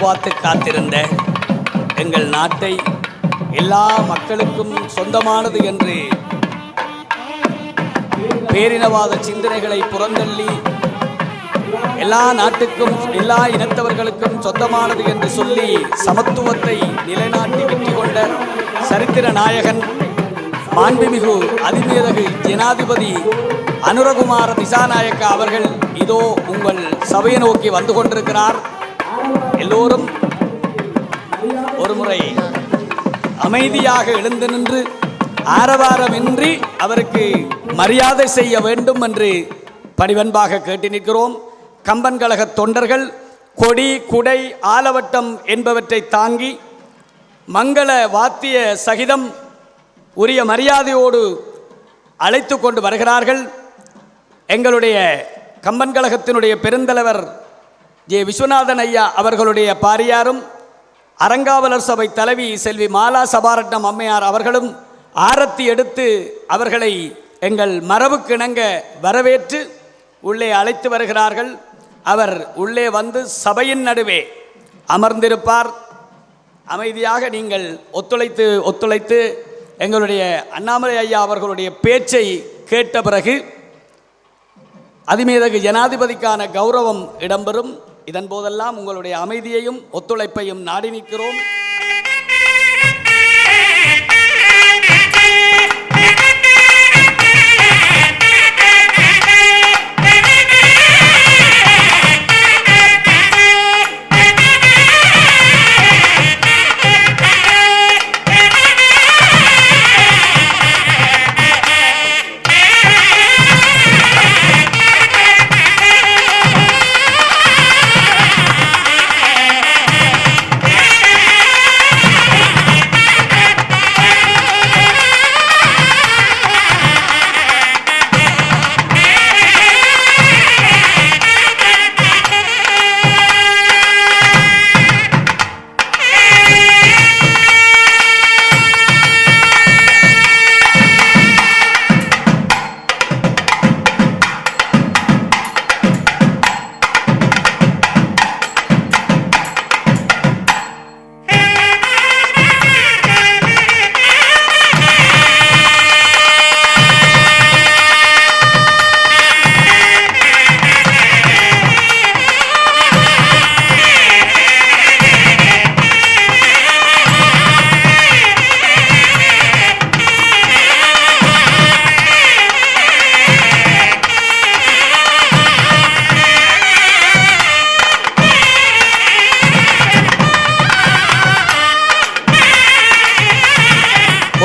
எதிர்பார்த்து காத்திருந்த எங்கள் நாட்டை எல்லா மக்களுக்கும் சொந்தமானது என்று பேரினவாத சிந்தனைகளை புறந்தள்ளி எல்லா நாட்டுக்கும் எல்லா இனத்தவர்களுக்கும் சொந்தமானது என்று சொல்லி சமத்துவத்தை நிலைநாட்டி வெற்றி கொண்ட சரித்திர நாயகன் மாண்புமிகு அதிமேதகு ஜனாதிபதி அனுரகுமார திசாநாயக்கா அவர்கள் இதோ உங்கள் சபையை நோக்கி வந்து கொண்டிருக்கிறார். எல்லோரும் ஒருமுறை அமைதியாக எழுந்து நின்று ஆரவாரமின்றி அவருக்கு மரியாதை செய்ய வேண்டும் என்று பணிவன்பாக கேட்டு நிற்கிறோம். கம்பன் கழக தொண்டர்கள் கொடி குடை ஆலவட்டம் என்பவற்றை தாங்கி மங்கள வாத்திய சகிதம் உரிய மரியாதையோடு அழைத்து கொண்டு வருகிறார்கள். எங்களுடைய கம்பன் கழகத்தினுடைய பெருந்தலைவர் ஜே விஸ்வநாதன் ஐயா அவர்களுடைய பாரியாரும் அறங்காவலர் சபை தலைவி செல்வி மாலா சபாரட்னம் அம்மையார் அவர்களும் ஆரத்தி எடுத்து அவர்களை எங்கள் மரபுக்கிணங்க வரவேற்று உள்ளே அழைத்து வருகிறார்கள். அவர் உள்ளே வந்து சபையின் நடுவே அமர்ந்திருப்பார். அமைதியாக நீங்கள் ஒத்துழைத்து எங்களுடைய அண்ணாமலை ஐயா அவர்களுடைய பேச்சை கேட்ட பிறகு அதிமேதகு ஜனாதிபதிக்கான கௌரவம் இடம்பெறும். இதன் போதெல்லாம் உங்களுடைய அமைதியையும் ஒத்துழைப்பையும் நாடி நிற்கிறோம்.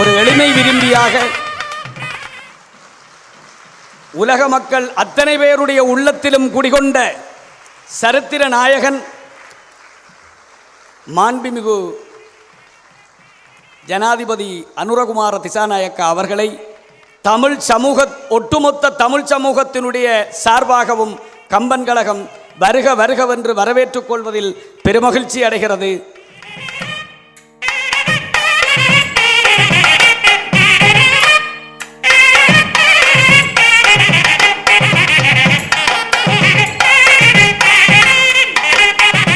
ஒரு எளிமை விரும்பியாக உலக மக்கள் அத்தனை பேருடைய உள்ளத்திலும் குடிகொண்ட சரித்திர நாயகன் மாண்புமிகு ஜனாதிபதி அனுரகுமார திசாநாயக்கா அவர்களை ஒட்டுமொத்த தமிழ் சமூகத்தினுடைய சார்பாகவும் கம்பன் கழகம் வருக வருகவென்று வரவேற்றுக் கொள்வதில் பெருமகிழ்ச்சி அடைகிறது.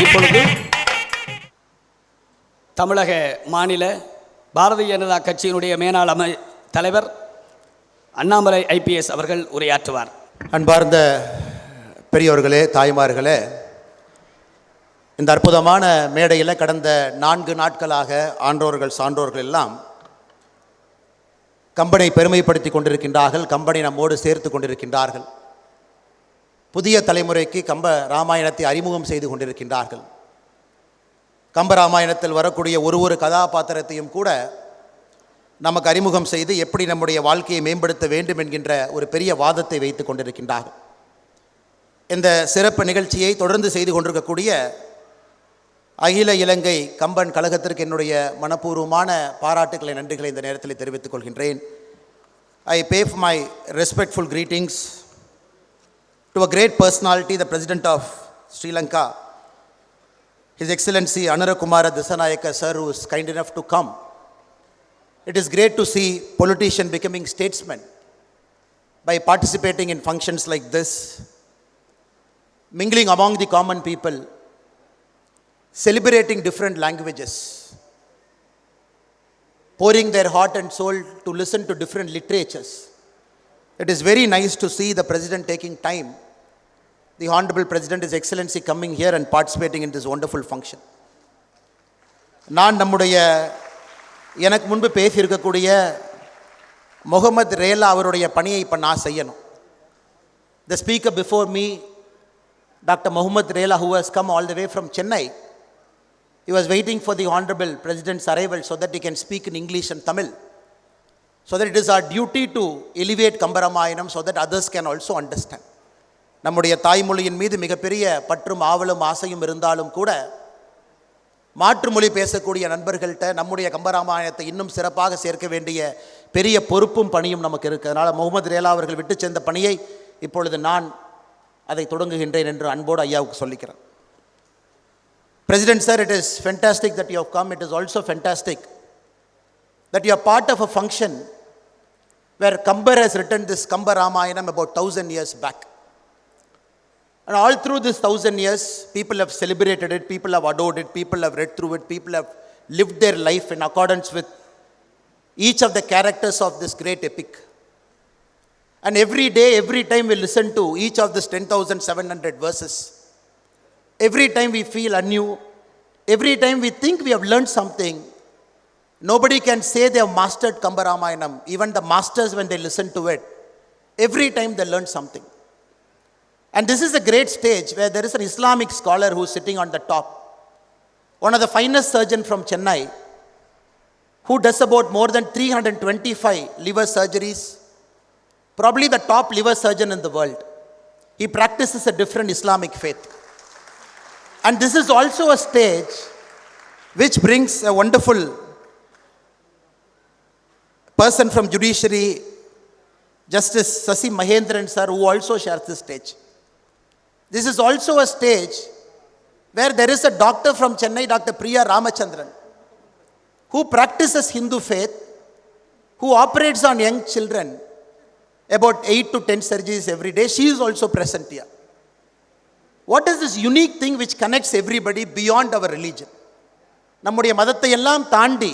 இப்பொழுது தமிழக மாநில பாரதிய ஜனதா கட்சியினுடைய மேலாள் தலைவர் அண்ணாமலை ஐபிஎஸ் அவர்கள் உரையாற்றுவார். அன்பார்ந்த பெரியோர்களே, தாய்மார்களே, இந்த அற்புதமான மேடையில் கடந்த 4 நாட்களாக ஆன்றோர்கள் சான்றோர்கள் எல்லாம் கம்பனை பெருமைப்படுத்தி கொண்டிருக்கின்றார்கள். கம்பனை நம்மோடு சேர்த்து கொண்டிருக்கின்றார்கள். புதிய தலைமுறைக்கு கம்ப ராமாயணத்தை அறிமுகம் செய்து கொண்டிருக்கின்றார்கள். கம்ப ராமாயணத்தில் வரக்கூடிய ஒரு கதாபாத்திரத்தையும் கூட நமக்கு அறிமுகம் செய்து எப்படி நம்முடைய வாழ்க்கையை மேம்படுத்த வேண்டும் என்கின்ற ஒரு பெரிய வாதத்தை வைத்து கொண்டிருக்கின்றார்கள். இந்த சிறப்பு நிகழ்ச்சியை தொடர்ந்து செய்து கொண்டிருக்கக்கூடிய அகில இலங்கை கம்பன் கழகத்திற்கு என்னுடைய மனப்பூர்வமான பாராட்டுக்களை, நன்றிகளை இந்த நேரத்தில் தெரிவித்துக் கொள்கின்றேன். ஐ pay my respectful greetings to a great personality, the President of Sri Lanka, His Excellency Anurakkumara Dissanayake sir, who is kind enough to come. It is great to see politicians becoming statesmen by participating in functions like this, mingling among the common people, celebrating different languages, pouring their heart and soul to listen to different literatures. It is very nice to see the President taking time. The Honorable President, His Excellency, coming here and participating in this wonderful function. நான் நம்முடைய எனக்கு முன்பு பேசியிருக்கக்கூடிய முகமது ரேலா அவருடைய பணியை இப்போ நான் செய்யணும். The speaker before me, Dr. Mohammad Rela, who has come all the way from Chennai, he was waiting for the Honorable President's arrival so that he can speak in English and Tamil. So that it is our duty to elevate Kambaramayanam so that others can also understand. நம்முடைய தாய்மொழியின் மீது மிகப்பெரிய பற்றும் ஆவலும் ஆசையும் இருந்தாலும் கூட மாற்று மொழி பேசக்கூடிய நண்பர்கள்ட்ட நம்முடைய கம்பராமாயணத்தை இன்னும் சிறப்பாக சேர்க்க வேண்டிய பெரிய பொறுப்பும் பணியும் நமக்கு இருக்குது. அதனால் முகமது ரேலா அவர்கள் விட்டு சேர்ந்த பணியை இப்பொழுது நான் அதை தொடங்குகின்றேன் என்று அன்போடு ஐயாவுக்கு சொல்லிக்கிறேன். President sir, it is fantastic that you have come. It is also fantastic that you are part of a function where Kambar has written this Kamba Ramayanam about 1000 years back. And all through this 1000 years, people have celebrated it, people have adored it, people have read through it, people have lived their life in accordance with each of the characters of this great epic. And every day, every time we listen to each of these 10,700 verses, every time we feel anew, every time we think we have learned something. Nobody can say they have mastered Kamba Ramayanam. Even the masters, when they listen to it, every time they learn something. And this is a great stage where there is an Islamic scholar who is sitting on the top. One of the finest surgeons from Chennai, who does about more than 325 liver surgeries, probably the top liver surgeon in the world. He practices a different Islamic faith. And this is also a stage which brings a wonderful person from judiciary, Justice Sasi Mahendran sir, who also shares this stage. This is also a stage where there is a doctor from Chennai, Dr. Priya Ramachandran, who practices Hindu faith, who operates on young children, about 8 to 10 surgeries every day. She is also present here. What is this unique thing which connects everybody beyond our religion? நம்முடைய மதத்தை எல்லாம் தாண்டி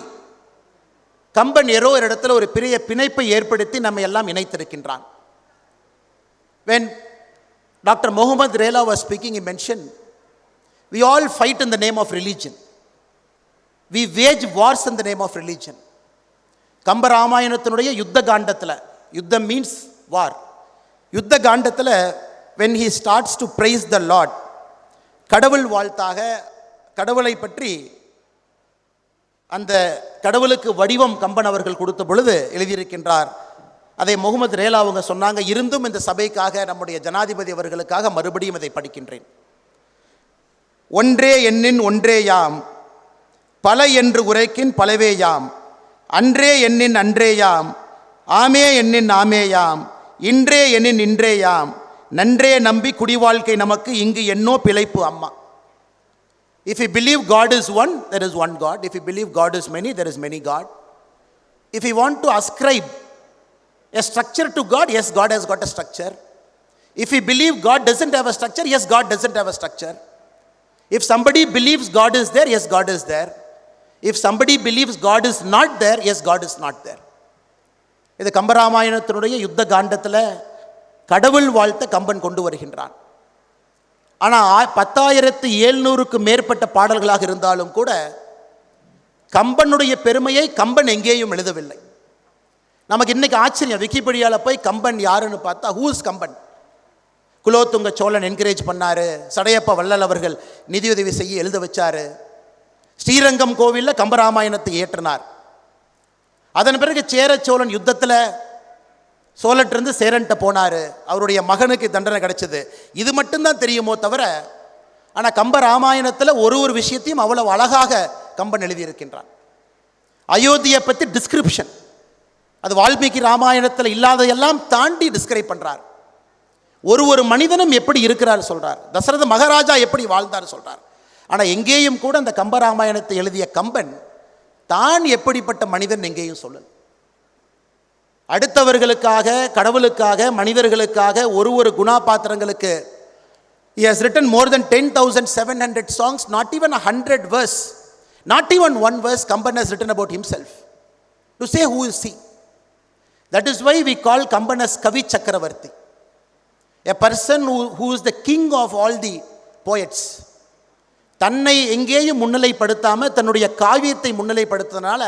கம்பன் ஏதோ ஒரு இடத்துல ஒரு பெரிய பிணைப்பை ஏற்படுத்தி நம்ம எல்லாம் இணைத்திருக்கின்றான். When Dr. Mohammad Rela was speaking, he mentioned, we all fight in the name of religion. We wage wars in the name of religion. கம்ப ராமாயணத்தினுடைய யுத்த காண்டத்தில், யுத்தம் மீன்ஸ் வார், யுத்த காண்டத்தில் when he starts to praise the Lord, கடவுள் வாழ்த்தாக கடவுளை பற்றி அந்த கடவுளுக்கு வடிவம் கம்பன் அவர்கள் கொடுத்த பொழுது எழுதியிருக்கின்றார். அதை முகமது ரேலா அவங்க சொன்னாங்க. இருந்தும் இந்த சபைக்காக நம்முடைய ஜனாதிபதி அவர்களுக்காக மறுபடியும் இதை படிக்கின்றேன். ஒன்றே எண்ணின் ஒன்றே யாம், பல என்று உரைக்கின் பலவே யாம், அன்றே எண்ணின் அன்றே யாம், ஆமே எண்ணின் ஆமே யாம், இன்றே எண்ணின் இன்றே யாம், நன்றே நம்பி குடிவாழ்க்கை நமக்கு இங்கு என்னோ பிழைப்பு அம்மா. If you believe God is one, there is one God. If you believe God is many, there is many God. If you want to ascribe a structure to God, yes, God has got a structure. If you believe God doesn't have a structure, yes, God doesn't have a structure. If somebody believes God is there, yes, God is there. If somebody believes God is not there, yes, God is not there. இது கம்பராமாயணத்தினுடைய யுத்த காண்டத்தில் கடவுள் வாழ்த்த கம்பன் கொண்டு வருகின்றான். ஆனால் 10,700க்கு மேற்பட்ட பாடல்களாக இருந்தாலும் கூட கம்பனுடைய பெருமையை கம்பன் எங்கேயும் எழுதவில்லை. நமக்கு இன்னைக்கு ஆச்சரியம், விக்கிபீடியாவில் போய் கம்பன் யாருன்னு பார்த்தா, ஹூஸ் கம்பன்? குலோத்துங்க சோழன் என்கரேஜ் பண்ணாரு, சடையப்ப வள்ளல் அவர்கள் நிதியுதவி செய்ய எழுத வச்சாரு, ஸ்ரீரங்கம் கோவிலில் கம்பராமாயணத்தை ஏற்றினார். அதன் பிறகு சேர சோழன் யுத்தத்தில் சோழற்றிருந்து சேரன்ட்ட போனார், அவருடைய மகனுக்கு தண்டனை கிடைச்சது. இது மட்டும்தான் தெரியுமோ தவிர, ஆனால் கம்ப ராமாயணத்தில் ஒரு விஷயத்தையும் அவ்வளவு அழகாக கம்பன் எழுதியிருக்கின்றான். அயோத்தியை பற்றி டிஸ்கிரிப்ஷன், அது வால்மீகி ராமாயணத்தில் இல்லாதையெல்லாம் தாண்டி டிஸ்கிரைப் பண்ணுறார். ஒரு மனிதனும் எப்படி இருக்கிறார் சொல்கிறார், தசரத மகாராஜா எப்படி வாழ்ந்தார் சொல்கிறார். ஆனால் எங்கேயும் கூட அந்த கம்ப ராமாயணத்தை எழுதிய கம்பன் தான் எப்படிப்பட்ட மனிதன் எங்கேயும் சொல்லல. அடுத்தவர்களுக்காக, கடவுளுக்காக, மனிதர்களுக்காக, ஒரு குணாபாத்திரங்களுக்கு He has written more than 10,700 songs, not even 100 verse, not even one verse Kamban has written about himself. To say who is he. That is why we call Kamban as Kavi Chakravarti. A person who is the king of all the poets. தன்னை எங்கேயும் முன்னிலைப்படுத்தாம தன்னுடைய காவியத்தை முன்னிலைப்படுத்துறதுனால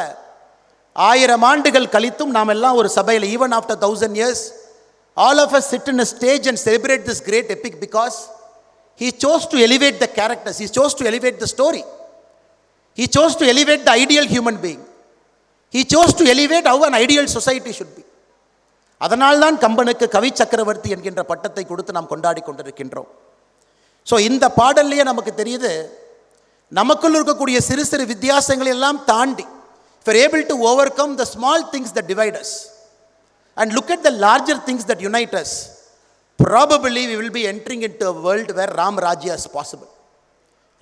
1000 ஆண்டுகள் கழித்தும் நாம் எல்லாம் ஒரு சபையில், even after 1000 years, all of us sit in a stage and celebrate this great epic because he chose to elevate the characters, he chose to elevate the story, he chose to elevate the ideal human being, he chose to elevate how an ideal society should be. அதனால்தான் கம்பனுக்கு கவி சக்கரவர்த்தி என்கின்ற பட்டத்தை கொடுத்து நாம் கொண்டாடி கொண்டிருக்கின்றோம். So இந்த பாடல்லையே நமக்கு தெரியுது, நமக்குள் இருக்கக்கூடிய சிறு சிறு வித்தியாசங்களை எல்லாம் தாண்டி, if we are able to overcome the small things that divide us and look at the larger things that unite us, probably we will be entering into a world where Ram Rajya is possible.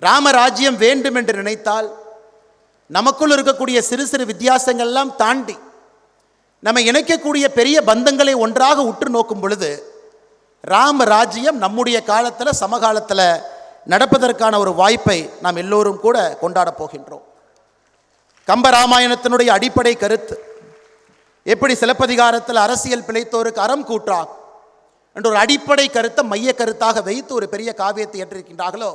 Rama ராஜ்யம் வேண்டும் என்று நினைத்தால் நமக்குள் இருக்கக்கூடிய சிறு சிறு வித்தியாசங்கள் எல்லாம் தாண்டி நம்ம இணைக்கக்கூடிய பெரிய பந்தங்களை ஒன்றாக உற்று நோக்கும் பொழுது ராம ராஜ்யம் நம்முடைய காலத்தில் சமகாலத்தில் நடப்பதற்கான ஒரு வாய்ப்பை நாம் எல்லோரும் கூட கொண்டாட போகின்றோம். கம்பராமாயணத்தினுடைய அடிப்படை கருத்து எப்படி சிலப்பதிகாரத்தில் அரசியல் பிழைத்தோருக்கு அறம் கூற்றாகும் என்ற ஒரு அடிப்படை கருத்தை மைய கருத்தாக வைத்து ஒரு பெரிய காவியத்தை ஏற்றிருக்கின்றார்களோ,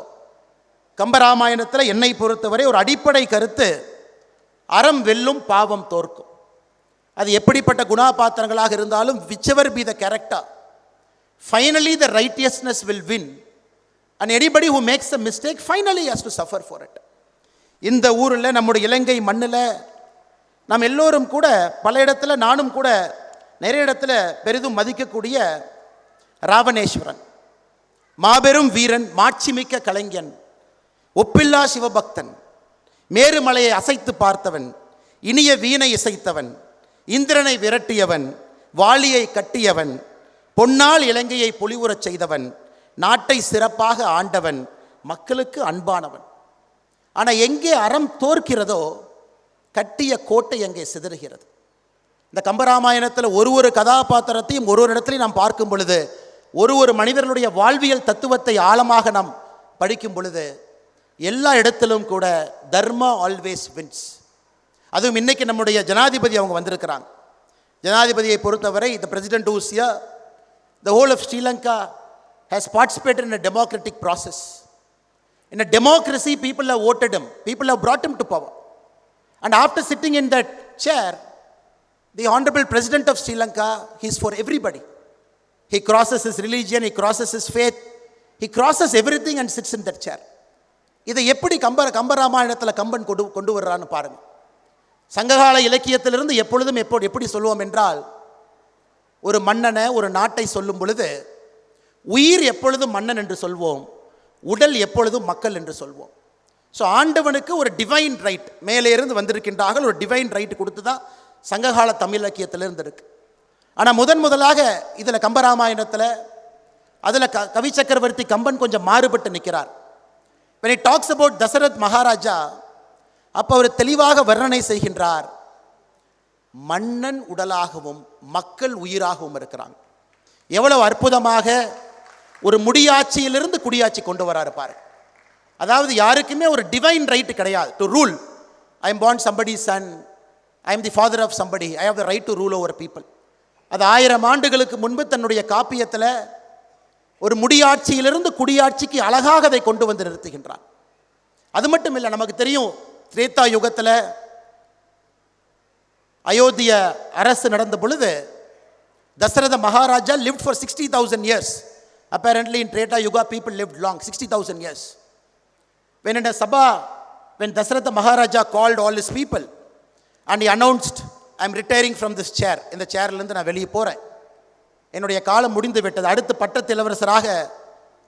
கம்பராமாயணத்தில் என்னை பொறுத்தவரை ஒரு அடிப்படை கருத்து அறம் வெல்லும் பாவம் தோற்கும். அது எப்படிப்பட்ட குணாபாத்திரங்களாக இருந்தாலும், whichever be the character, finally the righteousness will win and anybody who makes a mistake finally has to suffer for it. இந்த ஊரில் நம்முடைய இலங்கை மண்ணில் நாம் எல்லோரும் கூட பல இடத்துல, நானும் கூட நிறைய இடத்துல பெரிதும் மதிக்கக்கூடிய ராவணேஸ்வரன், மாபெரும் வீரன், மாட்சிமிக்க கலைஞன், ஒப்பில்லா சிவபக்தன், மேருமலையை அசைத்து பார்த்தவன், இனிய வீணை இசைத்தவன், இந்திரனை விரட்டியவன், வாளியை கட்டியவன், பொன்னால் இலங்கையை பொலிவுறச் செய்தவன், நாட்டை சிறப்பாக ஆண்டவன், மக்களுக்கு அன்பானவன். ஆனால் எங்கே அறம் தோற்கிறதோ கட்டிய கோட்டை அங்கே சிதறுகிறது. இந்த கம்பராமாயணத்தில் ஒரு கதாபாத்திரத்தையும் ஒரு இடத்துலையும் நாம் பார்க்கும் பொழுது, ஒரு மனிதர்களுடைய வாழ்வியல் தத்துவத்தை ஆழமாக நாம் படிக்கும் பொழுது எல்லா இடத்திலும் கூட தர்மா ஆல்வேஸ் வின்ஸ். அதுவும் இன்னைக்கு நம்முடைய ஜனாதிபதி அவங்க வந்திருக்கிறாங்க. ஜனாதிபதியை பொறுத்தவரை the president who is here, the whole of Sri Lanka has participated in a democratic process. In a democracy, people have voted him, people have brought him to power, and after sitting in that chair, the honorable president of Sri Lanka, he is for everybody. He crosses his religion, he crosses his faith, he crosses everything and sits in that chair. இதை எப்படி கம்பராமாயணத்தில் கம்பன் கொண்டு வர்றான்னு பாருங்க. சங்ககால இலக்கியத்திலிருந்து எப்பொழுதும் எப்படி சொல்லுவோம் என்றால், ஒரு மன்னனை, ஒரு நாட்டை சொல்லும் பொழுது உயிர் எப்பொழுதும் மன்னன் என்று சொல்வோம், உடல் எப்பொழுதும் மக்கள் என்று சொல்வோம். ஸோ ஆண்டவனுக்கு ஒரு டிவைன் ரைட் மேலே இருந்து வந்திருக்கின்றார்கள், ஒரு டிவைன் ரைட் கொடுத்து தான் சங்ககால தமிழ் இலக்கியத்திலிருந்து இருக்கு. ஆனால் முதலாக இதில் கம்பராமாயணத்தில் அதில் கவி சக்கரவர்த்தி கம்பன் கொஞ்சம் மாறுபட்டு நிற்கிறார். when he talks about Dasarath Maharaja, அப்போ அவர் தெளிவாக வர்ணனை செய்கின்றார், மன்னன் உடலாகவும் மக்கள் உயிராகவும் இருக்கிறாங்க. எவ்வளவு அற்புதமாக ஒரு முடியாட்சியிலிருந்து குடியாட்சி கொண்டு வராரு பாரு. அதாவது யாருக்குமே ஒரு டிவைன் ரைட் கிடையாது to rule. I am born somebody's son, I am the father of somebody, I have the right to rule over people. அது 1000 ஆண்டுகளுக்கு முன்பு தன்னுடைய காப்பியத்தில் ஒரு முடியாட்சியிலிருந்து குடியாட்சிக்கு அழகாக அதை கொண்டு வந்து நிறுத்துகின்றார். அது மட்டும் இல்லை, நமக்கு தெரியும் திரேதா யுகத்தில் அயோத்திய அரசு நடந்த பொழுது Dasaratha Maharaja lived for 60,000 years. Apparently in Treta Yuga people lived long, 60,000 years. When in a sabha, when Dasharatha Maharaja called all his people and he announced, I am retiring from this chair, இந்த சேர்லேருந்து நான் வெளியே போகிறேன், என்னுடைய காலம் முடிந்து விட்டது, அடுத்து பட்டத்து இளவரசராக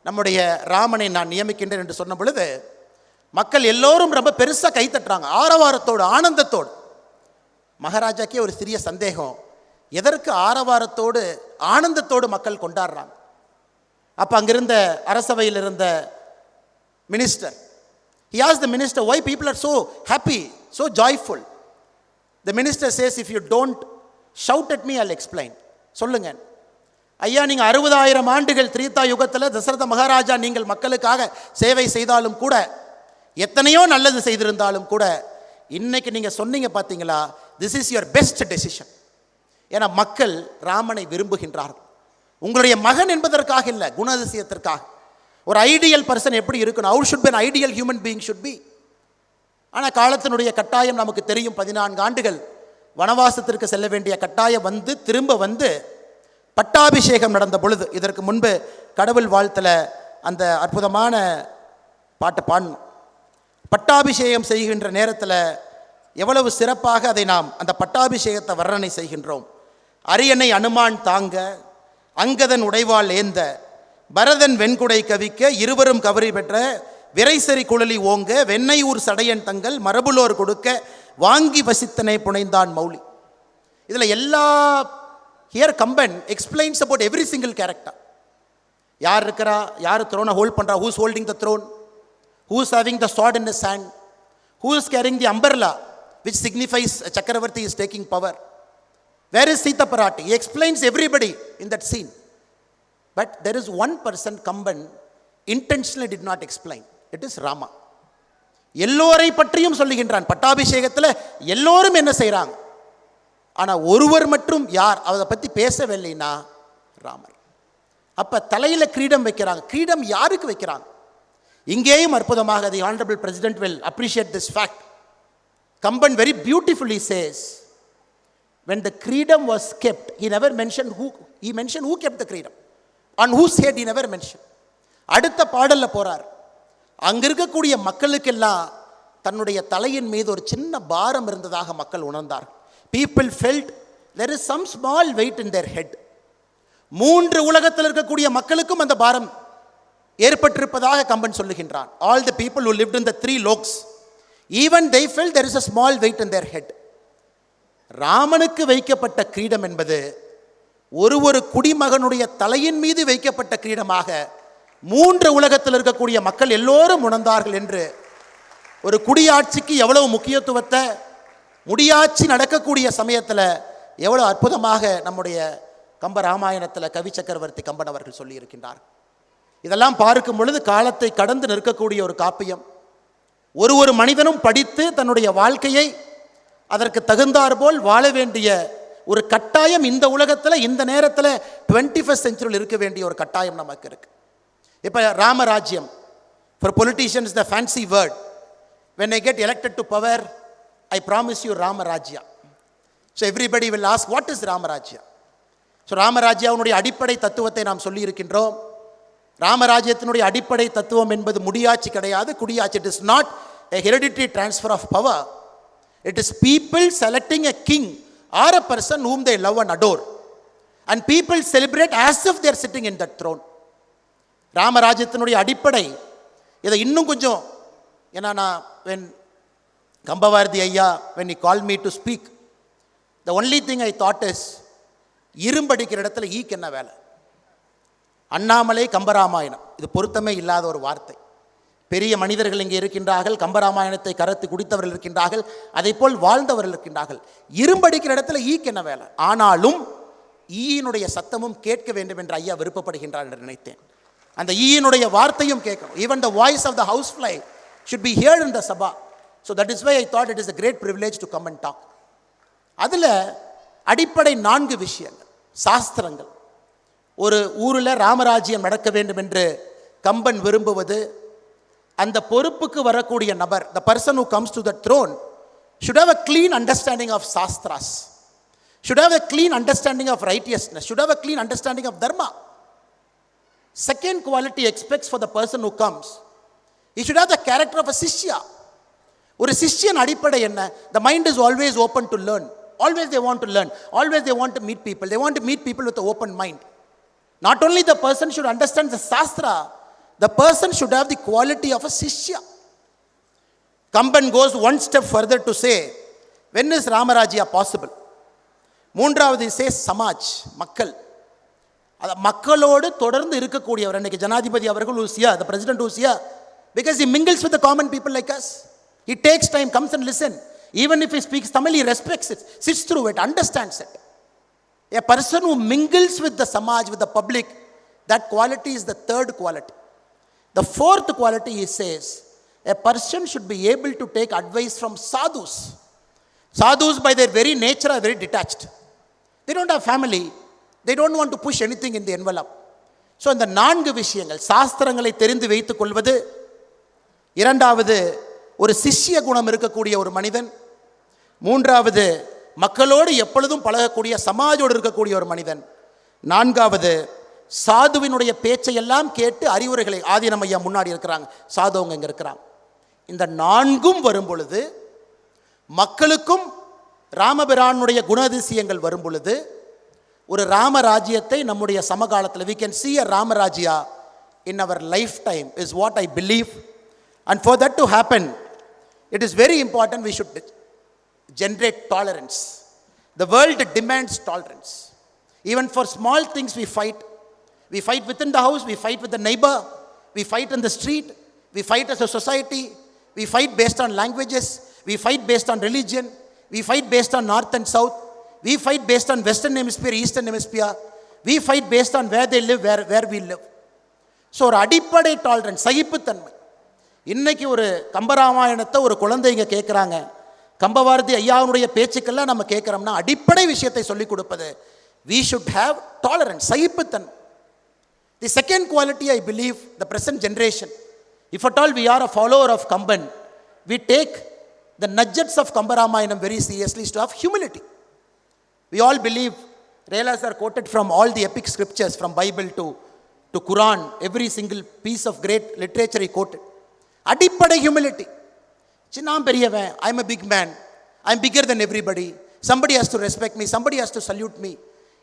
நம்முடைய ராமனை நான் நியமிக்கின்றேன் என்று சொன்ன பொழுது மக்கள் எல்லோரும் ரொம்ப பெருசாக கைத்தட்டுறாங்க, ஆரவாரத்தோடு, ஆனந்தத்தோடு. மகாராஜாக்கே ஒரு சிறிய சந்தேகம், எதற்கு ஆரவாரத்தோடு ஆனந்தத்தோடு மக்கள் கொண்டாடுறாங்க? அப்போ அங்கிருந்த அரசவையில் இருந்த minister, he asked the minister, why people are so happy, so joyful? The minister says, if you don't shout at me, I'll explain. சொல்லுங்க. ஐயா நீங்கள் 60,000 ஆண்டுகள் திரேதா யுகத்தில் தசரத மகாராஜா நீங்கள் மக்களுக்காக சேவை செய்தாலும் கூட, எத்தனையோ நல்லது செய்திருந்தாலும் கூட, இன்னைக்கு நீங்கள் சொன்னீங்க பார்த்தீங்களா, this is your best decision. ஏன்னா மக்கள் ராமனை விரும்புகின்றார்கள். உங்களுடைய மகன் என்பதற்காக இல்லை, குணாதிசயத்திற்காக. ஒரு ஐடியல் பர்சன் எப்படி இருக்கணும், how should be an ideal human being should be. ஆனால் காலத்தினுடைய கட்டாயம் நமக்கு தெரியும். 14 ஆண்டுகள் வனவாசத்திற்கு செல்ல வேண்டிய கட்டாயம் வந்து திரும்ப வந்து பட்டாபிஷேகம் நடந்த பொழுது, இதற்கு முன்பு கடவுள் வாழ்த்துல அந்த அற்புதமான பாட்டை பாடணும். பட்டாபிஷேகம் செய்கின்ற நேரத்தில் எவ்வளவு சிறப்பாக அதை நாம் அந்த பட்டாபிஷேகத்தை வர்ணனை செய்கின்றோம். அரியணை அனுமான் தாங்க, அங்கதன் உடைவாள் ஏந்த, பரதன் வெண்குடை கவிக்க, இருவரும் கவரி பெற்ற, விரைசரி குழலி ஓங்க, வெண்ணெய் ஊர் சடையன் தங்கள், மரபுலோர் கொடுக்க, வாங்கி வசித்தனை புனைந்தான் மௌலி. இதில் எல்லா here Kamban explains about every single character. யார் இருக்கிறா, யார் த்ரோனை ஹோல்ட் பண்ணுறா, who's holding the throne, who's having the sword in his hand, who is carrying the umbrella which signifies Chakravarti is taking power, where is Sita Parati. He explains everybody in that scene. But there is one person Kamban intentionally did not explain. It is Rama. எல்லோரை பற்றியும் சொல்லுகின்றான். பட்டாபிஷேகத்தில் எல்லோரும் என்ன செய்கிறாங்க, ஆனால் ஒருவர் மட்டும் யார் அதை பற்றி பேசவில்லைன்னா ராமர். அப்போ தலையில் கிரீடம் வைக்கிறாங்க. கிரீடம் யாருக்கு வைக்கிறாங்க? இங்கேயும் அற்புதமாக தி honourable president will appreciate this fact. Kamban very beautifully says, when the freedom was kept, he never mentioned who, he mentioned who kept the freedom, on whose head he never mentioned. அடுத்த பாடல்ல போறார், அங்க இருக்கக்கூடிய மக்களுக்கெல்லாம் தன்னுடைய தலையின் மீது ஒரு சின்ன பாரம் இருந்ததாக மக்கள் உணர்ந்தார். People felt there is some small weight in their head. 3 உலகத்தில் இருக்கக்கூடிய மக்களுக்கும் அந்த பாரம் ஏற்பட்டிருப்பதாக கம்பன் சொல்லுகின்றான். All the people who lived in the 3 loks, even they felt there is a small weight in their head. ராமனுக்கு வைக்கப்பட்ட கிரீடம் என்பது ஒரு குடிமகனுடைய தலையின் மீது வைக்கப்பட்ட கிரீடமாக 3 உலகத்தில் இருக்கக்கூடிய மக்கள் எல்லோரும் உணர்ந்தார்கள் என்று. ஒரு குடியாட்சிக்கு எவ்வளவு முக்கியத்துவத்தை, முடியாட்சி நடக்கக்கூடிய சமயத்தில் எவ்வளவு அற்புதமாக நம்முடைய கம்ப ராமாயணத்தில் கவி சக்கரவர்த்தி கம்பன் அவர்கள் சொல்லி இருக்கின்றார். இதெல்லாம் பார்க்கும் பொழுது காலத்தை கடந்து நிற்கக்கூடிய ஒரு காப்பியம். ஒரு மனிதனும் படித்து தன்னுடைய வாழ்க்கையை அதற்கு தகுந்தார் போல் வாழ வேண்டிய ஒரு கட்டாயம் இந்த உலகத்தில் இந்த நேரத்தில் 21st century இருக்க வேண்டிய ஒரு கட்டாயம் நமக்கு இருக்கு. இப்போ Ramarajyam, for politicians the fancy word. when I get elected to power, I promise you Ramarajya. so everybody will ask, what is Ramarajya? so ராமராஜ்யாவுடைய அடிப்படை தத்துவத்தை நாம் சொல்லி இருக்கின்றோம். ராமராஜ்யத்தினுடைய அடிப்படை தத்துவம் என்பது முடியாட்சி கிடையாது, குடியாட்சி. It is not a hereditary transfer of power. It is people selecting a king or a person whom they love and adore, and people celebrate as if they are sitting in that throne. ராமராஜ்யத்தினுடைய அடிப்படை இதை இன்னும் கொஞ்சம், ஏன்னா நான் when கம்பவாரதி ஐயா when he called me to speak, the only thing I thought is, இரும்படிக்கிற இடத்துல ஈக்கு என்ன வேலை? அண்ணாமலை கம்பராமாயணம், இது பொருத்தமே இல்லாத ஒரு வார்த்தை. பெரிய மனிதர்கள் இங்கே இருக்கின்றார்கள், கம்பராமாயணத்தை கரத்து குடித்தவர்கள் இருக்கின்றார்கள், அதை போல் வாழ்ந்தவர்கள் இருக்கின்றார்கள். இரும்படிக்கிற இடத்துல ஈக்கு என்ன வேலை? ஆனாலும் ஈயினுடைய சத்தமும் கேட்க வேண்டும் என்று ஐயா விருப்பப்படுகின்றார் என்று நினைத்தேன். அந்த ஈயினுடைய வார்த்தையும் கேட்கணும். Even the voice of the house fly should be heard in the sabha. So that is why I thought it is a great privilege to come and talk. அதில் அடிப்படை 4 விஷயங்கள், சாஸ்திரங்கள். ஒரு ஊரில் ராமராஜ்யம் நடக்க வேண்டும் என்று கம்பன் விரும்புவது, அந்த பொறுப்புக்கு வரக்கூடிய நபர், the person who comes to the throne should have a clean understanding of sastras, should have a clean understanding of righteousness, should have a clean understanding of dharma. Second quality expects for the person who comes, he should have the character of a sishya. ஒரு சிஷ்யன் அடிப்படை என்ன? The mind is always open to learn, always they want to learn, always they want to meet people, they want to meet people with an open mind. Not only the person should understand the sastra, the person should have the quality of a sishya. Kamban goes one step further to say, when is Ramarajya possible? மூன்றாவது he says Samaj, மக்கள். மக்களோடு தொடர்ந்து இருக்கக்கூடியவர். அன்னைக்கு ஜனாதிபதி அவர்கள் ஊசியா, the president ஊசியா, because he mingles with the common people like us. He takes time, comes and listen. Even if he speaks Tamil, he respects it, sits through it, understands it. A person who mingles with the samaj, with the public, that quality is the third quality. The fourth quality, he says, a person should be able to take advice from sadhus. Sadhus by their very nature are very detached. They don't have family. They don't want to push anything in the envelope. So இந்த 4 விஷயங்கள், சாஸ்திரங்களை தெரிந்து வைத்துக் கொள்வது, இரண்டாவது ஒரு சிஷ்ய குணம் இருக்கக்கூடிய ஒரு மனிதன், மூன்றாவது மக்களோடு எப்பொழுதும் பழகக்கூடிய சமாஜோடு இருக்கக்கூடிய ஒரு மனிதன், நான்காவது சாதுவினுடைய பேச்சையெல்லாம் கேட்டு அறிவுரைகளை, ஆதீனம் ஐயா முன்னாடி இருக்கிறாங்க, சாதுவங்க இங்கே இருக்கிறாங்க. இந்த 4ம் வரும் பொழுது, மக்களுக்கும் ராமபிரானுடைய குணாதிசயங்கள் வரும் பொழுது, ஒரு ராமராஜ்யத்தை நம்முடைய சமகாலத்தில் we can see a ராமராஜ்யா in our lifetime is what I believe. And for that to happen, it is very important we should generate tolerance. The world demands tolerance. Even for small things we fight. We fight within the house, we fight with the neighbor, we fight in the street, we fight as a society, we fight based on languages, we fight based on religion, we fight based on north and south, we fight based on western hemisphere, eastern hemisphere, we fight based on where they live, where we live. So ஒரு அடிப்படை tolerance, சகிப்புத்தன்மை. இன்னைக்கு ஒரு கம்பராமாயணத்தை ஒரு குழந்தைங்க கேட்குறாங்க, கம்பபாரதி ஐயாவுடைய பேச்சுக்கெல்லாம் நம்ம கேட்குறோம்னா அடிப்படை விஷயத்தை சொல்லிக் கொடுப்பது, we should have tolerance, சகிப்புத்தன்மை. The second quality I believe the present generation, if at all we are a follower of Kamban, we take the nuggets of Kambaramayanam very seriously, is to have humility. We all believe, Relas are quoted from all the epic scriptures, from Bible to Quran, every single piece of great literature he quoted. அடிப்படை humility. நான் பெரியவன், I'm a big man, I'm bigger than everybody, somebody has to respect me, somebody has to salute me.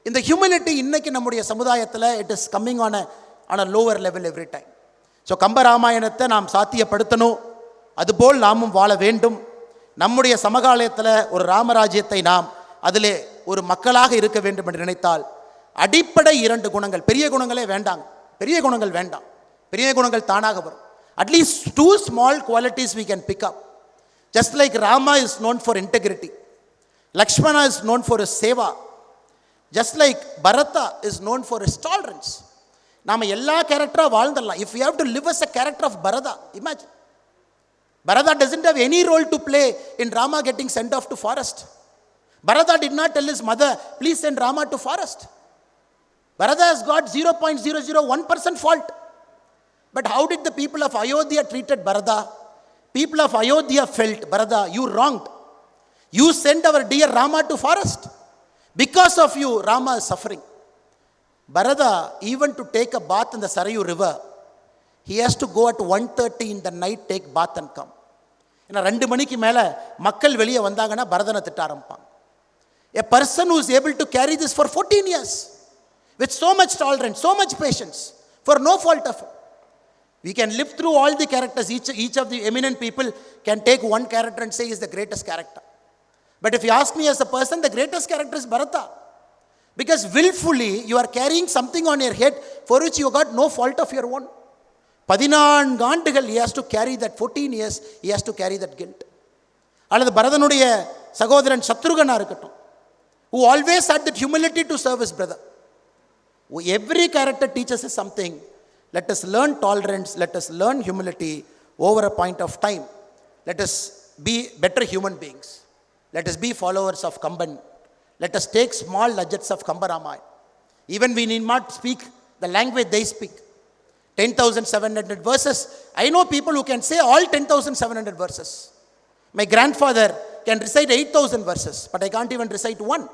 இந்த humility இன்னைக்கு நம்முடைய சமுதாயத்தில் it is coming on a lower level every time. So கம்பராமாயணத்தை நாம் சாத்தியப்படுத்தணும், அதுபோல் நாமும் வாழ வேண்டும். நம்முடைய சமகாலத்தில் ஒரு ராமராஜ்யத்தை நாம் அதிலே ஒரு மக்களாக இருக்க வேண்டும் என்று நினைத்தால் அடிப்படை 2 குணங்கள், பெரிய குணங்களே வேண்டாங்க, பெரிய குணங்கள் வேண்டாம், பெரிய குணங்கள் தானாக வரும். At least 2 small qualities we can pick up. Just like Rama is known for integrity, Lakshmana is known for his seva, just like Bharata is known for his tolerance. நாம எல்லா கேரக்டராக வாழ்ந்துடலாம். If we have to live as a character of Bharata, imagine. Bharata doesn't have any role to play in Rama getting sent off to forest. Bharata did not tell his mother, please send Rama to forest. Bharata has got 0.001% fault. But how did the people of Ayodhya treated Bharata? People of Ayodhya felt, Bharata, you wronged. You sent our dear Rama to forest. Because of you, Rama is suffering. Bharata, even to take a bath in the Sarayu river, he has to go at 1:30 in the night, take bath and come. ஏன்னா 2 மணிக்கு மேலே மக்கள் வெளியே வந்தாங்கன்னா பரதனை திட்ட ஆரம்பிப்பாங்க. A person who is able to carry this for 14 years with so much tolerance, so much patience, for no fault of it. We can live through all the characters. Each of the eminent people can take one character and say he is the greatest character. But if you ask me as a person, the greatest character is Bharata. Because willfully you are carrying something on your head for which you got no fault of your own. 14 ஆண்டுகள் he has to carry that, 14 years he has to carry that guilt. அல்லது பரதனுடைய சகோதரன் சத்ருகனா இருக்கட்டும், who always had that humility to serve his brother. Every character teaches us something. Let us learn tolerance, let us learn humility over a point of time. Let us be better human beings. Let us be followers of Kamban. Let us take small nuggets of Kambaramayan. Even we need not speak the language they speak. 10,700 verses. I know people who can say all 10,700 verses. My grandfather can recite 8,000 verses, but I can't even recite one.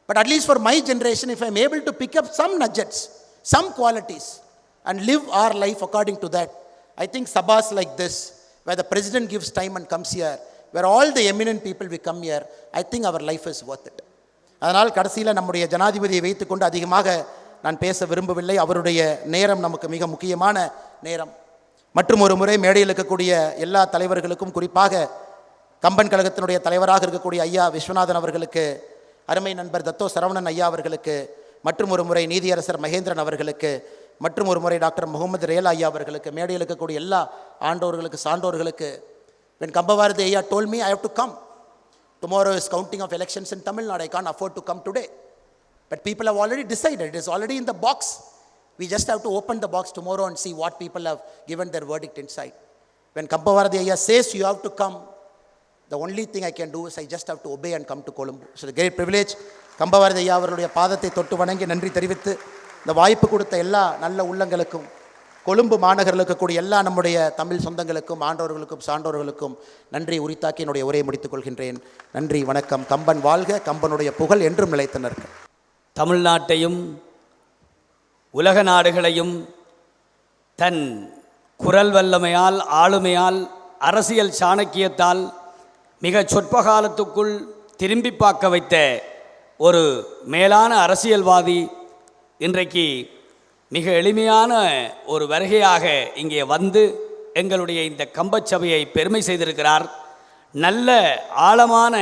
But at least for my generation, if I am able to pick up some nuggets, some qualities, and live our life according to that, I think sabhas like this, where the president gives time and comes here, where all the eminent people will come here, I think our life is worth it. அதனால் கடைசியில் நம்முடைய ஜனாதிபதியை வைத்துக்கொண்டு அதிகமாக நான் பேச விரும்பவில்லை. அவருடைய நேரம் நமக்கு மிக முக்கியமான நேரம். மற்றும் ஒரு முறை மேடையில் இருக்கக்கூடிய எல்லா தலைவர்களுக்கும், குறிப்பாக கம்பன் கழகத்தினுடைய தலைவராக இருக்கக்கூடிய ஐயா விஸ்வநாதன் அவர்களுக்கு, அருமை நண்பர் தத்தோ சரவணன் ஐயா அவர்களுக்கு, மற்றும் ஒரு முறை நீதியரசர் மகேந்திரன் அவர்களுக்கு, மற்றும் ஒரு முறை டாக்டர் முகமது ரேலா ஐயா அவர்களுக்கு, மேடையில் இருக்கக்கூடிய எல்லா ஆண்டோர்களுக்கு, சான்றோர்களுக்கு, when Kambavaradhi ஐயா told me I have to come. Tomorrow is counting of elections in Tamil Nadu. I can't afford to come today. But people have already decided. It is already in the box. We just have to open the box tomorrow and see what people have given their verdict inside. When Kambavaradhi Ayya says you have to come, the only thing I can do is I just have to obey and come to Colombo. So the great privilege. Kambavaradhi Ayya அவருடைய பாதத்தை தொட்டு வணங்கி நன்றி தெரிவித்து இந்த வாய்ப்பு கொடுத்த எல்லா நல்ல உள்ளங்களுக்கும் கொழும்பு மாநகரில் இருக்கக்கூடிய எல்லா நம்முடைய தமிழ் சொந்தங்களுக்கும் ஆண்டோர்களுக்கும் சான்றோர்களுக்கும் நன்றி உரித்தாக்கி என்னுடைய உரையை முடித்துக் கொள்கின்றேன். நன்றி, வணக்கம். கம்பன் வாழ்க, கம்பனுடைய புகழ் என்றும் நிலைத்து நிற்க. தமிழ்நாட்டையும் உலக நாடுகளையும் தன் குரல் வல்லமையால், ஆளுமையால், அரசியல் சாணக்கியத்தால் மிக சொற்ப காலத்துக்குள் திரும்பி பார்க்க வைத்த ஒரு மேலான அரசியல்வாதி இன்றைக்கு மிக எளிமையான ஒரு வருகையாக இங்கே வந்து எங்களுடைய இந்த கம்பச்சபையை பெருமை செய்திருக்கிறார். நல்ல ஆழமான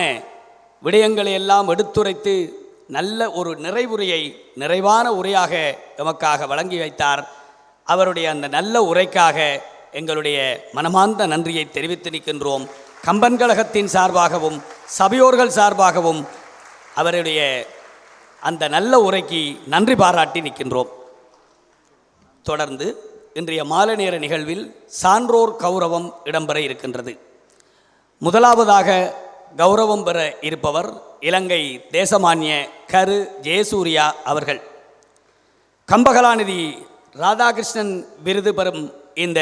விடயங்களை எல்லாம் எடுத்துரைத்து நல்ல ஒரு நிறைவுரையை, நிறைவான உரையாக எமக்காக வழங்கி வைத்தார். அவருடைய அந்த நல்ல உரைக்காக எங்களுடைய மனமார்ந்த நன்றியை தெரிவித்து நிற்கின்றோம். கம்பன் கழகத்தின் சார்பாகவும் சபையோர்கள் சார்பாகவும் அவருடைய அந்த நல்ல உரைக்கு நன்றி பாராட்டி நிற்கின்றோம். தொடர்ந்து இன்றைய மாலை நேர நிகழ்வில் சான்றோர் கௌரவம் இடம்பெற இருக்கின்றது. முதலாவதாக கௌரவம் பெற இருப்பவர் இலங்கை தேசமானிய கரு ஜெயசூர்யா அவர்கள். கம்பகலாநிதி ராதாகிருஷ்ணன் விருது பெறும் இந்த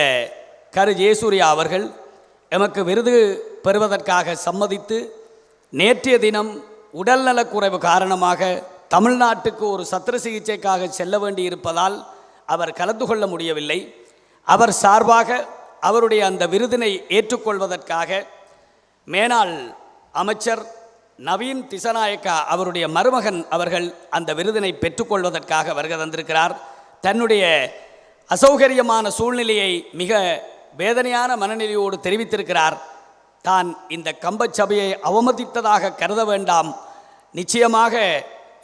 கரு ஜெயசூர்யா அவர்கள் எமக்கு விருது பெறுவதற்காக சம்மதித்து நேற்றைய தினம் உடல்நலக்குறைவு காரணமாக தமிழ்நாட்டுக்கு ஒரு சத்திர சிகிச்சைக்காக செல்ல வேண்டியிருப்பதால் அவர் கலந்து கொள்ள முடியவில்லை. அவர் சார்பாக அவருடைய அந்த விருதினை ஏற்றுக்கொள்வதற்காக மேனாள் அமைச்சர் நவீன் திசநாயக்கா அவருடைய மருமகன் அவர்கள் அந்த விருதினை பெற்றுக்கொள்வதற்காக வருகை தந்திருக்கிறார். தன்னுடைய அசௌகரியமான சூழ்நிலையை மிக வேதனையான மனநிலையோடு தெரிவித்திருக்கிறார். தான் இந்த கம்பச்சபையை அவமதித்ததாக கருத வேண்டாம், நிச்சயமாக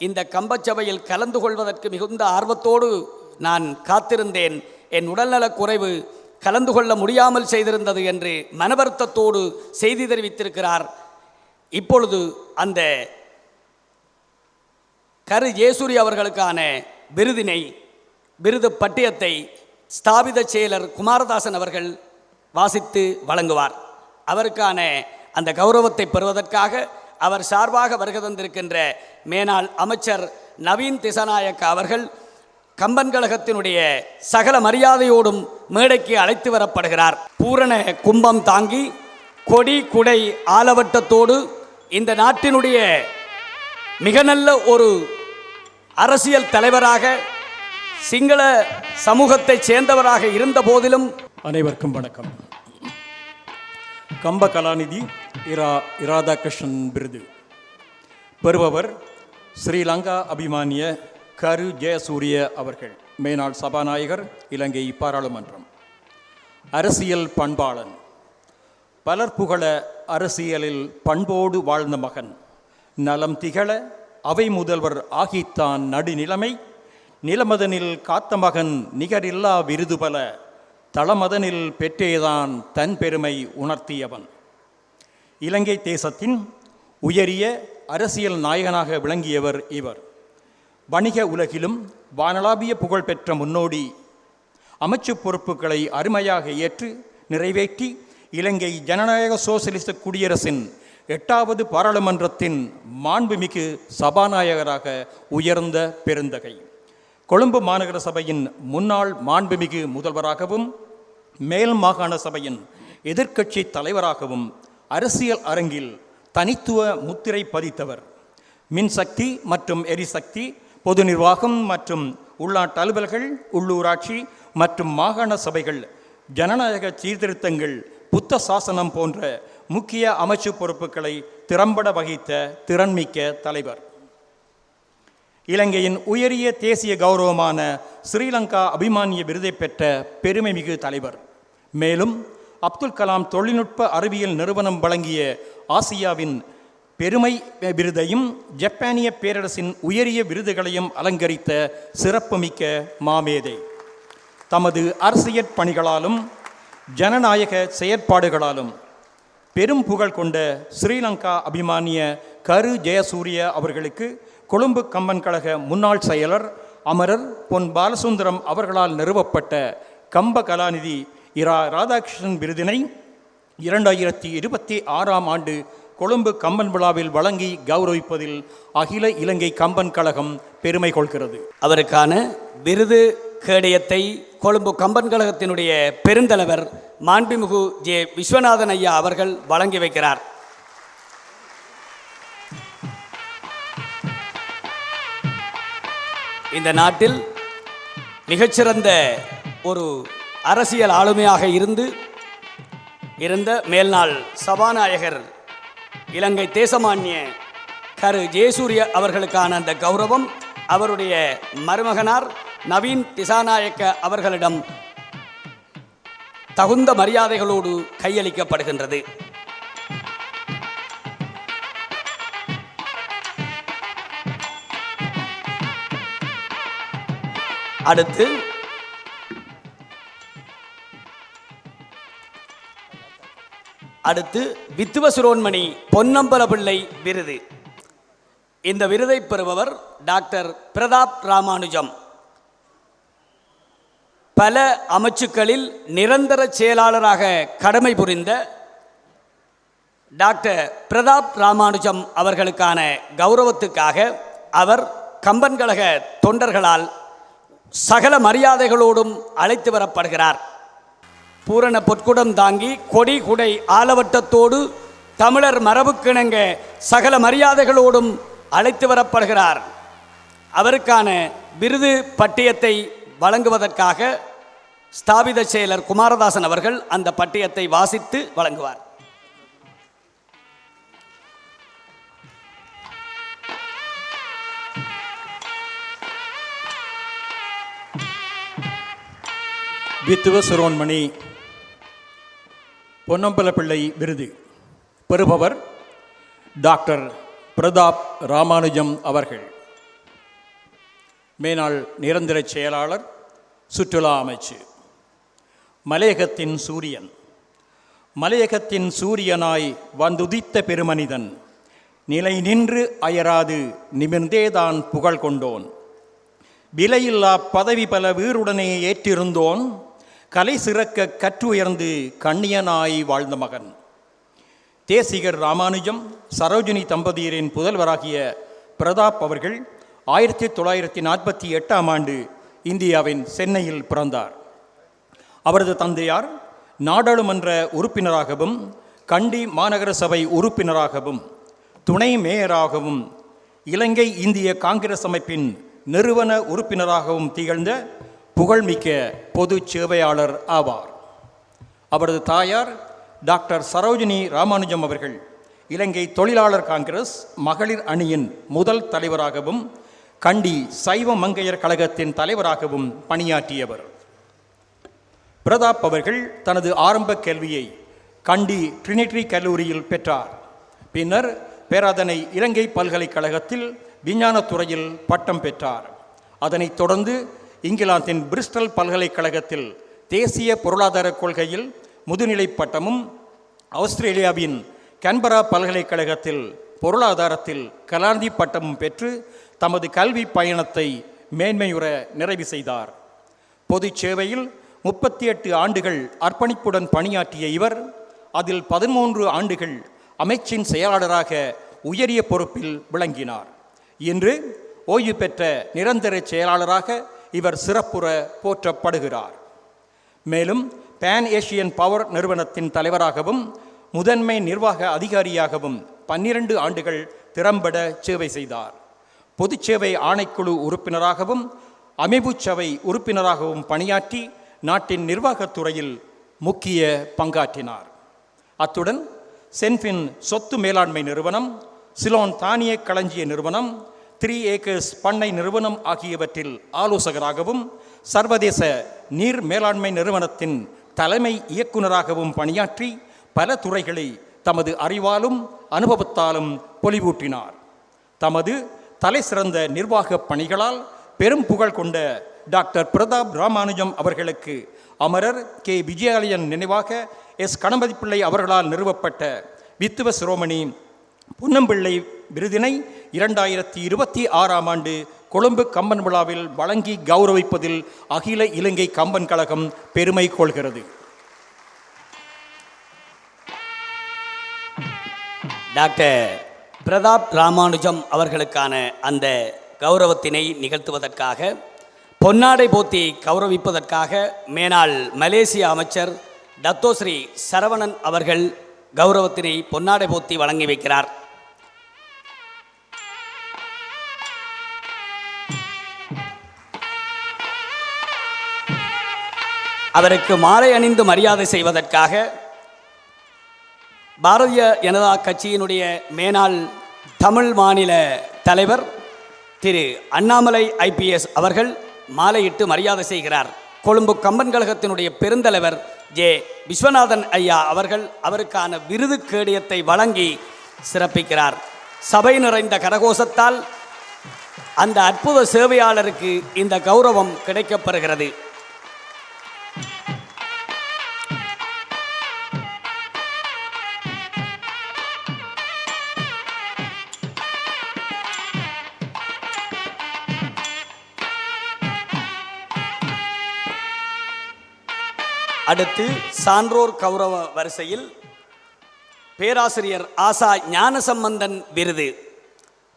இந்த கம்பச்சபையில் கலந்து கொள்வதற்கு மிகுந்த ஆர்வத்தோடு நான் காத்திருந்தேன், என் உடல்நலக் குறைவு கலந்து கொள்ள முடியாமல் செய்திருந்தது என்று மனவருத்தத்தோடு செய்தி தெரிவித்திருக்கிறார். இப்பொழுது அந்த கரு ஜெயசூரி அவர்களுக்கான விருது பட்டியத்தை ஸ்தாபித செயலர் குமாரதாசன் அவர்கள் வாசித்து வழங்குவார். அவருக்கான அந்த கௌரவத்தை பெறுவதற்காக அவர் சார்பாக வருகை தந்திருக்கின்ற மேனாள் அமைச்சர் நவீன் திசநாயக்க அவர்கள் கம்பன் கழகத்தினுடைய சகல மரியாதையோடும் மேடைக்கு அழைத்து வரப்படுகிறார். பூரண கும்பம் தாங்கி கொடி குடை ஆலவட்டத்தோடு இந்த நாட்டினுடைய மிக நல்ல ஒரு அரசியல் தலைவராக சிங்கள சமூகத்தைச் சேர்ந்தவராக இருந்த போதிலும் அனைவருக்கும் வணக்கம். கம்ப கலாநிதி ராதாகிருஷ்ணன் விருது பெறுபவர் ஸ்ரீலங்கா அபிமானிய கரு ஜெயசூரிய அவர்கள், மேனாள் சபாநாயகர், இலங்கை பாராளுமன்றம். அரசியல் பண்பாளன், பலர் புகழ அரசியலில் பண்போடு வாழ்ந்த மகன், நலம் திகழ அவை முதல்வர் ஆகித்தான் நடுநிலைமை, நிலமதனில் காத்த மகன் நிகரில்லா விருது பல, தளமதனில் பெற்றேதான் தன் பெருமை உணர்த்தியவன். இலங்கை தேசத்தின் உயரிய அரசியல் நாயகனாக விளங்கியவர் இவர். வணிக உலகிலும் வானளாவிய புகழ் பெற்ற முன்னோடி. அமைச்சு பொறுப்புகளை அருமையாக ஏற்று நிறைவேற்றி இலங்கை ஜனநாயக சோசலிச குடியரசின் 8வது பாராளுமன்றத்தின் மாண்புமிகு சபாநாயகராக உயர்ந்த பெருந்தகை. கொழும்பு மாநகர சபையின் முன்னாள் மாண்புமிகு முதல்வராகவும் மேல் மாகாண சபையின் எதிர்க்கட்சி தலைவராகவும் அரசியல் அரங்கில் தனித்துவ முத்திரை பதித்தவர். மின்சக்தி மற்றும் எரிசக்தி, பொது நிர்வாகம் மற்றும் உள்நாட்டு அலுவல்கள், உள்ளூராட்சி மற்றும் மாகாண சபைகள், ஜனநாயக சீர்திருத்தங்கள், புத்த சாசனம் போன்ற முக்கிய அமைச்சு பொறுப்புகளை திறம்பட வகித்த திறன்மிக்க தலைவர். இலங்கையின் உயரிய தேசிய கௌரவமான ஸ்ரீலங்கா அபிமானிய விருதை பெற்ற பெருமைமிகு தலைவர். மேலும் அப்துல் கலாம் தொழில்நுட்ப அறிவியல் நிறுவனம் வழங்கிய ஆசியாவின் பெருமை விருதையும் ஜப்பானிய பேரரசின் உயரிய விருதுகளையும் அலங்கரித்த சிறப்புமிக்க மாமேதை. தமது அரசியற் பணிகளாலும் ஜனநாயக செயற்பாடுகளாலும் பெரும் புகழ் கொண்ட ஸ்ரீலங்கா அபிமானிய கரு ஜெயசூரிய அவர்களுக்கு கொழும்பு கம்பன் கழக முன்னாள் செயலர் அமரர் பொன் பாலசுந்தரம் அவர்களால் நிறுவப்பட்ட கம்ப கலாநிதி இரா ராதாகிருஷ்ணன் விருதினை 2026ஆம் ஆண்டு கொழும்பு கம்பன் விழாவில் வழங்கி கௌரவிப்பதில் அகில இலங்கை கம்பன் கழகம் பெருமை கொள்கிறது. அவருக்கான விருது கேடயத்தை கொழும்பு கம்பன் கழகத்தினுடைய பெருந்தலைவர் மாண்புமிகு ஜே விஸ்வநாதன் ஐயா அவர்கள் வழங்கி வைக்கிறார். இந்த நாட்டில் மிகச்சிறந்த ஒரு அரசியல் ஆளுமையாக இருந்த மேல்நாள் சபாநாயகர் இலங்கை தேசமானிய கரு ஜெயசூரிய அவர்களுக்கான அந்த கௌரவம் அவருடைய மருமகனார் நவீன் திசாநாயக்க அவர்களிடம் தகுந்த மரியாதைகளோடு கையளிக்கப்படுகின்றது. அடுத்து வித்துவ சிரோன்மணி பொன்னம்பல பிள்ளை விருது. இந்த விருதை பெறுபவர் டாக்டர் பிரதாப் ராமானுஜம். பல அமைச்சுக்களில் நிரந்தர செயலாளராக கடமை புரிந்த டாக்டர் பிரதாப் ராமானுஜம் அவர்களுக்கான கௌரவத்துக்காக அவர் கம்பன் கழக தொண்டர்களால் சகல மரியாதைகளோடும் அழைத்து வரப்படுகிறார். பூரண பொற்குடம் தாங்கி கொடி குடை ஆலவட்டத்தோடு தமிழர் மரபுக்கிணங்க சகல மரியாதைகளோடும் அழைத்து வரப்படுகிறார். அவருக்கான விருது பட்டியத்தை வழங்குவதற்காக ஸ்தாபித செயலர் குமாரதாசன் அவர்கள் அந்த பட்டியத்தை வாசித்து வழங்குவார். வித்துவ சிரோன்மணி பொன்னம்பல பிள்ளை விருது பெறுபவர் டாக்டர் பிரதாப் ராமானுஜம் அவர்கள். மேனாள் நிரந்தர செயலாளர் சுற்றுலா அமைச்சு. மலையகத்தின் சூரியன். மலையகத்தின் சூரியனாய் வந்துதித்த பெருமனிதன் நிலை நின்று அயராது நிமிர்ந்தேதான் புகழ் கொண்டோன். விலையில்லா பதவி பல வீருடனே ஏற்றிருந்தோன். கலை சிறக்க கற்றுயர்ந்து கண்ணியனாய் வாழ்ந்த மகன். தேசிகர் ராமானுஜம் சரோஜினி தம்பதியரின் புதல்வராகிய பிரதாப் அவர்கள் 1948ஆம் ஆண்டு இந்தியாவின் சென்னையில் பிறந்தார். அவரது தந்தையார் நாடாளுமன்ற உறுப்பினராகவும் கண்டி மாநகர சபை உறுப்பினராகவும் துணை மேயராகவும் இலங்கை இந்திய காங்கிரஸ் அமைப்பின் நிறுவன உறுப்பினராகவும் திகழ்ந்த புகழ்மிக்க பொது சேவையாளர் ஆவார். அவரது தாயார் டாக்டர் சரோஜினி ராமானுஜம் அவர்கள் இலங்கை தொழிலாளர் காங்கிரஸ் மகளிர் அணியின் முதல் தலைவராகவும் கண்டி சைவ மங்கையர் கழகத்தின் தலைவராகவும் பணியாற்றியவர். பிரதாப் அவர்கள் தனது ஆரம்ப கல்வியை கண்டி ட்ரினிட்டி கல்லூரியில் பெற்றார். பின்னர் பேராதனை இலங்கை பல்கலைக்கழகத்தில் விஞ்ஞானத்துறையில் பட்டம் பெற்றார். அதனைத் தொடர்ந்து இங்கிலாந்தின் பிரிஸ்டல் பல்கலைக்கழகத்தில் தேசிய பொருளாதார கொள்கையில் முதுநிலை பட்டமும் ஆஸ்திரேலியாவின் கேன்பரா பல்கலைக்கழகத்தில் பொருளாதாரத்தில் கலாநிதி பட்டமும் பெற்று தமது கல்வி பயணத்தை மேன்மையுற நிறைவு செய்தார். பொது சேவையில் 38 ஆண்டுகள் அர்ப்பணிப்புடன் பணியாற்றிய இவர் அதில் 13 ஆண்டுகள் அமைச்சின் செயலாளராக உயரிய பொறுப்பில் விளங்கினார். இன்று ஓய்வு பெற்ற நிரந்தர செயலாளராக இவர் சிறப்புற போற்றப்படுகிறார். மேலும் பேன் ஏஷியன் பவர் நிறுவனத்தின் தலைவராகவும் முதன்மை நிர்வாக அதிகாரியாகவும் 12 ஆண்டுகள் திறம்பட சேவை செய்தார். பொதுச்சேவை ஆணைக்குழு உறுப்பினராகவும் அமைப்புச்சபை உறுப்பினராகவும் பணியாற்றி நாட்டின் நிர்வாகத்துறையில் முக்கிய பங்காற்றினார். அத்துடன் சென்ஃபின் சொத்து மேலாண்மை நிறுவனம், சிலோன் தானிய களஞ்சிய நிறுவனம், 3 ஏக்கர்ஸ் பண்ணை நிறுவனம் ஆகியவற்றில் ஆலோசகராகவும் சர்வதேச நீர் மேலாண்மை நிறுவனத்தின் தலைமை இயக்குநராகவும் பணியாற்றி பல துறைகளை தமது அறிவாலும் அனுபவத்தாலும் பொலிவூட்டினார். தமது தலை சிறந்த நிர்வாக பணிகளால் பெரும் புகழ் கொண்ட டாக்டர் பிரதாப் ராமானுஜம் அவர்களுக்கு அமரர் கே விஜயாலயன் நினைவாக எஸ் கணபதி பிள்ளை அவர்களால் நிறுவப்பட்ட வித்துவ சிரோமணி பொன்னம்பிள்ளை விருதினை 2026ஆம் ஆண்டு கொழும்பு கம்பன் விழாவில் வழங்கி கௌரவிப்பதில் அகில இலங்கை கம்பன் கழகம் பெருமை கொள்கிறது. டாக்டர் பிரதாப் ராமானுஜம் அவர்களுக்கான அந்த கௌரவத்தினை நிகழ்த்துவதற்காக, பொன்னாடை போத்தி கௌரவிப்பதற்காக மேனாள் மலேசிய அமைச்சர் டத்தோஸ்ரீ சரவணன் அவர்கள் கௌரவத்தினை பொன்னாடை போத்தி வழங்கி வைக்கிறார். அவருக்கு மாலை அணிந்து மரியாதை செய்வதற்காக பாரதிய ஜனதா கட்சியினுடைய மேனாள் தமிழ் மாநில தலைவர் திரு அண்ணாமலை IPS அவர்கள் மாலையிட்டு மரியாதை செய்கிறார். கொழும்பு கம்பன் கழகத்தினுடைய பெருந்தலைவர் ஜே விஸ்வநாதன் ஐயா அவர்கள் அவருக்கான விருது கேடயத்தை வழங்கி சிறப்பிக்கிறார். சபை நிறைந்த கரகோஷத்தால் அந்த அற்புத சேவையாளருக்கு இந்த கௌரவம் கிடைக்கப்பெறுகிறது. அடுத்து சான்றோர் கௌரவ வரிசையில் பேராசிரியர் ஆசா ஞானசம்பந்தன் விருது.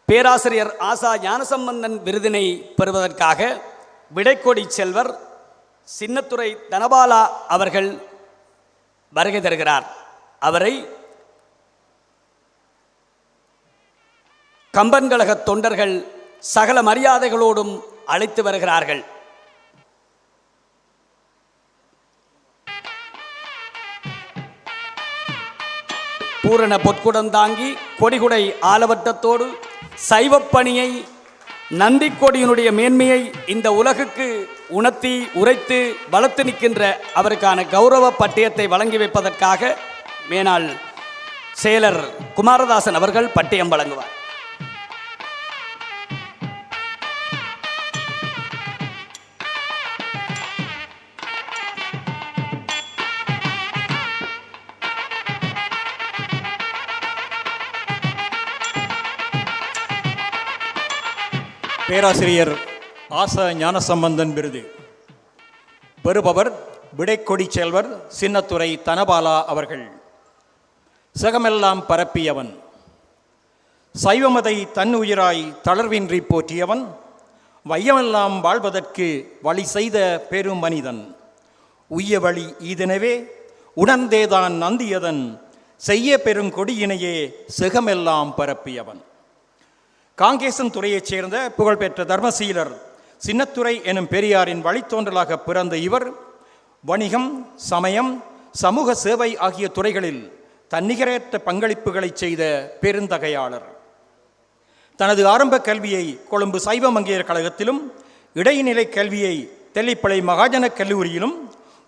பேராசிரியர் ஆசா ஞானசம்பந்தன் விருதினை பெறுவதற்காக விடைக்கொடி செல்வர் சின்னத்துரை தனபாலா அவர்கள் வருகை தருகிறார். அவரை கம்பன் கழக தொண்டர்கள் சகல மரியாதைகளோடும் அழைத்து வருகிறார்கள். பூரண பொற்குடம் தாங்கி கொடிகுடை ஆலவட்டத்தோடு சைவப்பணியை நந்தி கொடியினுடைய மேன்மையை இந்த உலகுக்கு உணர்த்தி உரைத்து வளர்த்து நிற்கின்ற அவருக்கான கௌரவ பட்டயத்தை வழங்கி வைப்பதற்காக மேனாள் செயலர் குமாரதாசன் அவர்கள் பட்டயம் வழங்குவார். பேராசிரியர் ஆசா ஞானசம்பந்தன் விருது பெறுபவர் விடைக்கொடி செல்வர் சின்னத்துரை தனபாலா அவர்கள். சகமெல்லாம் பரப்பியவன், சைவமதை தன்னுயிராய் தளர்வின்றி போற்றியவன், வையமெல்லாம் வாழ்வதற்கு வழி செய்த பெரும் மனிதன், உய்ய வழி ஈதெனவே உணர்ந்தேதான் நந்தியதன், செய்ய பெருங்கொடியினையே சிகமெல்லாம் பரப்பியவன். காங்கேசன் துறையைச் சேர்ந்த புகழ்பெற்ற தர்மசீலர் சின்னத்துரை எனும் பெரியாரின் வழித்தோன்றலாக பிறந்த இவர் வணிகம், சமயம், சமூக சேவை ஆகிய துறைகளில் தன்னிகரற்ற பங்களிப்புகளை செய்த பெருந்தகையாளர். தனது ஆரம்ப கல்வியை கொழும்பு சைவ மங்கையர் கழகத்திலும், இடைநிலை கல்வியை தெல்லிப்பளை மகாஜன கல்லூரியிலும்,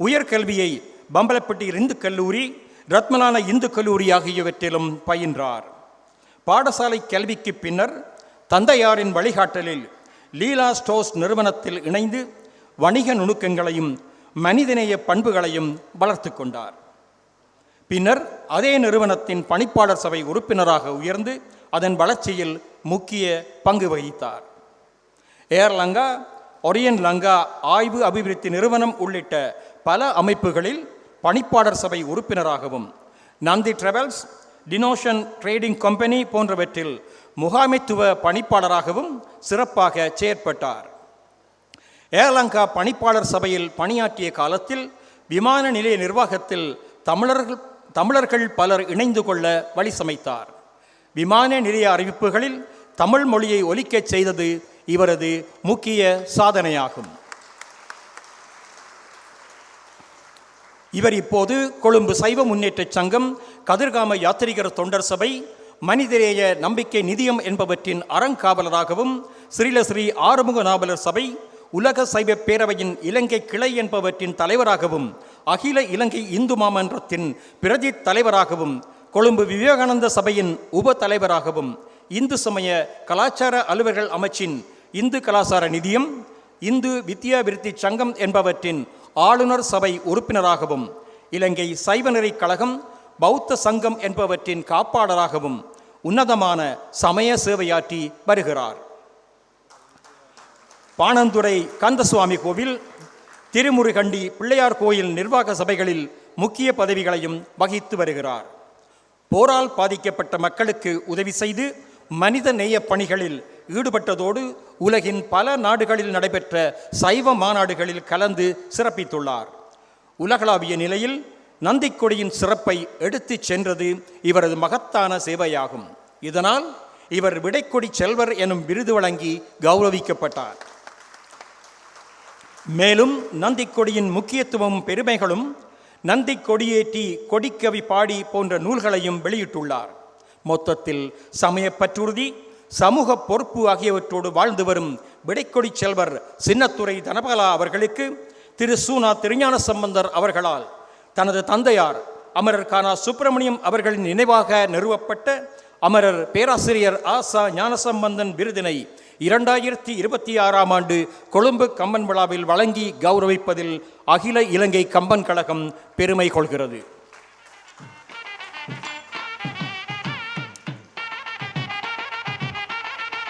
உயர்கல்வியை பம்பலப்பட்டி இந்து கல்லூரி, ரத்மலான இந்து கல்லூரி ஆகியவற்றிலும் பயின்றார். பாடசாலை கல்விக்கு பின்னர் தந்தையாரின் வழிகாட்டலில் லீலா ஸ்டோர்ஸ் நிறுவனத்தில் இணைந்து வணிக நுணுக்கங்களையும் மனிதநேய பண்புகளையும் வளர்த்து கொண்டார். பின்னர் அதே நிறுவனத்தின் பணிப்பாளர் சபை உறுப்பினராக உயர்ந்து அதன் வளர்ச்சியில் முக்கிய பங்கு வகித்தார். ஏர் லங்கா, ஒரியன் லங்கா ஆய்வு அபிவிருத்தி நிறுவனம் உள்ளிட்ட பல அமைப்புகளில் பணிப்பாளர் சபை உறுப்பினராகவும், நந்தி டிராவல்ஸ், டினோஷன் ட்ரேடிங் கம்பெனி போன்றவற்றில் முகாமைத்துவ பணிப்பாளராகவும் சிறப்பாக செயற்பட்டார். ஏர்லங்கா பணிப்பாளர் சபையில் பணியாற்றிய காலத்தில் விமான நிலைய நிர்வாகத்தில் தமிழர்கள் பலர் இணைந்து கொள்ள வழி சமைத்தார். விமான நிலைய அறிவிப்புகளில் தமிழ் மொழியை ஒலிக்கச் செய்தது இவரது முக்கிய சாதனையாகும். இவர் இப்போது கொழும்பு சைவ முன்னேற்றச் சங்கம், கதிர்காம யாத்திரிகர் தொண்டர் சபை, மனிதநேய நம்பிக்கை நிதியம் என்பவற்றின் அறங்காவலராகவும், ஸ்ரீலஸ்ரீ ஆறுமுக நாவலர் சபை, உலக சைவ பேரவையின் இலங்கை கிளை என்பவற்றின் தலைவராகவும், அகில இலங்கை இந்து மாமன்றத்தின் பிரதி தலைவராகவும், கொழும்பு விவேகானந்த சபையின் உப தலைவராகவும், இந்து சமய கலாச்சார அலுவலர்கள் அமைச்சின் இந்து கலாச்சார நிதியம், இந்து வித்யாவிருத்தி சங்கம் என்பவற்றின் ஆளுநர் சபை உறுப்பினராகவும், இலங்கை சைவநெறி கழகம், பௌத்த சங்கம் என்பவற்றின் காப்பாளராகவும், உன்னதமான சமய சேவையாற்றி வருகிறார். பாணந்துறை கந்தசுவாமி கோவில், திருமுருகண்டி பிள்ளையார் கோயில் நிர்வாக சபைகளில் முக்கிய பதவிகளையும் வகித்து வருகிறார். போரால் பாதிக்கப்பட்ட மக்களுக்கு உதவி செய்து மனித நேய பணிகளில் ஈடுபட்டதோடு உலகின் பல நாடுகளில் நடைபெற்ற சைவ மாநாடுகளில் கலந்து சிறப்பித்துள்ளார். உலகளாவிய நிலையில் நந்திக்கொடியின் சிறப்பை எடுத்துச் சென்றது இவரது மகத்தான சேவையாகும். இதனால் இவர் விடைக்கொடி செல்வர் எனும் விருது வழங்கி கௌரவிக்கப்பட்டார். மேலும் நந்திக்கொடியின் முக்கியத்துவம் பெருமைகளும் நந்தி கொடியேற்றி கொடிக்கவி பாடி போன்ற நூல்களையும் வெளியிட்டுள்ளார். மொத்தத்தில் சமயப்பற்றுறுதி, சமூக பொறுப்பு ஆகியவற்றோடு வாழ்ந்து வரும் விடைக்கொடி செல்வர் சின்னத்துரை தனபாலா அவர்களுக்கு திரு சூனா திருஞான சம்பந்தர் அவர்களால் தனது தந்தையார் அமரர் கானா சுப்பிரமணியம் அவர்களின் நினைவாக நிறுவப்பட்ட அமரர் பேராசிரியர் ஆசா ஞானசம்பந்தன் விருதினை 2026ஆம் ஆண்டு கொழும்பு கம்பன் விழாவில் வழங்கி கௌரவிப்பதில் அகில இலங்கை கம்பன் கழகம் பெருமை கொள்கிறது.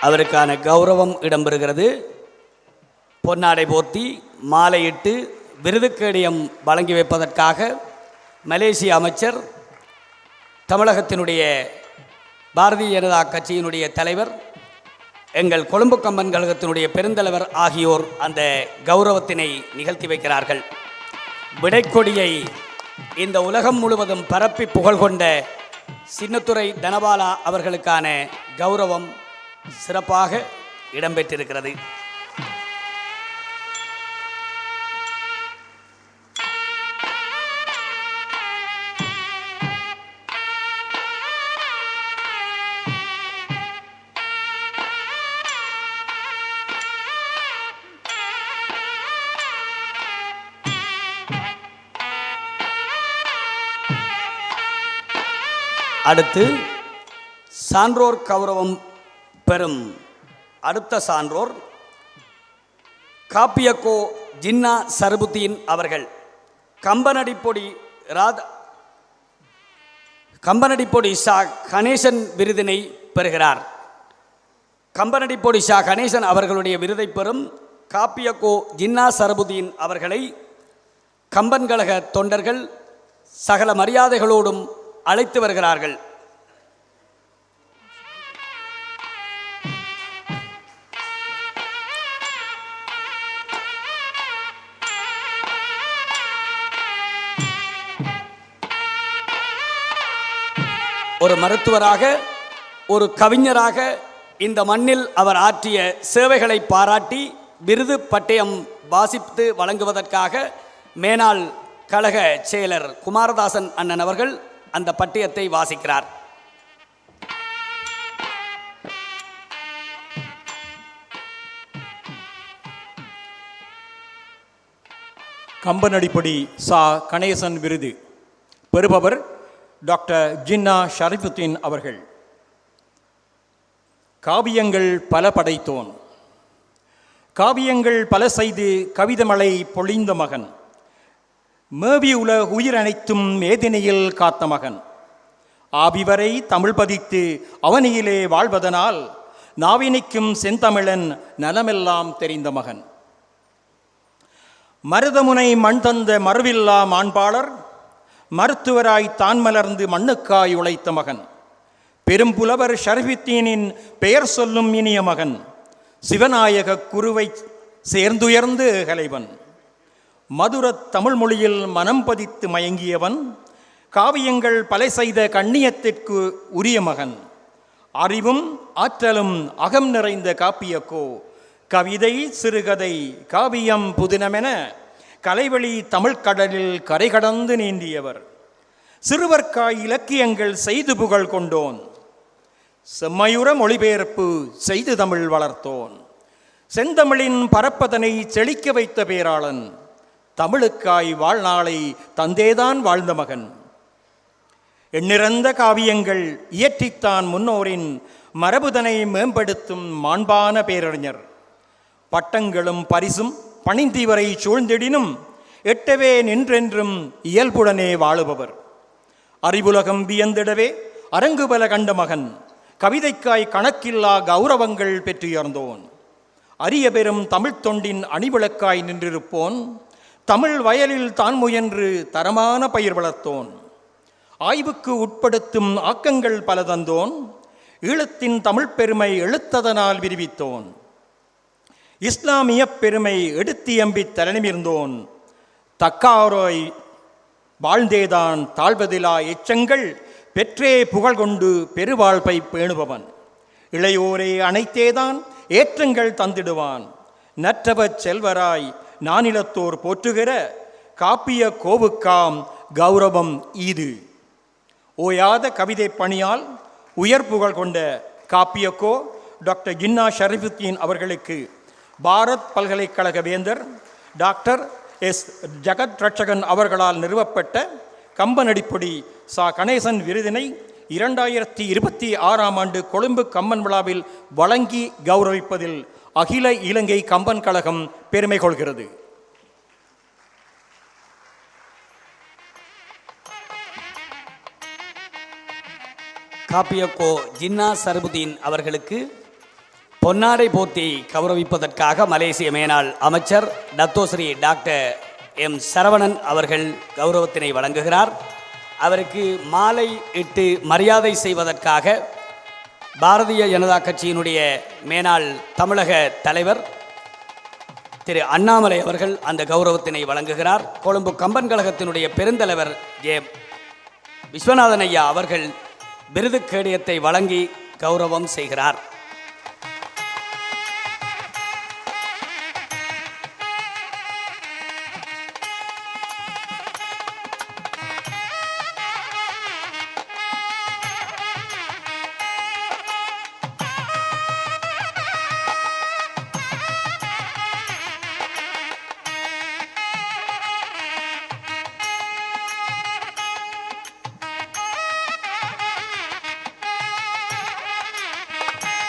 அவருக்கான கௌரவம் இடம்பெறுகிறது. பொன்னாடை போர்த்தி மாலையிட்டு விருதுக்கேடயம் வழங்கி வைப்பதற்காக மலேசிய அமைச்சர், தமிழகத்தினுடைய பாரதிய ஜனதா கட்சியினுடைய தலைவர், எங்கள் கொழும்பு கம்பன் கழகத்தினுடைய பெருந்தலைவர் ஆகியோர் அந்த கௌரவத்தினை நிகழ்த்தி வைக்கிறார்கள். விடைக்கொடியை இந்த உலகம் முழுவதும் பரப்பி புகழ் கொண்ட சின்னத்துரை தனபாலா அவர்களுக்கான கௌரவம் சிறப்பாக இடம்பெற்றிருக்கிறது. அடுத்து சான்றோர் கௌரவம் பெறும் அடுத்த சான்றோர் காப்பியக்கோ ஜின்னா சர்புத்தீன் அவர்கள் கம்பனடிப்பொடி ஷா கணேசன் விருதினை பெறுகிறார். கம்பனடிப்பொடி ஷா கணேசன் அவர்களுடைய விருதை பெறும் காப்பியக்கோ ஜின்னா சர்புத்தீன் அவர்களை கம்பன் கழக தொண்டர்கள் சகல மரியாதைகளோடும் அழைத்து வருகிறார்கள். ஒரு மருத்துவராக, ஒரு கவிஞராக இந்த மண்ணில் அவர் ஆற்றிய சேவைகளை பாராட்டி விருது பட்டயம் வாசித்து வழங்குவதற்காக மேனாள் கழக செயலர் குமாரதாசன் அண்ணன் அவர்கள் அந்த பட்டயத்தை வாசிக்கிறார். கம்பனடிப்பொடி சா கணேசன் விருது பெறுபவர் டாக்டர் ஜின்னா ஷரீஃபுத்தீன் அவர்கள். காவியங்கள் பல படைத்தோன், காவியங்கள் பல செய்து கவிதமலை பொழிந்த மகன், மேவி உலக உயிர் அனைத்தும் மேதினியில் காத்த மகன், ஆபிவரை தமிழ் பதித்து அவனியிலே வாழ்வதனால் நாவினிக்கும் செந்தமிழன் நலமெல்லாம் தெரிந்த மகன், மருதமுனை மண் தந்த மறுவில்லா மாண்பாளர், மருத்துவராய் தான் மலர்ந்து மண்ணுக்காய் உழைத்த மகன், பெரும்புலவர் ஷரீஃபுத்தீனின் பெயர் சொல்லும் இனிய மகன், சிவநாயக குருவை சேர்ந்துயர்ந்து கலைவன், மதுரத் தமிழ் மொழியில் மனம் பதித்து மயங்கியவன், காவியங்கள் பல செய்த கண்ணியத்திற்கு உரிய மகன், அறிவும் ஆற்றலும் அகம் நிறைந்த காப்பியக்கோ கவிதை சிறுகதை காவியம் புதினமென கலைவழி தமிழ்கடலில் கரை கடந்து நீந்தியவர், சிறுவர்க்காய் இலக்கியங்கள் செய்து புகழ் கொண்டோன், செம்மையுற மொழிபெயர்ப்பு செய்து தமிழ் வளர்த்தோன், செந்தமிழின் பரப்பதனை செழிக்க வைத்த பேராளன், தமிழுக்காய் வாழ்நாளை தந்தேதான் வாழ்ந்த மகன், எண்ணிறந்த காவியங்கள் இயற்றித்தான் முன்னோரின் மரபுதனை மேம்படுத்தும் மாண்பான பேரறிஞர், பட்டங்களும் பரிசும் பணிந்தீவரை சூழ்ந்திடினும் எட்டவே நின்றென்றும் இயல்புடனே வாழுபவர், அறிவுலகம் வியந்திடவே அரங்குபல கண்ட மகன், கவிதைக்காய் கணக்கில்லா கௌரவங்கள் பெற்றுயர்ந்தோன். அரிய பெரும் தமிழ்த் தொண்டின் அணிவிளக்காய் நின்றிருப்போன். தமிழ் வயலில் தான் முயன்று தரமான பயிர் வளர்த்தோன். ஆய்வுக்கு உட்படுத்தும் ஆக்கங்கள் பல தந்தோன். ஈழத்தின் தமிழ் பெருமை எழுத்ததனால் விரிவித்தோன். இஸ்லாமிய பெருமை எடுத்தியம்பி தலைநிமிர்ந்தோன். தக்காரோய் வாழ்ந்தேதான் தாழ்வதிலா எச்சங்கள் பெற்றே புகழ் கொண்டு பெருவாழ்வை பேணுபவன். இளையோரே அனைத்தேதான் ஏற்றங்கள் தந்திடுவான். நற்றவ செல்வராய் நானிலத்தோர் போற்றுகிற காப்பிய கோவுக்காம் கௌரவம் ஈது. ஓயாத கவிதை பணியால் உயர் புகழ் கொண்ட காப்பியக்கோ டாக்டர் ஜின்னா ஷரீஃபுத்தீன் அவர்களுக்கு பாரத் பல்கலைக்கழக வேந்தர் டாக்டர் எஸ் ஜகத் ரட்சகன் அவர்களால் நிறுவப்பட்ட கம்பனடிப்பொடி சா கணேசன் விருதினை 2026ஆம் ஆண்டு கொழும்பு கம்பன் விழாவில் வழங்கி கௌரவிப்பதில் அகில இலங்கை கம்பன் கழகம் பெருமை கொள்கிறது. காப்பியக்கோ ஜின்னா சரபுதீன் அவர்களுக்கு பொன்னாடை போத்தி கௌரவிப்பதற்காக மலேசிய மேனாள் அமைச்சர் டத்தோஸ்ரீ டாக்டர் எம் சரவணன் அவர்கள் கௌரவத்தினை வழங்குகிறார். அவருக்கு மாலை இட்டு மரியாதை செய்வதற்காக பாரதிய ஜனதா கட்சியினுடைய மேனாள் தமிழக தலைவர் திரு அண்ணாமலை அவர்கள் அந்த கௌரவத்தினை வழங்குகிறார். கொழும்பு கம்பன் கழகத்தினுடைய பெருந்தலைவர் ஜே விஸ்வநாதன் ஐயா அவர்கள் விருது கேடயத்தை வழங்கி கௌரவம் செய்கிறார்.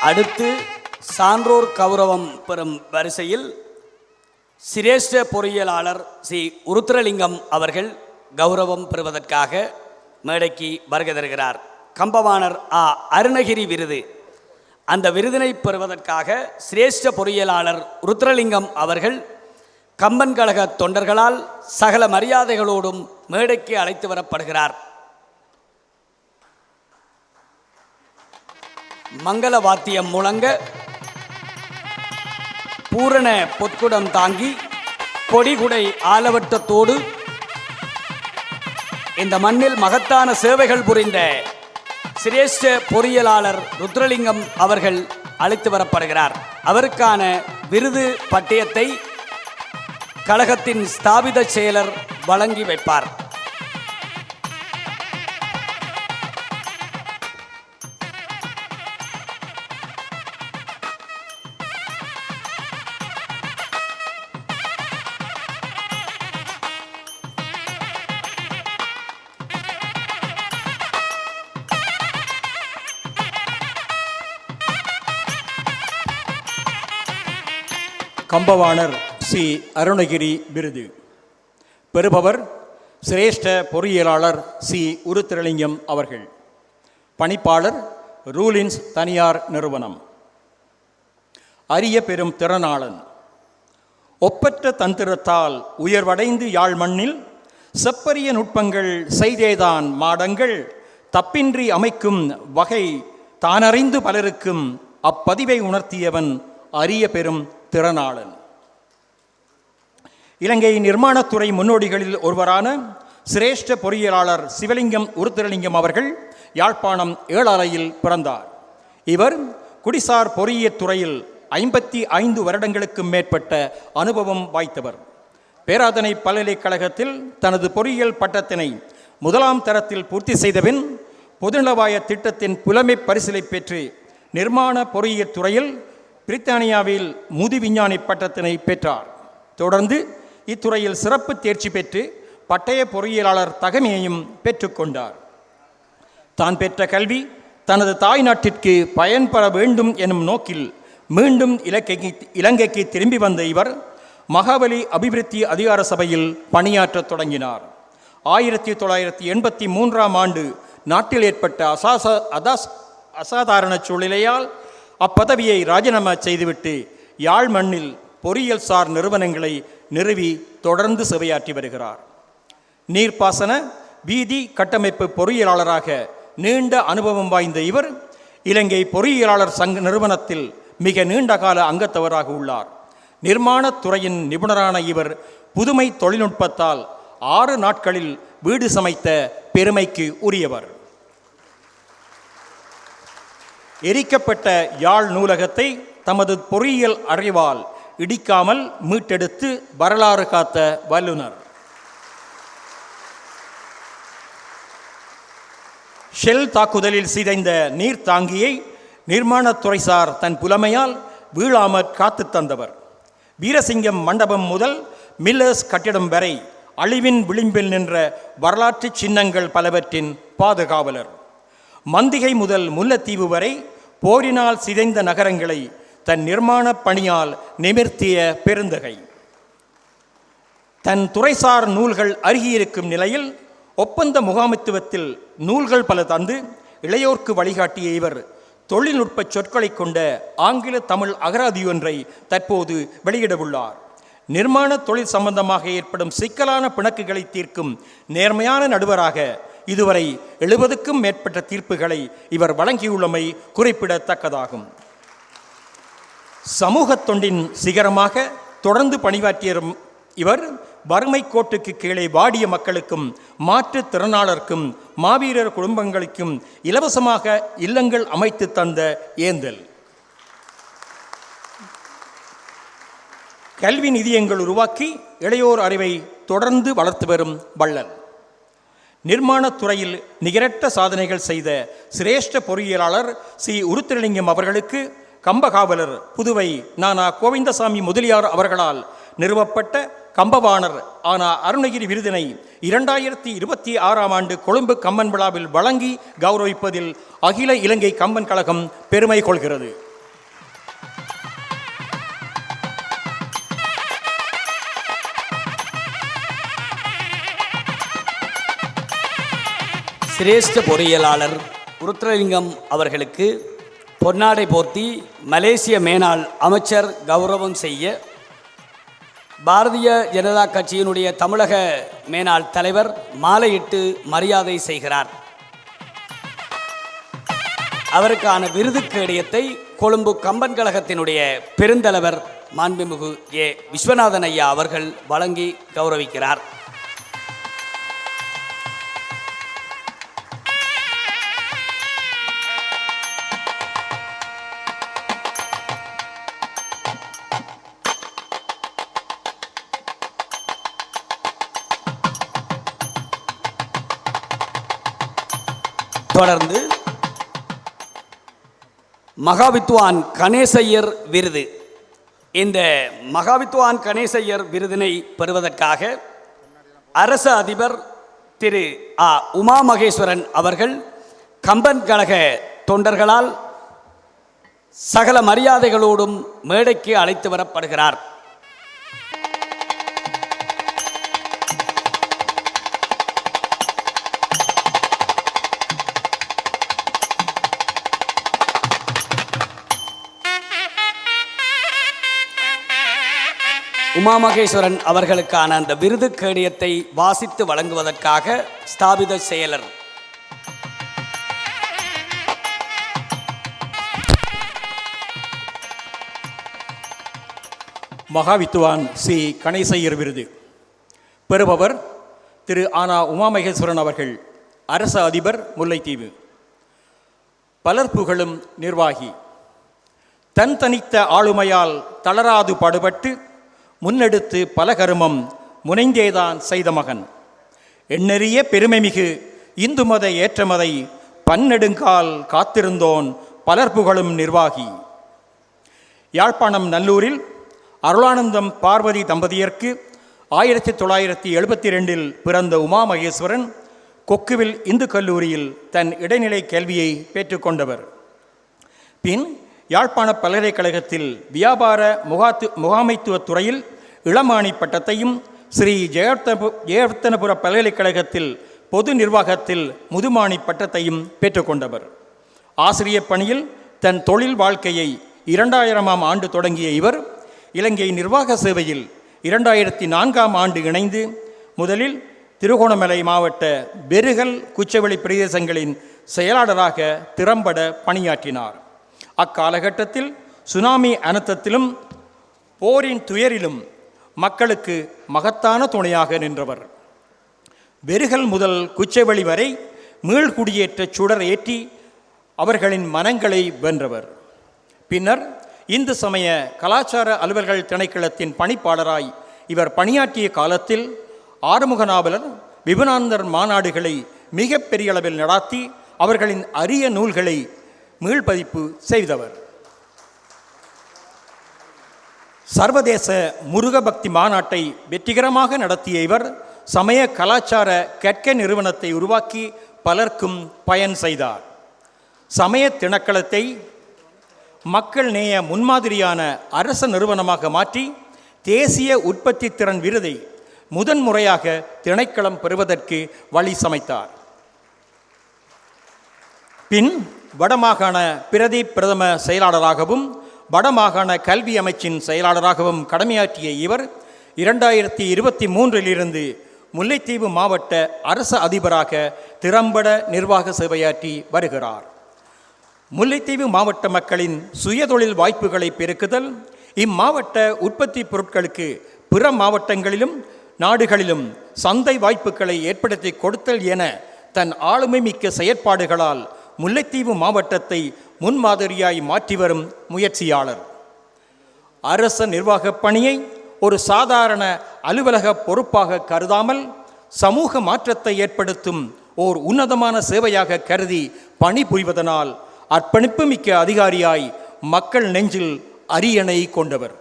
அடுத்து சான்றோர் கௌரவம் பெறும் வரிசையில் சிரேஷ்ட பொறியியலாளர் சி உருத்திரலிங்கம் அவர்கள் கௌரவம் பெறுவதற்காக மேடைக்கு வருகை தருகிறார். கம்பவாணர் ஆ அருணகிரி விருது, அந்த விருதினை பெறுவதற்காக சிரேஷ்ட பொறியியலாளர் உருத்திரலிங்கம் அவர்கள் கம்பன் கழக தொண்டர்களால் சகல மரியாதைகளோடும் மேடைக்கு அழைத்து வரப்படுகிறார். மங்கள வாத்தியம் முழங்க பூரண பொற்குடம் தாங்கி கொடிகுடை ஆலவட்டத்தோடு இந்த மண்ணில் மகத்தான சேவைகள் புரிந்த சிரேஷ்ட பொறியியலாளர் ருத்ரலிங்கம் அவர்கள் அழைத்து வரப்படுகிறார். அவருக்கான விருது பட்டயத்தை கழகத்தின் ஸ்தாபித செயலர் வழங்கி வைப்பார். கம்பவாணர் சி அருணகிரி விருது பெறுபவர் சிரேஷ்ட பொறியியலாளர் சி உருத்திரலிங்கம் அவர்கள். பணிப்பாளர் ரூலின்ஸ் தனியார் நிறுவனம். அரிய பெரும் திறனாளன். ஒப்பற்ற தந்திரத்தால் உயர்வடைந்து யாழ் மண்ணில் செப்பரிய நுட்பங்கள் செய்தேதான் மாடங்கள் தப்பின்றி அமைக்கும் வகை தானறிந்து பலருக்கும் அப்பதிவை உணர்த்தியவன் அரிய பெரும் திறனாளன். இலங்கை நிர்மாணத்துறை முன்னோடிகளில் ஒருவரான சிரேஷ்ட பொறியியலாளர் சிவலிங்கம் உருத்திரலிங்கம் அவர்கள் யாழ்ப்பாணம் ஏழாலையில் பிறந்தார். இவர் குடிசார் பொறியியற் துறையில் 55 வருடங்களுக்கு மேற்பட்ட அனுபவம் வாய்த்தவர். பேராதனை பல்கலைக்கழகத்தில் தனது பொறியியல் பட்டத்தினை 1ஆம் தரத்தில் பூர்த்தி செய்தபின் பொதுநலவாய திட்டத்தின் புலமை பரிசிலை பெற்று நிர்மாண பொறியியற் துறையில் பிரித்தானியாவில் முது விஞ்ஞானி பட்டத்தினை பெற்றார். தொடர்ந்து இத்துறையில் சிறப்பு தேர்ச்சி பெற்று பட்டய பொறியியலாளர் தகமையையும் பெற்றுக்கொண்டார். தான் பெற்ற கல்வி தனது தாய் நாட்டிற்கு பயன்பெற வேண்டும் எனும் நோக்கில் மீண்டும் இலங்கைக்கு திரும்பி வந்த இவர் மகாபலி அபிவிருத்தி அதிகார சபையில் பணியாற்றத் தொடங்கினார். 1983ஆம் ஆண்டு நாட்டில் ஏற்பட்ட அசாதாரண சூழ்நிலையால் அப்பதவியை ராஜினாமா செய்துவிட்டு யாழ் மண்ணில் பொறியியல் சார் நிறுவனங்களை நிறுவி தொடர்ந்து சேவையாற்றி வருகிறார். நீர்ப்பாசன வீதி கட்டமைப்பு பொறியியலாளராக நீண்ட அனுபவம் வாய்ந்த இவர் இலங்கை பொறியியலாளர் சங்க நிறுவனத்தில் மிக நீண்டகால அங்கத்தவராக உள்ளார். நிர்மாணத் துறையின் நிபுணரான இவர் புதுமை தொழில்நுட்பத்தால் 6 நாட்களில் வீடு சமைத்த பெருமைக்கு உரியவர். எரிக்கப்பட்ட யாழ் நூலகத்தை தமது பொறியியல் அறிவால் இடிக்காமல் மீட்டெடுத்து வரலாறு காத்த வல்லுனர். ஷெல் தாக்குதலில் சிதைந்த நீர் தாங்கியை நிர்மாணத்துறைசார் தன் புலமையால் வீழாமற் காத்து தந்தவர். வீரசிங்கம் மண்டபம் முதல் மில்லர்ஸ் கட்டிடம் வரை அழிவின் விளிம்பில் நின்ற வரலாற்று சின்னங்கள் பலவற்றின் பாதுகாவலர். மந்திகை முதல் முல்லைத்தீவு வரை போரினால் சிதைந்த நகரங்களை தன் நிர்மாண பணியால் நிமிர்த்திய பெருந்தகை. தன் துறைசார் நூல்கள் அருகியிருக்கும் நிலையில் ஒப்பந்த முகாமைத்துவத்தில் நூல்கள் பல தந்து இளையோர்க்கு வழிகாட்டிய இவர் தொழில்நுட்ப சொற்களை கொண்ட ஆங்கில தமிழ் அகராதி ஒன்றை தற்போது வெளியிடவுள்ளார். நிர்மாண தொழில் சம்பந்தமாக ஏற்படும் சிக்கலான பிணக்குகளை தீர்க்கும் நேர்மையான நடுவராக இதுவரை 70க்கும் மேற்பட்ட தீர்ப்புகளை இவர் வழங்கியுள்ளமை குறிப்பிடத்தக்கதாகும். சமூக தொண்டின் சிகரமாக தொடர்ந்து பணியாற்றிய இவர் வறுமை கோட்டுக்கு கீழே வாடிய மக்களுக்கும் மாற்றுத் திறனாளருக்கும் மாவீரர் குடும்பங்களுக்கும் இலவசமாக இல்லங்கள் அமைத்து தந்த ஏந்தல். கல்வி நிதியங்கள் உருவாக்கி இளையோர் அறிவை தொடர்ந்து வளர்த்து வரும் வள்ளல். நிர்மாணத் துறையில் நிகரற்ற சாதனைகள் செய்த சிரேஷ்ட பொறியியலாளர் சி. உருத்திரலிங்கம் அவர்களுக்கு கம்பகாவலர் புதுவை நானா கோவிந்தசாமி முதலியார் அவர்களால் நிறுவப்பட்ட கம்பவாணர் ஆனா அருணகிரி விருதினை 2026ஆம் ஆண்டு கொழும்பு கம்பன் விழாவில் வழங்கி கௌரவிப்பதில் அகில இலங்கை கம்பன் கழகம் பெருமை கொள்கிறது. சிரேஷ்ட பொறியியலாளர் உருத்திரலிங்கம் அவர்களுக்கு பொன்னாடை போர்த்தி மலேசிய மேனாள் அமைச்சர் கௌரவம் செய்ய பாரதிய ஜனதா கட்சியினுடைய தமிழக மேனாள் தலைவர் மாலையிட்டு மரியாதை செய்கிறார். அவருக்கான விருது கேடயத்தை கொழும்பு கம்பன் கழகத்தினுடைய பெருந்தலைவர் மாண்புமிகு ஏ. விஸ்வநாதன் ஐயா அவர்கள் வழங்கி கௌரவிக்கிறார். தொடர்ந்து மகாவித்வான் கணேசையர் விருது. இந்த மகாவித்வான் கணேசையர் விருதினை பெறுவதற்காக அரச அதிபர் திரு ஆ. உமா மகேஸ்வரன் அவர்கள் கம்பன் கழக தொண்டர்களால் சகல மரியாதைகளோடும் மேடைக்கு அழைத்து வரப்படுகிறார். உமா மகேஸ்வரன் அவர்களுக்கான அந்த விருது கேடயத்தை வாசித்து வழங்குவதற்காக ஸ்தாபித செயலர் மகாவித்துவான் சி. கணேசையர் விருது பெறுபவர் திரு ஆனா உமா மகேஸ்வரன் அவர்கள், அரச அதிபர், முல்லைத்தீவு. பலர் புகழும் நிர்வாகி. தன் தனித்த ஆளுமையால் தளராது பாடுபட்டு முன்னெடுத்து பல கருமம் முனைந்தேதான் செய்த மகன். எண்ணறிய பெருமைமிகு இந்து மத ஏற்றமதை பன்னெடுங்கால் காத்திருந்தோன் பலர் புகழும் நிர்வாகி. யாழ்ப்பாணம் நல்லூரில் அருளானந்தம் பார்வதி தம்பதியருக்கு 1972 பிறந்த உமா மகேஸ்வரன் கொக்குவில் இந்து கல்லூரியில் தன் இடைநிலை கல்வியை பெற்றுக்கொண்டவர். பின் யாழ்ப்பாண பல்கலைக்கழகத்தில் வியாபார முகாமைத்துவ துறையில் இளமானி பட்டத்தையும், ஸ்ரீ ஜெயவர்த்தனபுர பல்கலைக்கழகத்தில் பொது நிர்வாகத்தில் முதுமானி பட்டத்தையும் பெற்றுக்கொண்டவர். ஆசிரியப் பணியில் தன் தொழில் வாழ்க்கையை 2000ஆம் ஆண்டு தொடங்கிய இவர் இலங்கை நிர்வாக சேவையில் 2004ஆம் ஆண்டு இணைந்து முதலில் திருகோணமலை மாவட்ட பெருகல் குச்சவெளி பிரதேசங்களின் செயலாளராக திறம்பட பணியாற்றினார். அக்காலகட்டத்தில் சுனாமி அனர்த்தத்திலும் போரின் துயரிலும் மக்களுக்கு மகத்தான துணையாக நின்றவர். பெருகல் முதல் குச்சவெளி வரை மீள்குடியேற்ற சுடர் ஏற்றி அவர்களின் மனங்களை வென்றவர். பின்னர் இந்து சமய கலாச்சார அலுவல்கள் திணைக்களத்தின் பணிப்பாளராய் இவர் பணியாற்றிய காலத்தில் ஆறுமுகநாவலர் விபுனாந்தர் மாநாடுகளை மிக பெரிய அளவில் நடாத்தி அவர்களின் அரிய நூல்களை மீள்பதிப்பு செய்தவர். சர்வதேச முருகபக்தி மாநாட்டை வெற்றிகரமாக நடத்திய இவர் சமய கலாச்சார கற்க நிறுவனத்தை உருவாக்கி பலருக்கும் பயன் செய்தார். சமய திணைக்களத்தை மக்கள் நேய முன்மாதிரியான அரச நிறுவனமாக மாற்றி தேசிய உற்பத்தி திறன் விருதை முதன்முறையாக திணைக்களம் பெறுவதற்கு வழி சமைத்தார். பின் வடமாகாண பிரதி பிரதம செயலாளராகவும் வடமாகாண கல்வி அமைச்சின் செயலாளராகவும் கடமையாற்றிய இவர் 2023 முல்லைத்தீவு மாவட்ட அரச அதிபராக திறம்பட நிர்வாக சேவையாற்றி வருகிறார். முல்லைத்தீவு மாவட்ட மக்களின் சுயதொழில் வாய்ப்புகளை பெருக்குதல், இம்மாவட்ட உற்பத்தி பொருட்களுக்கு பிற மாவட்டங்களிலும் நாடுகளிலும் சந்தை வாய்ப்புகளை ஏற்படுத்தி கொடுத்தல் என தன் ஆளுமை மிக்க செயற்பாடுகளால் முல்லைத்தீவு மாவட்டத்தை முன்மாதிரியாய் மாற்றி வரும் முயற்சியாளர். அரச நிர்வாகப் பணியை ஒரு சாதாரண அலுவலக பொறுப்பாக கருதாமல் சமூக மாற்றத்தை ஏற்படுத்தும் ஓர் உன்னதமான சேவையாக கருதி பணிபுரிவதனால் அர்ப்பணிப்பு மிக்க அதிகாரியாய் மக்கள் நெஞ்சில் அரியணை கொண்டவர்.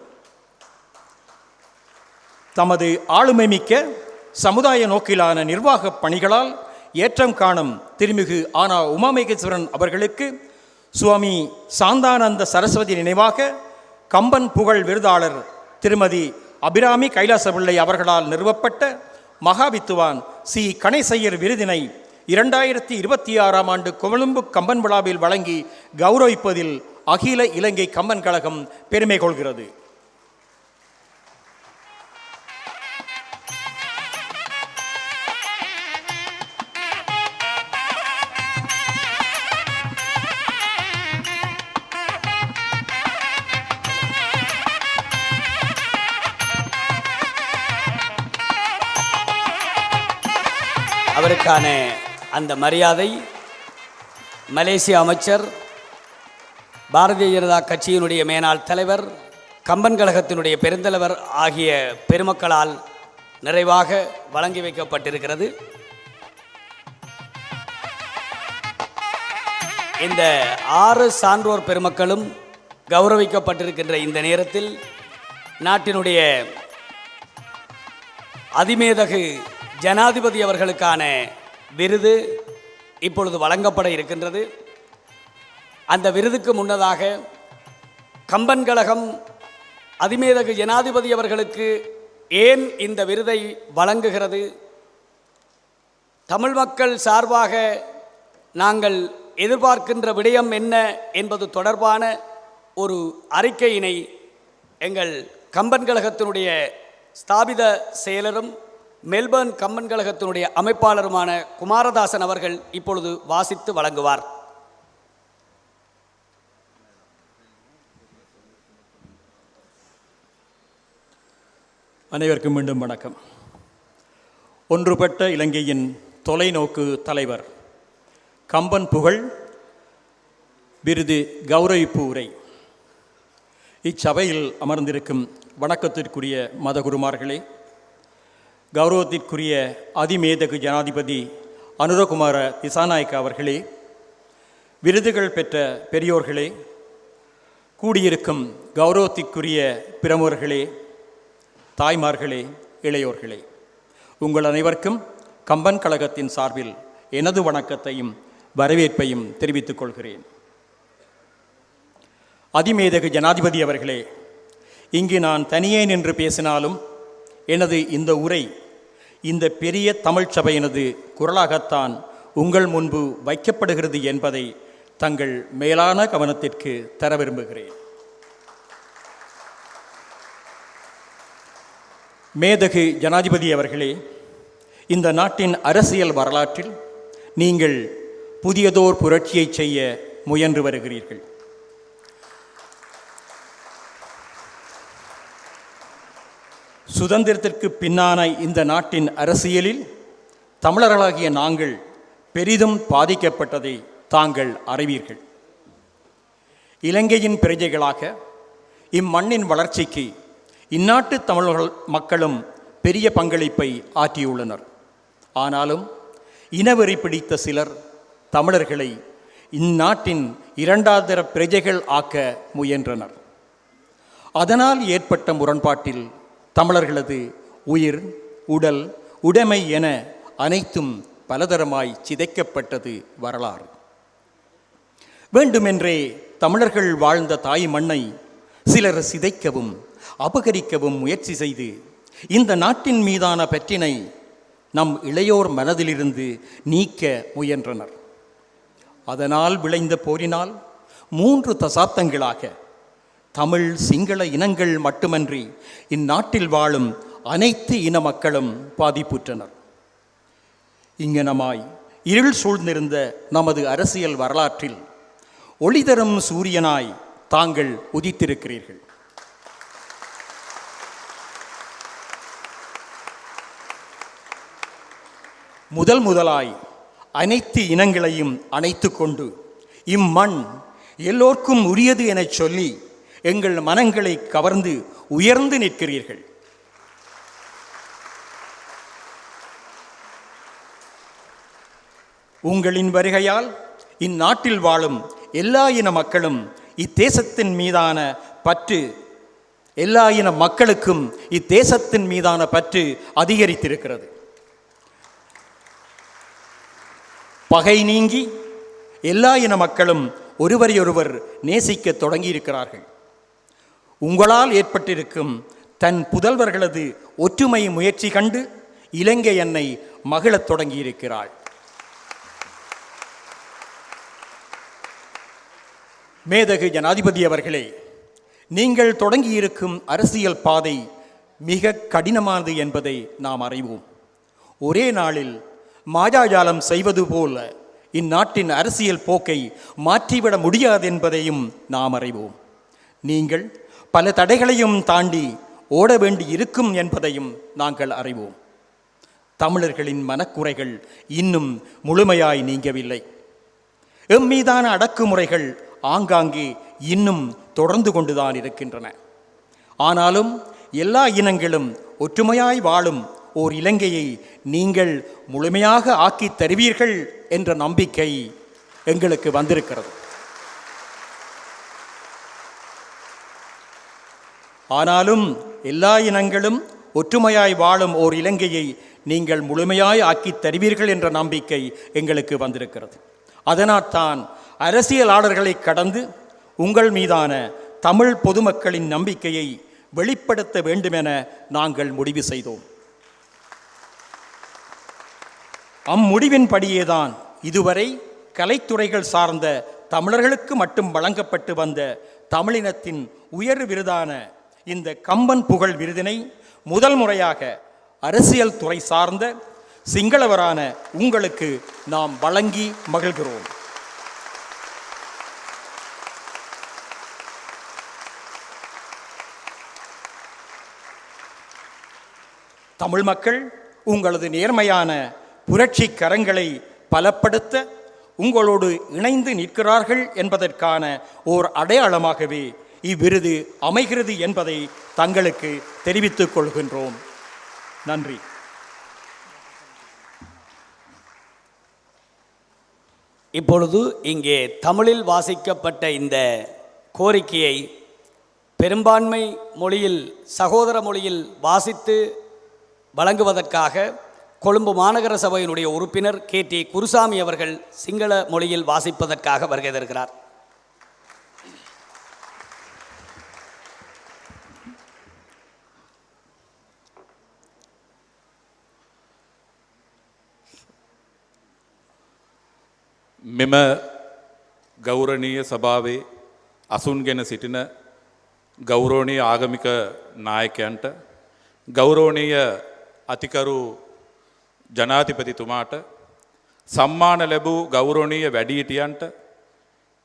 தமது ஆளுமை மிக்க சமுதாய நோக்கிலான நிர்வாகப் பணிகளால் ஏற்றம் காணும் திருமிகு ஆனா உமாமகேஸ்வரன் அவர்களுக்கு சுவாமி சாந்தானந்த சரஸ்வதி நினைவாக கம்பன் புகழ் விருதாளர் திருமதி அபிராமி கைலாசபிள்ளை அவர்களால் நிறுவப்பட்ட மகாவித்துவான் சி கணேசையர் விருதினை 2026ஆம் ஆண்டு கொழும்பு கம்பன் விழாவில் வழங்கி கௌரவிப்பதில் அகில இலங்கை கம்பன் கழகம் பெருமை கொள்கிறது. அவருக்கான அந்த மரியாதை மலேசிய அமைச்சர், பாரதிய ஜனதா கட்சியினுடைய மேனாள் தலைவர், கம்பன் கழகத்தினுடைய பெருந்தலைவர் ஆகிய பெருமக்களால் நிறைவாக வழங்கி வைக்கப்பட்டிருக்கிறது. இந்த 6 சான்றோர் பெருமக்களும் கௌரவிக்கப்பட்டிருக்கின்ற இந்த நேரத்தில் நாட்டினுடைய அதிமேதகு ஜனாதிபதி அவர்களுக்கான விருது இப்பொழுது வழங்கப்பட இருக்கின்றது. அந்த விருதுக்கு முன்னதாக கம்பன் கழகம் அதிமேதகு ஜனாதிபதி அவர்களுக்கு ஏன் இந்த விருதை வழங்குகிறது, தமிழ் மக்கள் சார்பாக நாங்கள் எதிர்பார்க்கின்ற விடயம் என்ன என்பது தொடர்பான ஒரு அறிக்கையினை எங்கள் கம்பன் கழகத்தினுடைய ஸ்தாபித செயலரும் மெல்பர்ன் கம்பன் கழகத்தினுடைய அமைப்பாளருமான குமாரதாசன் அவர்கள் இப்பொழுது வாசித்து வழங்குவார். அனைவருக்கும் மீண்டும் வணக்கம். ஒன்றுபட்ட இலங்கையின் தொலைநோக்கு தலைவர் கம்பன் புகழ் விருது கௌரவிப்பு உரை. இச்சபையில் அமர்ந்திருக்கும் வணக்கத்திற்குரிய மதகுருமார்களே, கௌரவத்திற்குரிய அதிமேதகு ஜனாதிபதி அனுரகுமார திசாநாயக்க அவர்களே, விருதுகள் பெற்ற பெரியோர்களே, கூடியிருக்கும் கௌரவத்திற்குரிய பிரமுகர்களே, தாய்மார்களே, இளையோர்களே, உங்கள் அனைவருக்கும் கம்பன் கழகத்தின் சார்பில் எனது வணக்கத்தையும் வரவேற்பையும் தெரிவித்துக் கொள்கிறேன். அதிமேதகு ஜனாதிபதி அவர்களே, இங்கு நான் தனியே நின்று பேசினாலும் எனது இந்த உரை இந்த பெரிய தமிழ் சபையினது குரலாகத்தான் உங்கள் முன்பு வைக்கப்படுகிறது என்பதை தங்கள் மேலான கவனத்திற்கு தர விரும்புகிறேன். மேதகு ஜனாதிபதி அவர்களே, இந்த நாட்டின் அரசியல் வரலாற்றில் நீங்கள் புதியதோர் புரட்சியை செய்ய முயன்று வருகிறீர்கள். சுதந்திரத்திற்கு பின்னான இந்த நாட்டின் அரசியலில் தமிழர்களாகிய நாங்கள் பெரிதும் பாதிக்கப்பட்டதை தாங்கள் அறிவீர்கள். இலங்கையின் பிரஜைகளாக இம்மண்ணின் வளர்ச்சிக்கு இந்நாட்டு தமிழர்கள் மக்களும் பெரிய பங்களிப்பை ஆற்றியுள்ளனர். ஆனாலும் இனவெறி பிடித்த சிலர் தமிழர்களை இந்நாட்டின் இரண்டாந்தர பிரஜைகள் ஆக்க முயன்றனர். அதனால் ஏற்பட்ட முரண்பாட்டில் தமிழர்களது உயிர், உடல், உடைமை என அனைத்தும் பலதரமாய் சிதைக்கப்பட்டது வரலாறு. வேண்டுமென்றே தமிழர்கள் வாழ்ந்த தாய் மண்ணை சிலர் சிதைக்கவும் அபகரிக்கவும் முயற்சி செய்து இந்த நாட்டின் மீதான பற்றினை நம் இளையோர் மனதிலிருந்து நீக்க முயன்றனர். அதனால் விளைந்த போரினால் 3 தசாப்தங்களாக தமிழ், சிங்கள இனங்கள் மட்டுமன்றி இந்நாட்டில் வாழும் அனைத்து இன மக்களும் பாதிப்புற்றனர். இங்கனமாய் இருள் சூழ்ந்திருந்த நமது அரசியல் வரலாற்றில் ஒளி தரும் சூரியனாய் தாங்கள் உதித்திருக்கிறீர்கள். முதலாய் அனைத்து இனங்களையும் அணைத்து கொண்டு இம்மண் எல்லோர்க்கும் உரியது எனச் சொல்லி எங்கள் மனங்களை கவர்ந்து உயர்ந்து நிற்கிறீர்கள். உங்களின் வருகையால் இந்நாட்டில் வாழும் எல்லா இன மக்களும் இத்தேசத்தின் மீதான பற்று எல்லா இன மக்களுக்கும் இத்தேசத்தின் மீதான பற்று அதிகரித்திருக்கிறது. பகை நீங்கி எல்லா இன மக்களும் ஒருவரையொருவர் நேசிக்க தொடங்கியிருக்கிறார்கள். உங்களால் ஏற்பட்டிருக்கும் தன் புதல்வர்களது ஒற்றுமை முயற்சி கண்டு இலங்கை என்னை மகிழத் தொடங்கியிருக்கிறாள். மேதகு ஜனாதிபதி அவர்களே, நீங்கள் தொடங்கியிருக்கும் அரசியல் பாதை மிக கடினமானது என்பதை நாம் அறிவோம். ஒரே நாளில் மாயாஜாலம் செய்வது போல இந்நாட்டின் அரசியல் போக்கை மாற்றிவிட முடியாது என்பதையும் நாம் அறிவோம். நீங்கள் பல தடைகளையும் தாண்டி ஓட வேண்டி இருக்கும் என்பதையும் நாங்கள் அறிவோம். தமிழர்களின் மனக்குறைகள் இன்னும் முழுமையாய் நீங்கவில்லை. எம்மீதான அடக்குமுறைகள் ஆங்காங்கே இன்னும் தொடர்ந்து கொண்டுதான் இருக்கின்றன. ஆனாலும் எல்லா இனங்களும் ஒற்றுமையாய் வாழும் ஓர் இலங்கையை நீங்கள் முழுமையாக ஆக்கி தருவீர்கள் என்ற நம்பிக்கை எங்களுக்கு வந்திருக்கிறது. ஆனாலும் எல்லா இனங்களும் ஒற்றுமையாய் வாழும் ஓர் இலங்கையை நீங்கள் முழுமையாய் ஆக்கி தருவீர்கள் என்ற நம்பிக்கை எங்களுக்கு வந்திருக்கிறது. அதனால் தான் அரசியலாளர்களை கடந்து உங்கள் மீதான தமிழ் பொதுமக்களின் நம்பிக்கையை வெளிப்படுத்த வேண்டுமென நாங்கள் முடிவு செய்தோம். அம்முடிவின்படியேதான் இதுவரை கலைத்துறைகள் சார்ந்த தமிழர்களுக்கு மட்டும் வழங்கப்பட்டு வந்த தமிழினத்தின் உயர் விருதான இந்த கம்பன் புகழ் விருதினை முதல் முறையாக அரசியல் துறை சார்ந்த சிங்களவரான உங்களுக்கு நாம் வழங்கி மகிழ்கிறோம். தமிழ் மக்கள் உங்களது நேர்மையான புரட்சி கரங்களை பலப்படுத்த உங்களோடு இணைந்து நிற்கிறார்கள் என்பதற்கான ஓர் அடையாளமாகவே இவ்விருது அமைகிறது என்பதை தங்களுக்கு தெரிவித்துக் கொள்கின்றோம். நன்றி. இப்பொழுது இங்கே தமிழில் வாசிக்கப்பட்ட இந்த கோரிக்கையை பெரும்பான்மை மொழியில், சகோதர மொழியில் வாசித்து வழங்குவதற்காக கொழும்பு மாநகர சபையினுடைய உறுப்பினர் KT குருசாமி அவர்கள் சிங்கள மொழியில் வாசிப்பதற்காக வருகை தருகிறார். මෙම ගෞරවනීය සභාවේ අසුන්ගෙන සිටින ගෞරවනීය ආගමික නායකයන්ට ගෞරවනීය අතිකරු ජනාධිපතිතුමාට සම්මාන ලැබූ ගෞරවනීය වැඩිහිටියන්ට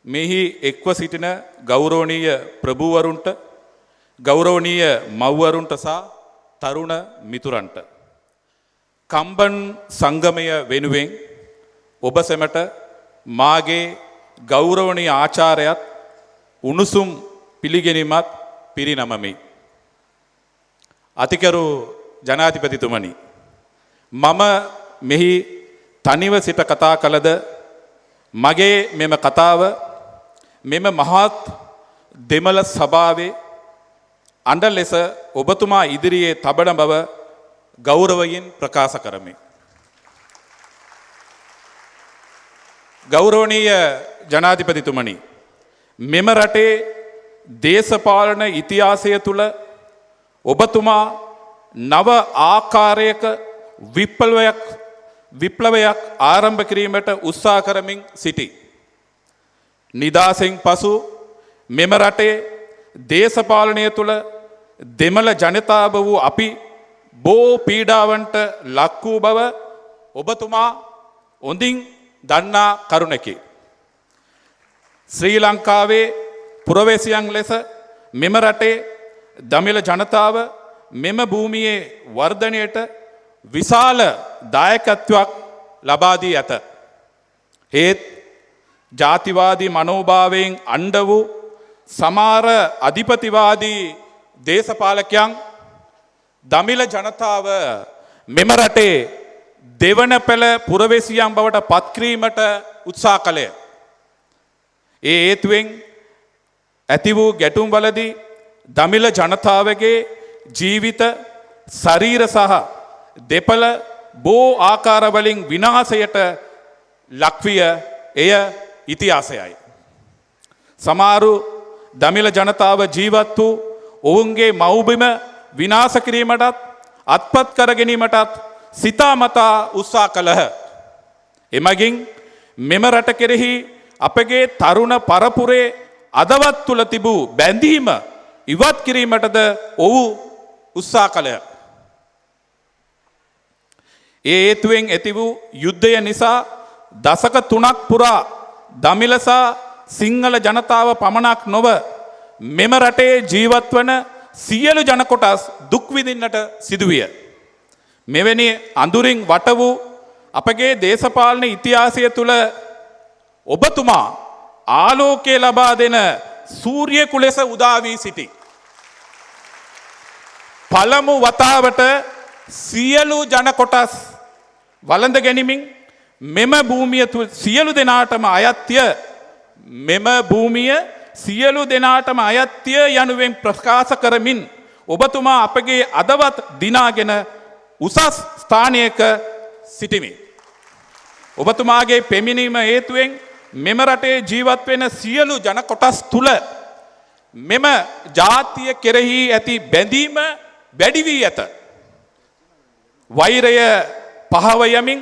මෙහි එක්ව සිටින ගෞරවනීය ප්‍රභූවරුන්ට ගෞරවනීය මව්වරුන්ට සහ තරුණ මිතුරන්ට කම්බන් සංගමය වෙනුවෙන් ඔබ සැමට මාගේ ගෞරවනීය ආචාර්යත් උණුසුම් පිළිගැනීමත් පිරිනමමි. අතිකරු ජනාධිපතිතුමනි, මම මෙහි තනිව සිට කතා කළද මගේ මෙම කතාව මෙම මහත් දෙමළ සභාවේ අඬ ලෙස ඔබතුමා ඉදිරියේ තබන බව ගෞරවයෙන් ප්‍රකාශ කරමි. ගෞරවනීය ජනාධිපතිතුමනි, මෙම රටේ දේශපාලන ඉතිහාසය තුළ ඔබතුමා නව ආකාරයක විප්ලවයක් ආරම්භ කිරීමට උත්සාහ කරමින් සිටි. නිදහසෙන් පසු මෙම රටේ දේශපාලනය තුළ දෙමළ ජනතාව වූ අපි බෝ පීඩාවන්ට ලක් වූ බව ඔබතුමා හොඳින් දන්නා කරුණකි. ශ්‍රී ලංකාවේ පුරවැසියන් ලෙස මෙම රටේ දමිළ ජනතාව මෙම භූමියේ වර්ධනයට විශාල දායකත්වයක් ලබා දී ඇත. ඒත් ජාතිවාදී මනෝභාවයෙන් අන්ධ වූ සමහර අධිපතිවාදී දේශපාලකයන් දමිළ ජනතාව මෙම රටේ දෙවන පෙළ පුරවැසියන් බවට පත්කිරීමට උත්සාහ කළේ. ඒ හේතුවෙන් ඇති වූ ගැටුම්වලදී දමිළ ජනතාවගේ ජීවිත, ශරීර සහ දෙපළ බෝ ආකාරවලින් විනාශයට ලක්විය එය ඉතිහාසයයි. සමහරු දමිළ ජනතාව ජීවත් වූ ඔවුන්ගේ මව්බිම විනාශ කිරීමටත් අත්පත් කර ගැනීමටත් සිතාමතා උත්සාහ කළහ. එමගින් මෙම රට කෙරෙහි අපගේ තරුණ පරපුරේ අදවත් තුල තිබූ බැඳීම ඉවත් කිරීමටද ඔවු උත්සාහ කළහ. ඒ හේතුවෙන් ඇති වූ යුද්ධය නිසා දශක 3ක් පුරා දමිළ සහ සිංහල ජනතාව පමණක් නොව මෙම රටේ ජීවත් වන සියලු ජන කොටස් දුක් විඳින්නට සිදුවිය. මෙවැනි අඳුරින් වට වූ අපගේ දේශපාලන ඉතිහාසය තුළ ඔබතුමා ආලෝකය ලබා දෙන සූර්යයෙකු ලෙස උදා වී සිටි. පළමු වතාවට සියලු ජන කොටස් වළඳ ගැනීමෙන් මෙම භූමිය සියලු දෙනාටම අයත්ය මෙම භූමිය සියලු දෙනාටම අයත්ය යනුවෙන් ප්‍රකාශ කරමින් ඔබතුමා අපගේ අදවත් දිනාගෙන උසස් ස්ථානයක සිටිමි. ඔබතුමාගේ පෙමිණීම හේතුවෙන් මෙම රටේ ජීවත් වෙන සියලු ජන කොටස් තුල මෙම ජාතිය කෙරෙහි ඇති බැඳීම වැඩි වී ඇත. වෛරය පහව යමින්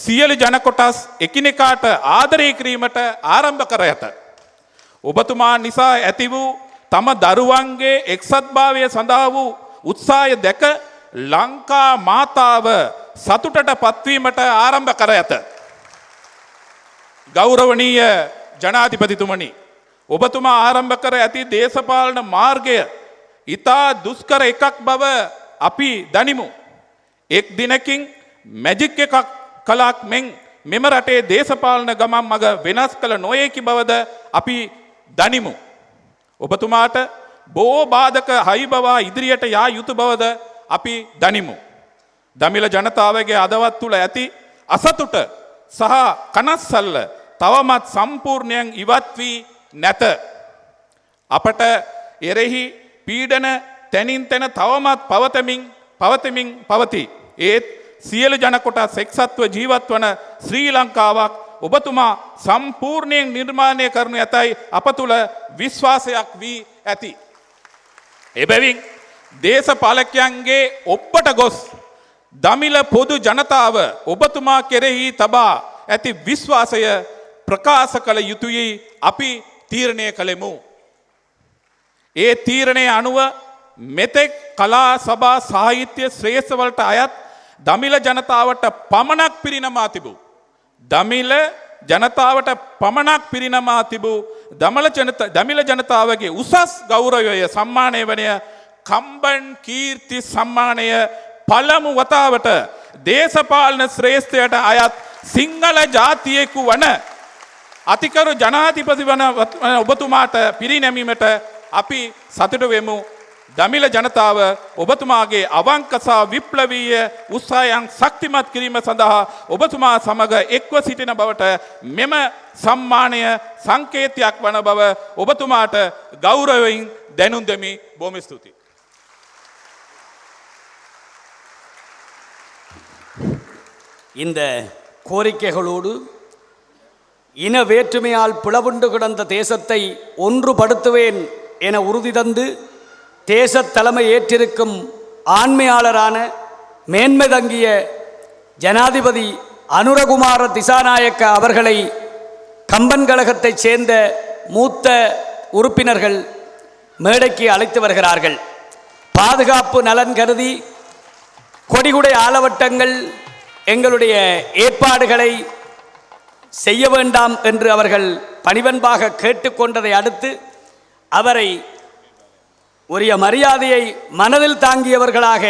සියලු ජන කොටස් එකිනෙකාට ආදරය කිරීමට ආරම්භ කර ඇත. ඔබතුමා නිසා ඇති වූ තම දරුවන්ගේ එක්සත්භාවය සඳහා වූ උත්සාහය දැක ලංකා මාතාව සතුටට පත්වීමට ආරම්භ කර ඇත. ගෞරවනීය ජනාධිපතිතුමනි, ඔබතුමා ආරම්භ කර ඇති දේශපාලන මාර්ගය ඉතා දුෂ්කර එකක් බව අපි දනිමු. එක් දිනකින් මැජික් එකක් කලක් මෙන් මෙම රටේ දේශපාලන ගමන් මඟ වෙනස් කළ නොයේකි බවද අපි දනිමු. ඔබතුමාට බොහෝ බාධක හයිබවා ඉදිරියට යා යුතු බවද අපි දනිමු. දමිළ ජනතාවගේ අදවත් තුළ ඇති අසතුට සහ කනස්සල්ල තවමත් සම්පූර්ණයෙන් ඉවත් වී නැත. අපට එරෙහි පීඩන තැනින් තැන තවමත් පවතමින් පවති. ඒත් සියලු ජන කොටස් එක්සත්ව ජීවත් වන ශ්‍රී ලංකාවක් ඔබතුමා සම්පූර්ණයෙන් නිර්මාණය කරනු ඇතයි අප තුළ විශ්වාසයක් වී ඇති. එබැවින් දේශපාලකයන්ගේ ඔප්පට ගොස් දමිළ පොදු ජනතාව ඔබතුමා කෙරෙහි තබා ඇති විශ්වාසය ප්‍රකාශ කළ යුතුයි අපි තීරණය කළෙමු. ඒ තීරණය අනුව මෙතෙක් කලා සභා සාහිත්‍ය ශ්‍රේෂ්ඨවලට අයත් දමිළ ජනතාවට පමණක් පිරිනමා තිබූ දමිළ ජනතාවට පමණක් පිරිනමා තිබූ දමිළ ජනතාවගේ උසස් ගෞරවය සම්මානය වනය කම්බන් කීර්ති සම්මානය පළමු වතාවට දේශපාලන ශ්‍රේෂ්ඨයට අයත් සිංහල ජාතියෙකු වන අතිකරු ජනාධිපති වන ඔබතුමාට පිරිනැමීමට අපි සතුටු වෙමු. දමිළ ජනතාව ඔබතුමාගේ අවංක සහ විප්ලවීය උත්සාහයන් ශක්තිමත් කිරීම සඳහා ඔබතුමා සමග එක්ව සිටින බවට මෙම සම්මානය සංකේතයක් වන බව ඔබතුමාට ගෞරවයෙන් දැනුම් දෙමි. බොහොම ස්තුතියි. இந்த கோரிக்கைகளோடு இன வேற்றுமையால் பிளவுண்டு கிடந்த தேசத்தை ஒன்றுபடுத்துவேன் என உறுதி தந்து தேச தலைமை ஏற்றிருக்கும் ஆண்மையாளரான மேன்மை தங்கிய ஜனாதிபதி அனுரகுமார திசாநாயக்க அவர்களை கம்பன் கழகத்தைச் சேர்ந்த மூத்த உறுப்பினர்கள் மேடைக்கு அழைத்து வருகிறார்கள். பாதுகாப்பு நலன் கருதி கொடிகுடை ஆலவட்டங்கள் எங்களுடைய ஏற்பாடுகளை செய்ய வேண்டாம் என்று அவர்கள் பணிவன்பாக கேட்டுக்கொண்டதை அடுத்து அவரை உரிய மரியாதையை மனதில் தாங்கியவர்களாக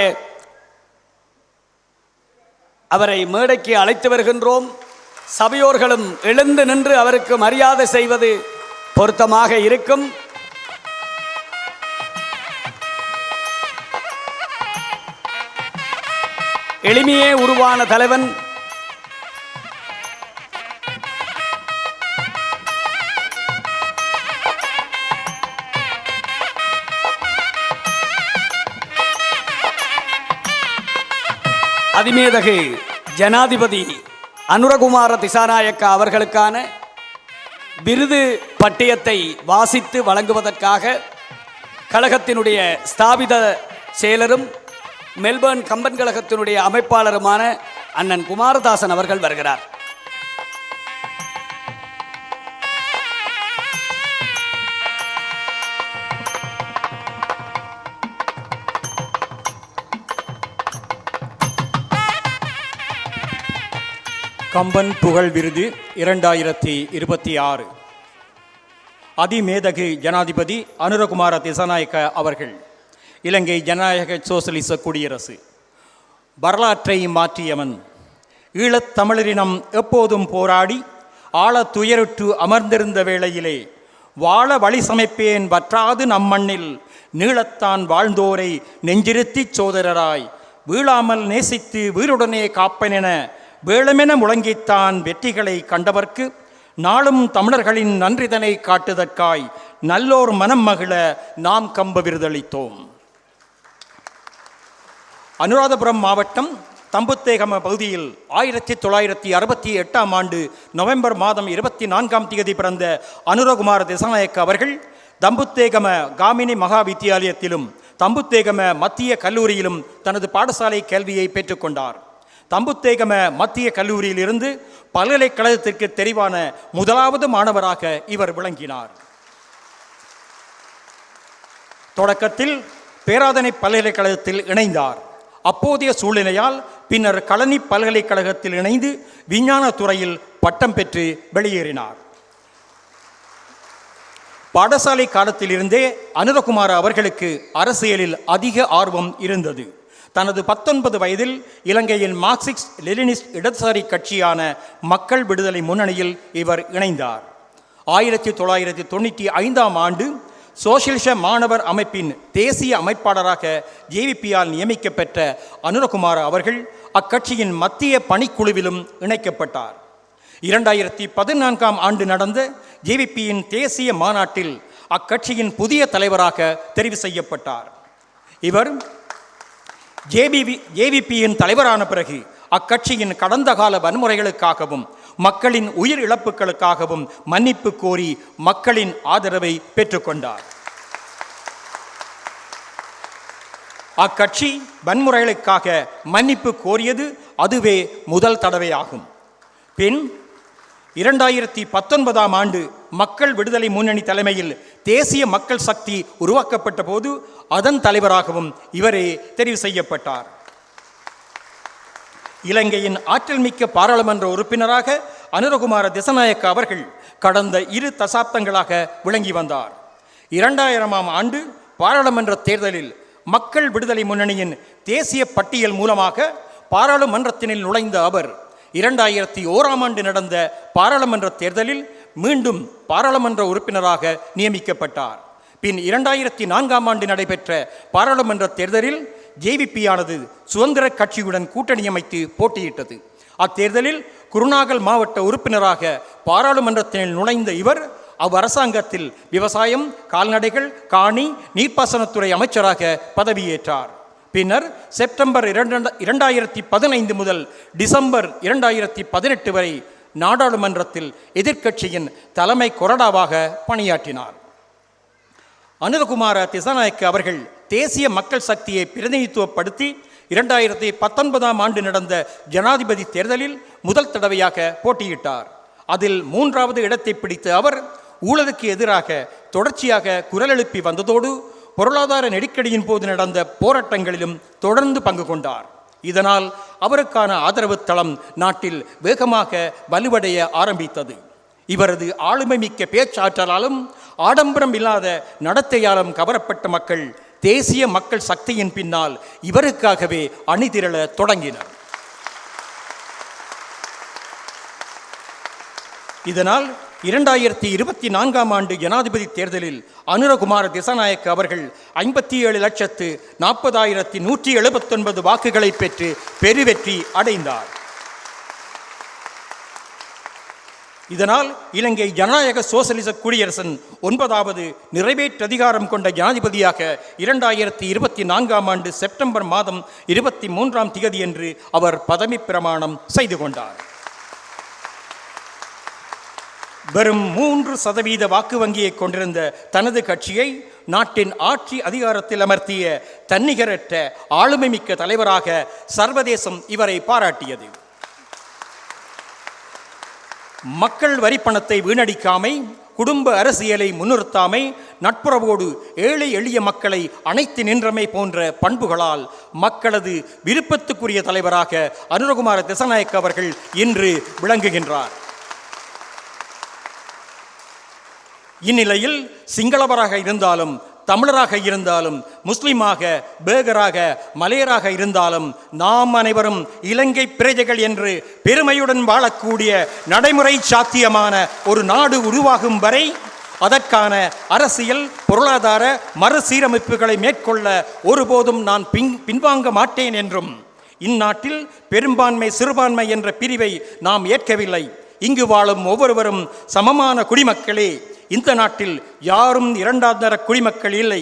அவரை மேடைக்கு அழைத்து வருகின்றோம். சபையோர்களும் எழுந்து நின்று அவருக்கு மரியாதை செய்வது பொருத்தமாக இருக்கும். எளிமையே உருவான தலைவன் அதிமேதகு ஜனாதிபதி அனுரகுமார திசாநாயக்க அவர்களுக்கான விருது பட்டியத்தை வாசித்து வழங்குவதற்காக கழகத்தினுடைய ஸ்தாபித செயலரும் மெல்பர்ன் கம்பன் கழகத்தினுடைய அமைப்பாளருமான அண்ணன் குமாரதாசன் அவர்கள் வருகிறார். கம்பன் புகழ் விருது 2026 அதிமேதகு ஜனாதிபதி அனுரகுமார திசாநாயக்க அவர்கள். இலங்கை ஜனநாயக சோசலிச குடியரசு வரலாற்றை மாற்றியவன். ஈழத் தமிழரினம் எப்போதும் போராடி ஆழ துயருற்று அமர்ந்திருந்த வேளையிலே வாழ வழி சமைப்பேன் வற்றாது நம்மண்ணில் நீளத்தான் வாழ்ந்தோரை நெஞ்சிருத்திச் சோதரராய் வீழாமல் நேசித்து வீருடனே காப்பனென வேளமென முழங்கித்தான் வெற்றிகளை கண்டவர்க்கு நாளும் தமிழர்களின் நன்றிதனை காட்டுதற்காய் நல்லோர் மனம் மகிழ நாம் கம்ப விருதளித்தோம். அனுராதபுரம் மாவட்டம் தம்புத்தேகம பகுதியில் 1968 ஆண்டு நவம்பர் மாதம் 24 பிறந்த அனுரகுமார திசாநாயக்க அவர்கள் தம்புத்தேகம காமினி மகா வித்தியாலயத்திலும் தம்புத்தேகம மத்திய கல்லூரியிலும் தனது பாடசாலை கல்வியை பெற்றுக்கொண்டார். தம்புத்தேகம மத்திய கல்லூரியிலிருந்து பல்கலைக்கழகத்திற்கு தெரிவான முதலாவது மாணவராக இவர் விளங்கினார். தொடக்கத்தில் பேராதனை பல்கலைக்கழகத்தில் இணைந்தார். அப்போதைய சூழ்நிலையால் பின்னர் களனி பல்கலைக்கழகத்தில் இணைந்து விஞ்ஞான துறையில் பட்டம் பெற்று வெளியேறினார். பாடசாலை காலத்திலிருந்தே அனுரகுமார அவர்களுக்கு அரசியலில் அதிக ஆர்வம் இருந்தது. தனது 19 வயதில் இலங்கையின் மார்க்சிஸ்ட் லெனினிஸ்ட் இடதுசாரி கட்சியான மக்கள் விடுதலை முன்னணியில் இவர் இணைந்தார். 1995 ஆண்டு சோசியலிச மாணவர் அமைப்பின் தேசிய அமைப்பாளராக ஜேவிபியால் நியமிக்கப்பெற்ற அனுரகுமார அவர்கள் அக்கட்சியின் மத்திய பணிக்குழுவிலும் இணைக்கப்பட்டார். 2014 ஆண்டு நடந்த ஜேவிபியின் தேசிய மாநாட்டில் அக்கட்சியின் புதிய தலைவராக தெரிவு செய்யப்பட்டார். இவர் ஜேவிபியின் தலைவரான பிறகு அக்கட்சியின் கடந்த கால வன்முறைகளுக்காகவும் மக்களின் உயிர் இழப்புகளுக்காகவும் மன்னிப்பு கோரி மக்களின் ஆதரவை பெற்றுக்கொண்டார். அக்கட்சி வன்முறைகளுக்காக மன்னிப்பு கோரியது அதுவே முதல் தடவையாகும். பின் 2019ஆம் ஆண்டு மக்கள் விடுதலை முன்னணி தலைமையில் தேசிய மக்கள் சக்தி உருவாக்கப்பட்ட போது அதன் தலைவராகவும் இவரே தெரிவு செய்யப்பட்டார். இலங்கையின் ஆற்றல் மிக்க பாராளுமன்ற உறுப்பினராக அனுரகுமார திசநாயக்க அவர்கள் கடந்த 2 தசாப்தங்களாக விளங்கி வந்தார். 2000ஆம் ஆண்டு பாராளுமன்ற தேர்தலில் மக்கள் விடுதலை முன்னணியின் தேசிய பட்டியல் மூலமாக பாராளுமன்றத்தினில் நுழைந்த அவர் 2001ஆம் ஆண்டு நடந்த பாராளுமன்ற தேர்தலில் மீண்டும் பாராளுமன்ற உறுப்பினராக நியமிக்கப்பட்டார். பின் 2004ஆம் ஆண்டு நடைபெற்ற பாராளுமன்ற தேர்தலில் ஜேவிபியானது சுதந்திர கட்சியுடன் கூட்டணி அமைத்து போட்டியிட்டது. அத்தேர்தலில் குருநாகல் மாவட்ட உறுப்பினராக பாராளுமன்றத்தினில் நுழைந்த இவர் அவ்வரசாங்கத்தில் விவசாயம், கால்நடைகள், காணி, நீர்ப்பாசனத்துறை அமைச்சராக பதவியேற்றார். பின்னர் செப்டம்பர் 2015 முதல் டிசம்பர் 2018 வரை நாடாளுமன்றத்தில் எதிர்க்கட்சியின் தலைமை கொறடாவாக பணியாற்றினார். அனுரகுமார திசாநாயக்க அவர்கள் தேசிய மக்கள் சக்தியை பிரதிநிதித்துவப்படுத்தி 2019ஆம் ஆண்டு நடந்த ஜனாதிபதி தேர்தலில் முதல் தடவையாக போட்டியிட்டார். அதில் 3வது இடத்தை பிடித்த அவர் ஊழலுக்கு எதிராக தொடர்ச்சியாக குரல் எழுப்பி வந்ததோடு பொருளாதார நெருக்கடியின் போது நடந்த போராட்டங்களிலும் தொடர்ந்து பங்கு கொண்டார். இதனால் அவருக்கான ஆதரவு தளம் நாட்டில் வேகமாக வலுவடைய ஆரம்பித்தது. இவரது ஆளுமை மிக்க பேச்சாற்றலாலும் ஆடம்பரம் இல்லாத நடத்தையாலும் கவரப்பட்ட மக்கள் தேசிய மக்கள் சக்தியின் பின்னால் இவருக்காகவே அணிதிரள தொடங்கினர். இதனால் 2024ஆம் ஆண்டு ஜனாதிபதி தேர்தலில் அனுரகுமார திசாநாயக்க அவர்கள் 57,40,179 வாக்குகளை பெற்று பெருவெற்றி அடைந்தார். இதனால் இலங்கை ஜனநாயக சோசலிச குடியரசின் 9வது நிறைவேற்று அதிகாரம் கொண்ட ஜனாதிபதியாக 2024ஆம் ஆண்டு செப்டம்பர் மாதம் 23ஆம் தேதியன்று அவர் பதவி பிரமாணம் செய்து கொண்டார். வெறும் 3% வாக்கு வங்கியை கொண்டிருந்த தனது கட்சியை நாட்டின் ஆட்சி அதிகாரத்தில் அமர்த்திய தன்னிகரற்ற ஆளுமை மிக்க தலைவராக சர்வதேசம் இவரை பாராட்டியது. மக்கள் வரிப்பணத்தை வீணடிக்காமை, குடும்ப அரசியலை முன்னிறுத்தாமை, நட்புறவோடு ஏழை எளிய மக்களை அணைத்து நின்றமை போன்ற பண்புகளால் மக்களது விருப்பத்துக்குரிய தலைவராக அனுரகுமார திசாநாயக்க அவர்கள் இன்று விளங்குகின்றார். இந்நிலையில் சிங்களவராக இருந்தாலும், தமிழராக இருந்தாலும், முஸ்லிமாக, பேகராக, மலையராக இருந்தாலும் நாம் அனைவரும் இலங்கை பிரஜைகள் என்று பெருமையுடன் வாழக்கூடிய நடைமுறை சாத்தியமான ஒரு நாடு உருவாகும் வரை அதற்கான அரசியல், பொருளாதார மறுசீரமைப்புகளை மேற்கொள்ள ஒருபோதும் நான் பின்வாங்க மாட்டேன் என்றும், இந்நாட்டில் பெரும்பான்மை சிறுபான்மை என்ற பிரிவை நாம் ஏற்கவில்லை. இங்கு வாழும் ஒவ்வொருவரும் சமமான குடிமக்களே. இந்த நாட்டில் யாரும் 2ஆம் தர குடிமக்கள் இல்லை.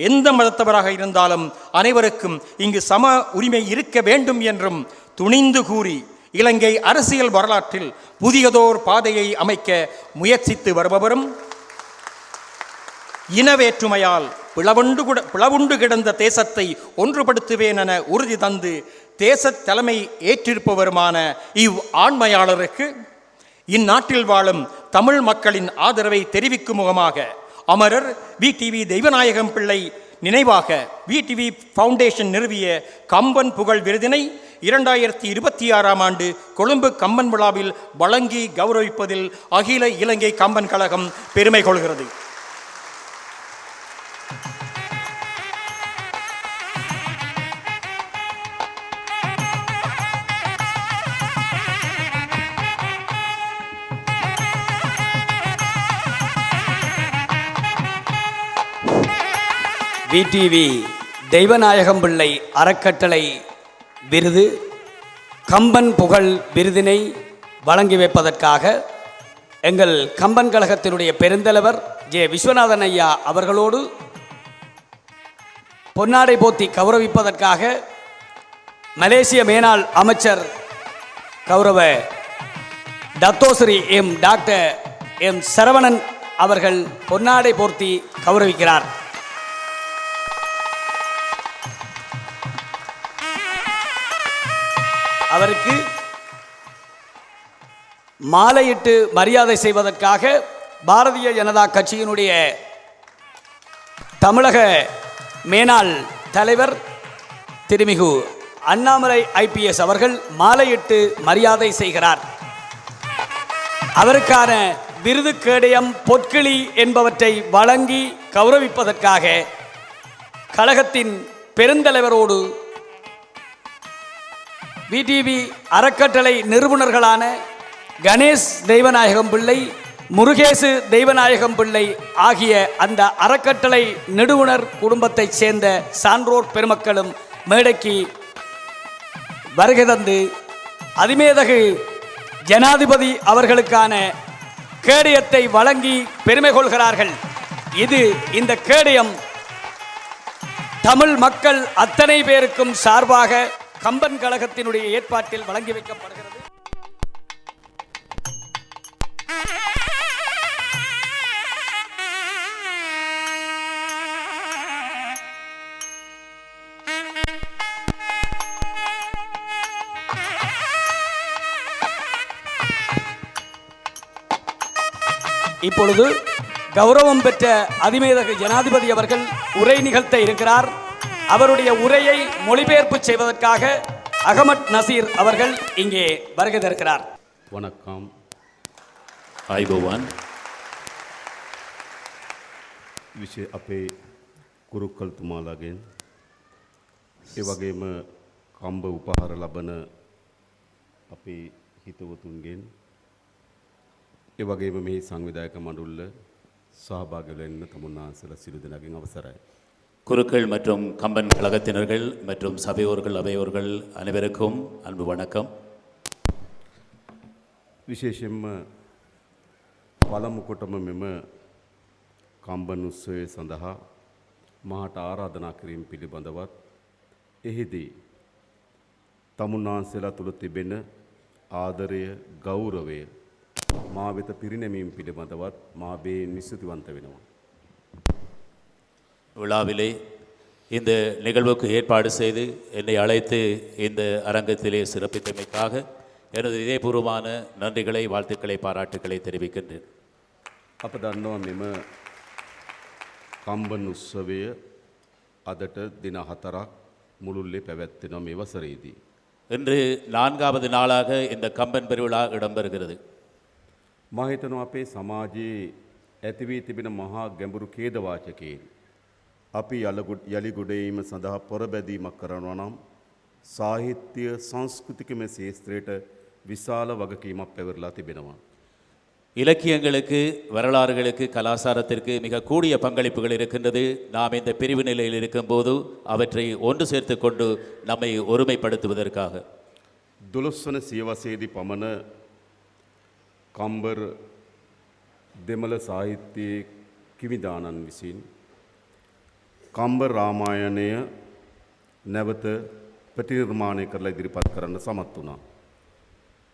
எந்த மதத்தவராக இருந்தாலும் அனைவருக்கும் இங்கு சம உரிமை இருக்க வேண்டும் என்றும் துணிந்து கூறி இலங்கை அரசியல் வரலாற்றில் புதியதோர் பாதையை அமைக்க முயற்சித்து வருபவரும், இனவேற்றுமையால் பிளவுண்டு கிடந்த தேசத்தை ஒன்றுபடுத்துவேன் என உறுதி தந்து தேச தலைமை ஏற்றிருப்பவருமான இவ் ஆண்மையாளருக்கு இந்நாட்டில் வாழும் தமிழ் மக்களின் ஆதரவை தெரிவிக்கும் முகமாக அமரர் விடிவி தெய்வநாயகம் பிள்ளை நினைவாக விடிவி ஃபவுண்டேஷன் நிறுவிய கம்பன் புகழ் விருதினை 2026ஆம் ஆண்டு கொழும்பு கம்பன் விழாவில் வழங்கி கௌரவிப்பதில் அகில இலங்கை கம்பன் கழகம் பெருமை கொள்கிறது. விடிவி தெய்வநாயகம் பிள்ளை அறக்கட்டளை விருது கம்பன் புகழ் விருதினை வழங்கி வைப்பதற்காக எங்கள் கம்பன் கழகத்தினுடைய பெருந்தலைவர் ஜே விஸ்வநாதன் ஐயா அவர்களோடு பொன்னாடை போத்தி கௌரவிப்பதற்காக மலேசிய மேனாள் அமைச்சர் கௌரவ டத்தோஸ்ரீ டாக்டர் சரவணன் அவர்கள் பொன்னாடை போர்த்தி கௌரவிக்கிறார். அவருக்கு மாலையிட்டு மரியாதை செய்வதற்காக பாரதிய ஜனதா கட்சியினுடைய தமிழக மேனாள் தலைவர் திருமிகு அண்ணாமலை ஐபிஎஸ் அவர்கள் மாலையிட்டு மரியாதை செய்கிறார். அவருக்கான விருது கேடயம், பொற்கிளி என்பவற்றை வழங்கி கௌரவிப்பதற்காக கழகத்தின் பெருந்தலைவரோடு விடிவி அறக்கட்டளை நிறுவனர்களான கணேஷ் தெய்வநாயகம் பிள்ளை, முருகேசு தெய்வநாயகம் பிள்ளை ஆகிய அந்த அறக்கட்டளை நிறுவனர் குடும்பத்தைச் சேர்ந்த சான்றோர் பெருமக்களும் மேடைக்கு வருகை தந்து அதிமேதகு ஜனாதிபதி அவர்களுக்கான கேடயத்தை வழங்கி பெருமை கொள்கிறார்கள். இந்த கேடயம் தமிழ் மக்கள் அத்தனை பேருக்கும் சார்பாக கம்பன் கழகத்தினுடைய ஏற்பாட்டில் வழங்கி வைக்கப்படுகிறது. இப்பொழுது கௌரவம் பெற்ற அதிமேதகு ஜனாதிபதி அவர்கள் உரை நிகழ்த்த இருக்கிறார். அவருடைய உரையை மொழிபெயர்ப்பு செய்வதற்காக அகமட் நசீர் அவர்கள் இங்கே வருகை தருகிறார். வணக்கம். ආයුබෝවන්. විශේෂ අපේ කුරුක්කල්තුමාලාගෙන් ඒ වගේම කම්බ උපහාර ලබන අපේ හිතවතුන්ගෙන් ඒ වගේම මේ සංවිධායක මණ්ඩල සහභාගී වෙන්න තමුන්නාන්සලා සියලු දෙනාගෙන් අවසරයි. குருக்கள் மற்றும் கம்பன் கழகத்தினர்கள் மற்றும் சபையோர்கள் அவையோர்கள் அனைவருக்கும் அன்பு வணக்கம். විශේෂයෙන්ම පළමු කොටම මෙම කම්බන් උත්සවය සඳහා මහට ආරාධනා කිරීම පිළිබඳවත් එහිදී තමුන්නාන්සලා තුළ තිබෙන ආදරය, ගෞරවය මා වෙත පිරිනැමීම පිළිබඳවත් මා බේන් විස්තුතිවන්ත වෙනවා. விழாவிலே இந்த நிகழ்வுக்கு ஏற்பாடு செய்து என்னை அழைத்து இந்த அரங்கத்திலே சிறப்பித்தமைக்காக எனது இதயபூர்வமான நன்றிகளை, வாழ்த்துக்களை, பாராட்டுக்களை தெரிவிக்கின்றேன். අප දන්නවා මෙම කම්බන් උත්සවය අදට දින 4ක් මුළුල්ලේ පැවැත්වෙනවා මේ වසරේදී. இன்று 4வது நாளாக இந்த கம்பன் பெருவிழா இடம்பெறுகிறது. මා හිතනවා අපේ සමාජයේ ඇති වී තිබෙන මහා ගැඹුරු ඛේදවාචකයෙන් අපි යලිගොඩේීම සඳහා පොරබැදීමක් කරනවා නම් සාහිත්‍ය සංස්කෘතිකම ශේත්‍රයට විශාල වගකීමක් පැවරලා තිබෙනවා. இலக்கியங்களுக்கு, வரலாறுகளுக்கு, கலாச்சாரத்திற்கு மிக கூடிய பங்களிப்புகள் இருக்கின்றது. நாம் இந்த பிரிவு நிலையில் இருக்கும்போது அவற்றை ஒன்று சேர்த்து கொண்டு நம்மை ஒருமைப்படுத்துவதற்காக 12 වන සියවසේදී පමණ කම්බර් දෙමළ සාහිත්‍යයේ කිවිදානන් විසින් කම්බර් රාමායනය නැවත ප්‍රතිනිර්මාණය කරලා ඉදිරිපත් කරන්න සමත් වුණා.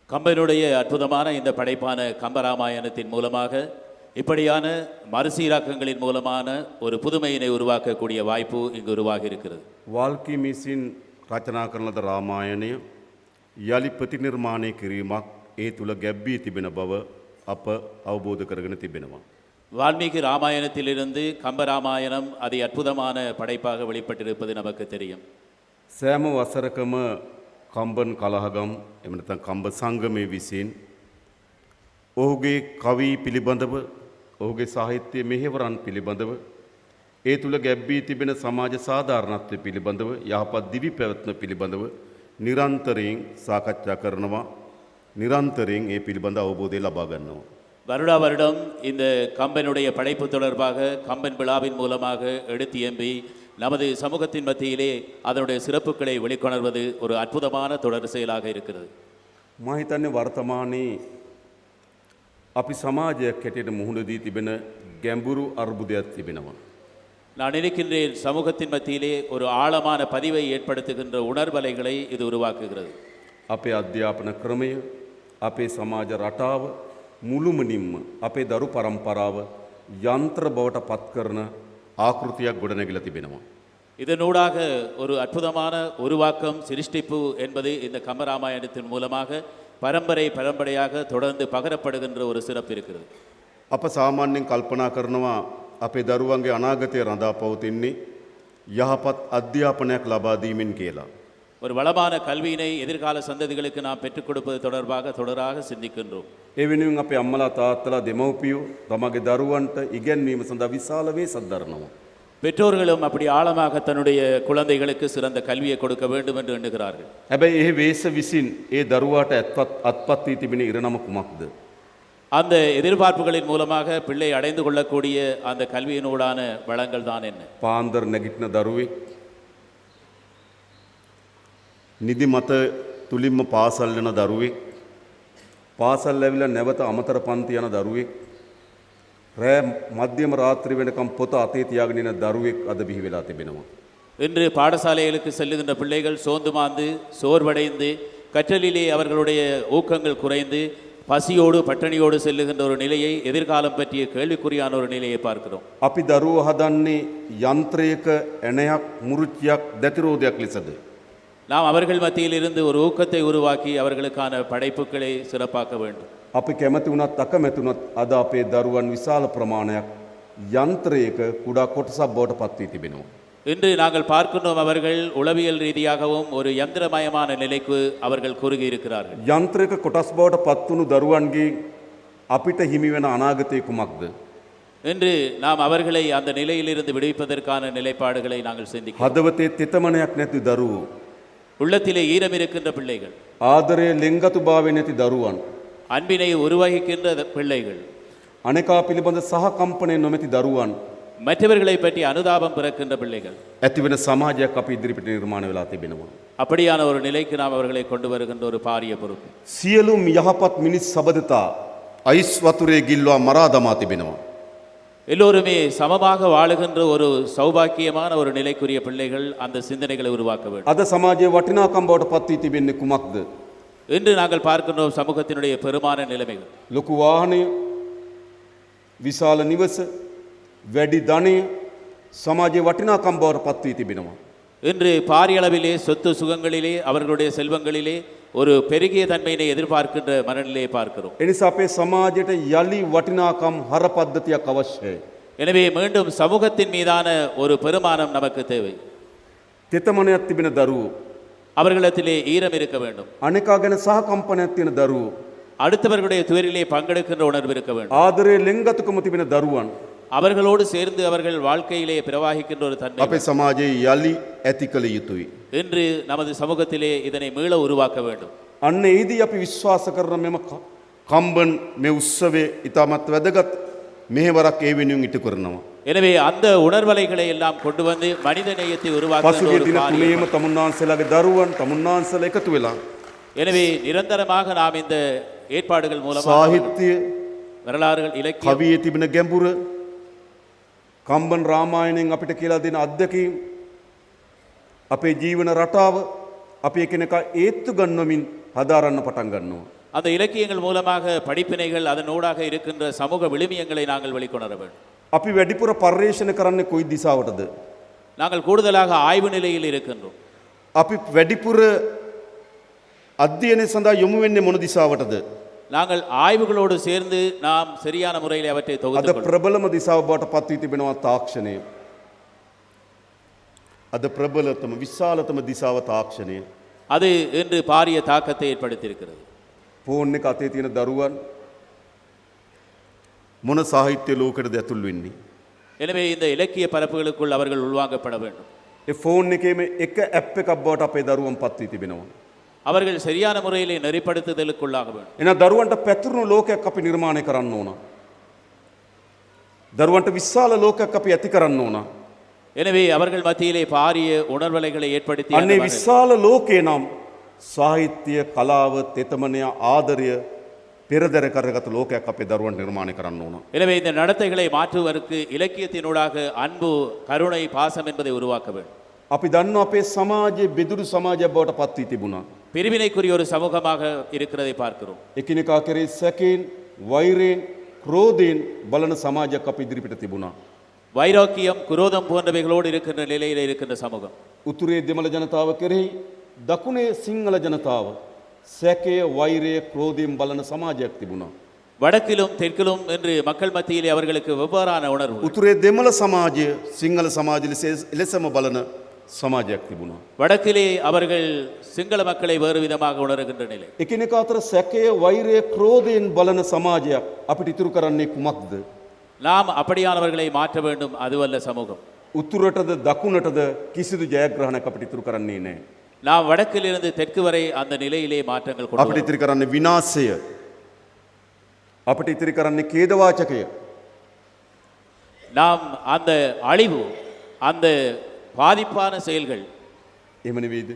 கம்பனுடைய அற்புதமான இந்த படைப்பான கம்பராமாயணத்தின் மூலமாக இப்படியான மறுசீராக்கங்களின் மூலமான ஒரு புதுமையினை உருவாக்கக்கூடிய வாய்ப்பு இங்கு உருவாகி இருக்கிறது. வால்மீகி මිසින් රචනා කරන ලද රාමායනය යලි ප්‍රතිනිර්මාණය කිරීමක් ඒ තුල ගැබ්වී තිබෙන බව අප අවබෝධ කරගෙන තිබෙනවා. வால்மீகி ராமாயணத்திலிருந்து கம்பராமாயணம் அதி அற்புதமான படைப்பாக வெளிப்பட்டிருப்பது நமக்கு தெரியும். සෑම වසරකම කම්බන් කලහගම් එම නැත්නම් කම්බ සංගමයේ විසින් ඔහුගේ කවි පිළිබඳව, ඔහුගේ සාහිත්‍ය මෙහෙවරන් පිළිබඳව, ඒ තුල ගැබ්වී තිබෙන සමාජ සාධාරණත්වය පිළිබඳව, යහපත් දිවි පැවැත්ම පිළිබඳව නිරන්තරයෙන් සාකච්ඡා කරනවා. நிரந்தரம் ஏ பிலிபந்த அவபோதை லபா கண்ணோம். வருடா வருடம் இந்த கம்பனுடைய படைப்பு தொடர்பாக கம்பன் விழாவின் மூலமாக எடுத்து எம்பி நமது சமூகத்தின் மத்தியிலே அதனுடைய சிறப்புகளை வெளிக்கொணர்வது ஒரு அற்புதமான தொடர் செயலாக இருக்கிறது. මා හිතන්නේ වර්තමානයේ අපි සමාජයක් හැටියට මුහුණ දී තිබෙන ගැඹුරු අර්බුදයක් තිබෙනවා. நான் நினைக்கின்றேன் சமூகத்தின் மத்தியிலே ஒரு ஆழமான பதிவை ஏற்படுத்துகின்ற உணர்வலைகளை இது உருவாக்குகிறது. අපේ අධ්‍යාපන ක්‍රමය, අපේ සමාජ රටාව මුළුමනින්ම අපේ දරු පරම්පරාව යන්ත්‍ර බවට පත් කරන ආකෘතියක් ගොඩනැගිලා තිබෙනවා. இதனூடாக ஒரு அற்புதமான உருவாக்கம், சிருஷ்டிப்பு என்பது இந்த கம்பராமாயணத்தின் மூலமாக பரம்பரையாக தொடர்ந்து பகரப்படுகின்ற ஒரு சிறப்பு இருக்கிறது. අප සාමාන්‍යයෙන් කල්පනා කරනවා අපේ දරුවන්ගේ අනාගතය රඳා පවතින්නේ යහපත් අධ්‍යාපනයක් ලබා දීමෙන් කියලා. ஒரு வளமான கல்வியினை எதிர்கால சந்ததிகளுக்கு நாம் பெற்றுக் கொடுப்பது தொடர்பாக தொடராக சிந்திக்கின்றோம். ඒ වෙනුවෙන් අපේ අම්මලා තාත්තලා දෙමව්පියෝ තමගේ දරුවන්ට ඉගැන්වීම සඳහා විශාල වේසක් දරනවා. பெற்றோர்களும் அப்படி ஆழமாக தன்னுடைய குழந்தைகளுக்கு சிறந்த கல்வியை கொடுக்க வேண்டும் என்று எண்ணுகிறார்கள். හැබැයි ඒ වේස විසින් ඒ දරුවාට අත්පත් වී තිබෙන ඉරණම කුමක්ද? அந்த எதிர்பார்ப்புகளின் மூலமாக பிள்ளை அடைந்து கொள்ளக்கூடிய அந்த கல்வியினூடான வளங்கள் தான் என்ன? පාන්දර නැගිටින දරුවෙක් නිදි මත තුලින්ම පාසල් යන දරුවෙක් පාසල් ඇවිල්ලා නැවත අමතර පන්ති යන දරුවෙක් රෑ මධ්‍යම රාත්‍රී වෙනකම් පොත අතේ තියාගෙන ඉන්න දරුවෙක් අද බිහි වෙලා තිබෙනවා. இன்று பாடசாலைகளுக்கு செல்லுகின்ற பிள்ளைகள் சோர்ந்து சோர்வடைந்து கற்றலிலே அவர்களுடைய ஊக்கங்கள் குறைந்து பசியோடு பட்டினியோடு செல்லுகின்ற ஒரு நிலையை எதிர்காலம் பற்றிய கேள்விக்குறியான ஒரு நிலையை பார்க்கிறோம். අපි දරුවෝ හදන්නේ යන්ත්‍රයක ඇණයක් මුරුච්චියක් දැතිරෝධයක් ලෙසද? நாம் அவர்கள் மத்தியில் இருந்து ஒரு ஊக்கத்தை உருவாக்கி அவர்களுக்கான படைப்புகளை சிறப்பாக்க வேண்டும். අපි කැමති වුණත් අකමැති වුණත් අද අපේ දරුවන් විශාල ප්‍රමාණයක් යන්ත්‍රයක කුඩා කොටසක් බවට පත් වී තිබෙනවා. இன்று நாங்கள் பார்க்கின்றோம் அவர்கள் உளவியல் ரீதியாகவும் ஒரு யந்திரமயமான நிலைக்கு அவர்கள் குறுகி இருக்கிறார்கள். යන්ත්‍රයක කොටස් බවට පත් වුණු දරුවන්ගේ අපිට හිමි වෙන අනාගතය කුමක්ද? இன்று நாம் அவர்களை அந்த நிலையிலிருந்து விடுவிப்பதற்கான நிலைப்பாடுகளை நாங்கள் சிந்திக்கிறோம். හදවතේ තෙතමනයක් නැති දරුවෝ, உள்ளத்திலே ஈரம் இருக்கின்ற பிள்ளைகள், ආදරයේ ලෙන්ගතුභාවය නැති දරුවන්, அன்பினை உருவாகிக்கின்ற பிள்ளைகள், අනෙකා පිළිබඳ සහකම්පනය නොමැති දරුවන් மற்றவர்களை பற்றி அனுதாபம் பிறக்கின்ற பிள்ளைகள், ඇති වෙන සමාජයක් අපි ඉදිරිපිට නිර්මාණය වෙලා තිබෙනවා. அப்படியான ஒரு நிலைக்கு நாம் அவர்களை கொண்டு வருகின்ற ஒரு பாரிய பொறுப்பு. සියලුම යහපත් මිනිස් සබඳතා අයිස් වතුරේ ගිල්වා මරා දමා තිබෙනවා. எல்லோருமே சமமாக வாழுகின்ற ஒரு சௌபாக்கியமான ஒரு நிலைக்குரிய பிள்ளைகள் அந்த சிந்தனைகளை உருவாக்க வேண்டும். අද සමාජයේ වටිනාකම් බවට පත් වී තිබෙන්නේ කුමක්ද? இன்று நாங்கள் பார்க்கின்றோம் சமூகத்தினுடைய பெருமான நிலைமைகள். ලොකු වාහනය, විශාල නිවස, වැඩි ධනය සමාජයේ වටිනාකම් බවට පත් වී තිබෙනවා. இன்று பாரிய அளவிலே சொத்து சுகங்களிலே அவர்களுடைய செல்வங்களிலே ஒரு பெருகிய தன்மையினை எதிர்பார்க்கின்ற மனநிலையை பார்க்கிறோம். එනිසා අපේ සමාජයට යලි වටිනාකම් හර පද්ධතියක් අවශ්‍යයි. எனவே மீண்டும் சமூகத்தின் மீதான ஒரு பெருமானம் நமக்கு தேவை. තෙතමනයක් තිබෙන දරුවෝ, அவர்களிடத்திலே ஈரம் இருக்க வேண்டும். අනෙකා ගැන සහකම්පනයක් තියෙන දරුවෝ, அடுத்தவர்களுடைய துயரிலே பங்கெடுக்கின்ற உணர்வு இருக்க வேண்டும். ආදරයේ ලෙන්ගතුකම තිබෙන දරුවන් அவர்களோடு சேர்ந்து அவர்கள் வாழ்க்கையிலே பிரவாகிக்கின்ற ஒரு தன்மை අපේ සමාජයේ යලි ඇති කළ යුතුයි. இன்று நமது சமூகத்திலே இதனை மீள உருவாக்க வேண்டும். අන්න ඒදී අපි විශ්වාස කරන මෙම කම්බන් මේ උත්සවයේ ඉතාමත් වැදගත් මෙහෙවරක් ඒ වෙනුවෙන් ඉටු කරනවා. எனவே அந்த உணர்வலைகளை எல்லாம் கொண்டு வந்து மனித நேயத்தை உருவாக்க පසුගිය දින තුනේම තමුන්නාන්සේලාගේ දරුවන් තමුන්නාන්සේලා එකතු වෙලා எனவே நிரந்தரமாக நாம் இந்த ஏற்பாடுகள் மூலமாக සාහිත්‍ය, வரலாறுகள், இலக்கியம், කවියේ තිබෙන ගැඹුර, කම්බන් රාමායණයෙන් අපිට කියලා දෙන අත්දැකීම්, අපේ ජීවන රටාව අපි එකිනෙකා ඒත්තු ගන්නමින් හදාරන්න පටන් ගන්නවා. அந்த இலக்கியங்கள் மூலமாக படிப்பினைகள் அதனூடாக இருக்கின்ற சமூக விழுமியங்களை நாங்கள் வெளிக்கொணர வேண்டும். අපි වැඩිපුර පර්යේෂණ කරන්නේ කොයි දිශාවටද? நாங்கள் கூடுதலாக ஆய்வு நிலையில் இருக்கின்றோம். අපි වැඩිපුර අධ්‍යයනය සඳහා යොමු වෙන්නේ මොන දිශාවටද? நாங்கள் ஆய்வுகளோடு சேர்ந்து நாம் சரியான முறையில் அவற்றை අද தொகுத்து ප්‍රබලම දිශාව බවට පත් වී තිබෙනවා තාක්ෂණය. අද ප්‍රබලතම විශාලතම දිශාව තාක්ෂණය. அது இன்று பாரிய தாக்கத்தை ஏற்படுத்தியிருக்கிறது. ෆෝන් එක අතේ තියෙන දරුවන් මොන සාහිත්‍ය ලෝකෙටද ඇතුල් වෙන්නේ? எனவே இந்த இலக்கிய பரப்புகளுக்குள் அவர்கள் உள்வாங்கப்பட வேண்டும். ඒ ෆෝන් එකේම එක ඇප් එකක් බවට අපේ දරුවන් පත් වී තිබෙනවා. அவர்கள் சரியான முறையிலே நெறிப்படுத்துதலுக்குள்ளாக வேண்டும். එහෙනම් දරුවන්ට පැතුරුණු ලෝකයක් අපි නිර්මාණය කරන්න ඕන. දරුවන්ට විශාල ලෝකයක් අපි ඇති කරන්න ඕන. எனவே அவர்கள் மத்தியிலே பாரிய உணர்வலைகளை ஏற்படுத்தி අන්නේ විශාල ලෝකේ නම් සාහිත්‍ය, කලාව, තෙතමනය, ආදරය පෙරදර කරගත් ලෝකයක් අපේ දරුවන්ට නිර්මාණය කරන්න ඕන. எனவே இந்த நடத்தைகளை மாற்றுவதற்கு இலக்கியத்தினூடாக அன்பு, கருணை, பாசம் என்பதை உருவாக்க வேண்டும். අපි දන්නවා අපේ සමාජයේ බෙදුරු සමාජයක් බවට පත් වී තිබුණා. பிரிவினைக்குரிய ஒரு சமூகமாக இருக்கிறதை பார்க்கிறோம். එකිනෙකා කෙරෙහි සැකයෙන්, වෛරයෙන්, ක්‍රෝධයෙන් බලන සමාජයක් අපි ඉදිරිපිට තිබුණා. வைராக்கியம், குரோதம் போன்றவைகளோடு இருக்கின்ற நிலையில் இருக்கின்ற சமூகம். උතුරේ දෙමළ ජනතාව කෙරෙහි, දකුණේ සිංහල ජනතාව සැකය වෛරය ක්‍රෝධයෙන් බලන සමාජයක් තිබුණා. வடக்கிலும் தெற்கிலும் என்று மக்கள் மத்தியிலே அவர்களுக்கு வெவ்வேறான உணர்வு. උතුරේ දෙමළ සමාජය සිංහල සමාජය එලෙසම බලන සමාජයක් තිබුණා. வடக்கிலே அவர்கள் சிங்கள மக்களை வேறு விதமாக உணர்கின்ற நிலை. එකිනෙක අතර සැකය වෛරය ක්‍රෝධයෙන් බලන සමාජයක් අපිට ඉතුරු කරන්නේ කුමක්ද? நாம் அப்படியானவர்களை மாற்ற வேண்டும், அதுவல்ல சமூகம். උතුරටද දකුණටද කිසිදු ජයග්‍රහණයක් අපිට ඉතුරු කරන්නේ නැහැ. நாம் வடக்கிலிருந்து தெற்கு வரை அந்த நிலையிலே மாற்றங்கள் கொண்டு අපිට ඉතිරි කරන්නේ විනාශය. අපිට ඉතිරි කරන්නේ ඛේදවාචකය. நாம் அந்த அழிவு, அந்த பாதிப்பான செயல்கள். එහෙම නෙවෙයිද?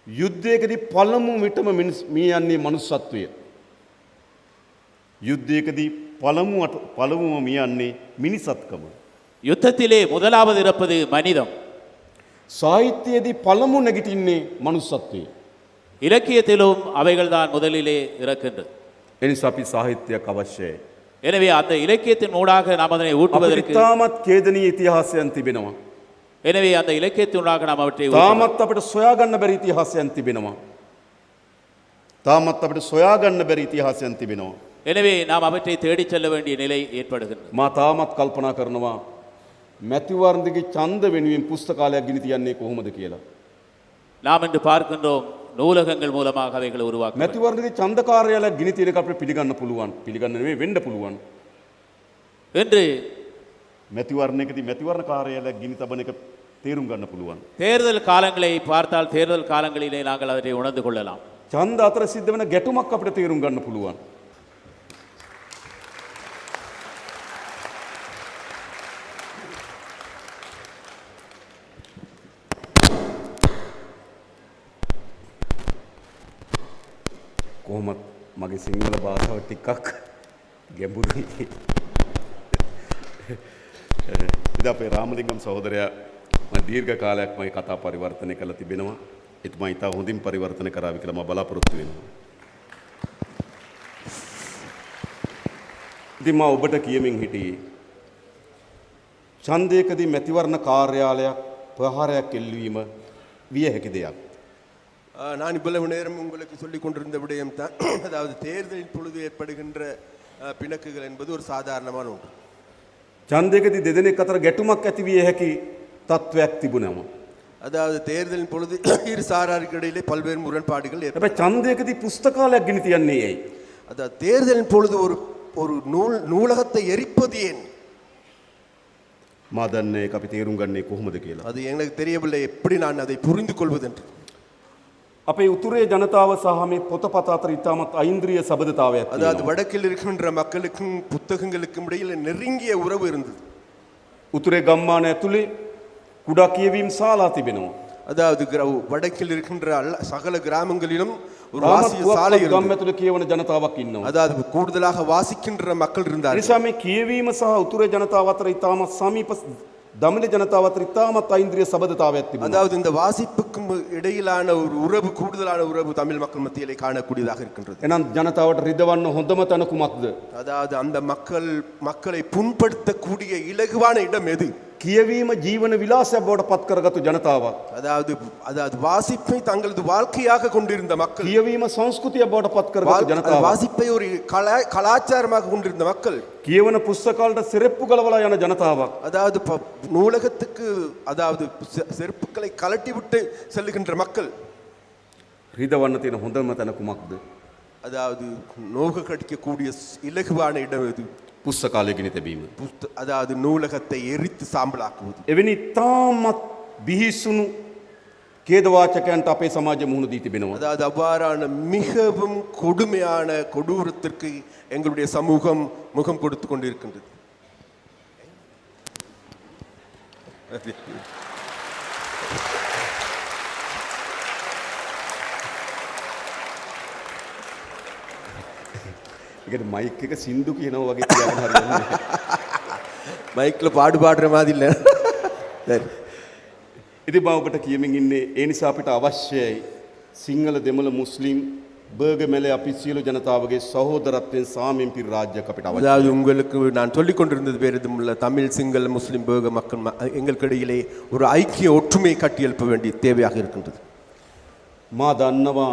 යුද්ධයකදී පළමු විටම මේ යන්නේ මනුස්සත්වය. යුද්ධයකදී පළමුවම මේ යන්නේ මිනිසත්කම. யுத்தத்திலே முதலாவது இருப்பது மனிதம். සාහිත්‍යයේදී පළමු නැගිටින්නේ මනුස්සත්වය. இலக்கியத்திலும் அவைகள்தான் முதலிலே இறக்கின்றது. එනිසා අපි සාහිත්‍යයක් අවශ්‍යයි. எனவே அந்த இலக்கியத்தின் ஊடாக நாம் அதனை අපිට ஊட்டுவதற்கு, තාමත් ඛේදනීය ඉතිහාසයන් තිබෙනවා. எனவே அந்த இலக்கியத்தினூடாக நாம் அவற்றை තාමත් අපිට සොයාගන්න බැරි ඉතිහාසයන් තිබෙනවා. තාමත් අපිට සොයාගන්න බැරි ඉතිහාසයන් තිබෙනවා. எனவே நாம் அவற்றை தேடிச் செல்ல வேண்டிய நிலை ஏற்படுகின்றது. මා තාමත් කල්පනා කරනවා මැතිවරණයේ ඡන්ද වෙනුවෙන් පුස්තකාලයක් गिनी තියන්නේ කොහොමද කියලා. நாம் இன்று பார்க்கின்றோம் நூலகங்கள் மூலமாக அவைகளை உருவாக்க. මැතිවරණයේ ඡන්ද කාර්යාලයක් गिनी තියෙන එක අපිට පිළිගන්න පුළුවන්. පිළිගන්න නෙවෙයි වෙන්න පුළුවන්. என்று මැතිවරණයකදී මැතිවරණ කාර්යාලයක් गिनी තබන එක තේරුම් ගන්න පුළුවන්. தேர்தல் காலங்களை பார்த்தால் தேர்தல் காலங்களிலே நாங்கள் அவற்றை உணர்ந்து கொள்ளலாம். ඡන්ද අතර සිද්ධ වෙන ගැටුමක් අපිට තේරුම් ගන්න පුළුවන්. කොහොමත් මගේ සිංහල භාෂාව ටිකක් ගැඹුරුයි. ඉතින් අපේ රාමලිංගම් සහෝදරයා මම දීර්ඝ කාලයක් මගේ කතා පරිවර්තනය කරලා තිබෙනවා. එතුමා ඉතා හොඳින් පරිවර්තන කරාවි කියලා මම බලාපොරොත්තු වෙනවා. ඉතින් මම ඔබට කියමින් හිටියේ ඡන්දයකදී මැතිවරණ කාර්යාලයක් ප්‍රහාරයක් එල්ලවීම විය හැකි දෙයක්. நான் இவ்வளவு நேரம் உங்களுக்கு சொல்லிக் கொண்டிருந்த விடயம் தான், அதாவது தேர்தலின் பொழுது ஏற்படுகின்ற பிணக்குகள் என்பது ஒரு சாதாரணமான ஒன்று. ඡන්දයකදී දෙදෙනෙක් අතර ගැටුමක් ඇති විය හැකි තත්වයක් තිබුණාම. அதாவது தேர்தலின் பொழுது இரு சாராருக்கு இடையிலே பல்வேறு முரண்பாடுகள் ஏற்படும். හැබැයි ඡන්දයකදී පුස්තකාලයක් गिनी තියන්නේ ඇයි? அதாவது தேர்தலின் பொழுது ஒரு நூலகத்தை எரிப்பது ஏன்? මා දන්නේ ඒක අපි තේරුම් ගන්නේ කොහොමද කියලා. அது எனக்கு தெரியவில்லை, எப்படி நான் அதை புரிந்து கொள்வதென்று. අපේ උතුරේ ජනතාව සහ මේ පොතපත අතර ඉතාමත් ஐந்திரிய සබඳතාවයක් அதாவது තියෙනවා. வடக்கில் இருக்கின்ற மக்களுக்கும் புத்தகங்களுக்கும் இடையில் நெருங்கிய உறவு இருந்தது. උතුරේ ගම්මාන ඇතුලේ කුඩා කියවීම් ශාලා තිබෙනවා. அதாவது வடக்கில் இருக்கின்ற சகல கிராமங்களிலும் ஒரு තාමත් வாசிய சாலை පුවත්පත් ගම් இருந்தது. ඇතුලේ කියවන ජනතාවක් ඉන්නවා. அதாவது கூடுதலாக வாசிக்கின்ற மக்கள் இருந்தார்கள். නිසා මේ කියවීම සහ උතුරේ ජනතාව අතර ඉතාමත් සමීප දමිළ ජනතාව අතර ඉතාමත් ஐந்திரிய සබඳතාවයක් තිබුණා. அதாவது இந்த வாசிப்புக்கும் இடையிலான ஒரு உறவு, கூடுதலான உறவு தமிழ் மக்கள் மத்தியிலே காணக்கூடியதாக இருக்கின்றது. එහෙනම් ජනතාවට රිදවන්න හොඳම තැන කුමක්ද? அதாவது அந்த மக்களை புண்படுத்தக்கூடிய இலகுவான இடம் எது? කියවීම ජීවන විලාසයක් බවට පත් කරගත්තු ජනතාවක්. அதாவது வாசிப்பை தங்களது வாழ்க்கையாக கொண்டிருந்த மக்கள், කියවීම සංස්කෘතියක් බවට පත් කරගත්තු ජනතාවක්. வாசிப்பை ஒரு கலாச்சாரமாக கொண்டிருந்த மக்கள், කියවන පුස්තකාලට සිරෙප්පු ගලවලා යන ජනතාවක්. அதாவது நூலகத்துக்கு அதாவது செருப்புக்களை கலட்டி விட்டு செல்லுகின்ற மக்கள். රිදවන්න තියෙන හොඳම තැන කුමක්ද? அதாவது நோக கடிக்கக்கூடிய இலகுவான இடம் எது? පුස්තකාලය गिनी තැබීම. அதாவது நூலகத்தை எரித்து சாம்பலாக்குவது. එවැනි තාමත් බිහිසුණු ඛේදවාචකයන්ට අපේ සමාජය මුහුණ දී තිබෙනවා. அதாவது அவ்வாறான மிகவும் கொடுமையான கொடூரத்திற்கு எங்களுடைய சமூகம் முகம் கொடுத்து கொண்டிருக்கின்றது. ඒකට මයික් එක සින්දු කියනවා වගේ තියාගෙන හරියන්නේ. மைக்கில் பாடுற மாதிரி இல்லை. சரி, ඉතින් මම ඔබට කියමින් ඉන්නේ ඒ නිසා අපිට අවශ්‍යයි සිංහල දෙමළ මුස්ලිම් බර්ගමැලේ අපි සියලු ජනතාවගේ සහෝදරත්වයෙන් සාමයෙන් පිරි රාජ්‍යයක් අපිට අවශ්‍යයි. அதாவது உங்களுக்கு நான் சொல்லிக் கொண்டிருந்தது வேறு எதுவும் இல்லை. தமிழ் சிங்கள முஸ்லிம் பேக மக்கள் எங்களுக்கு இடையிலே ஒரு ஐக்கிய ஒற்றுமையை கட்டியெழுப்ப வேண்டிய தேவையாக இருக்கின்றது. මා දන්නවා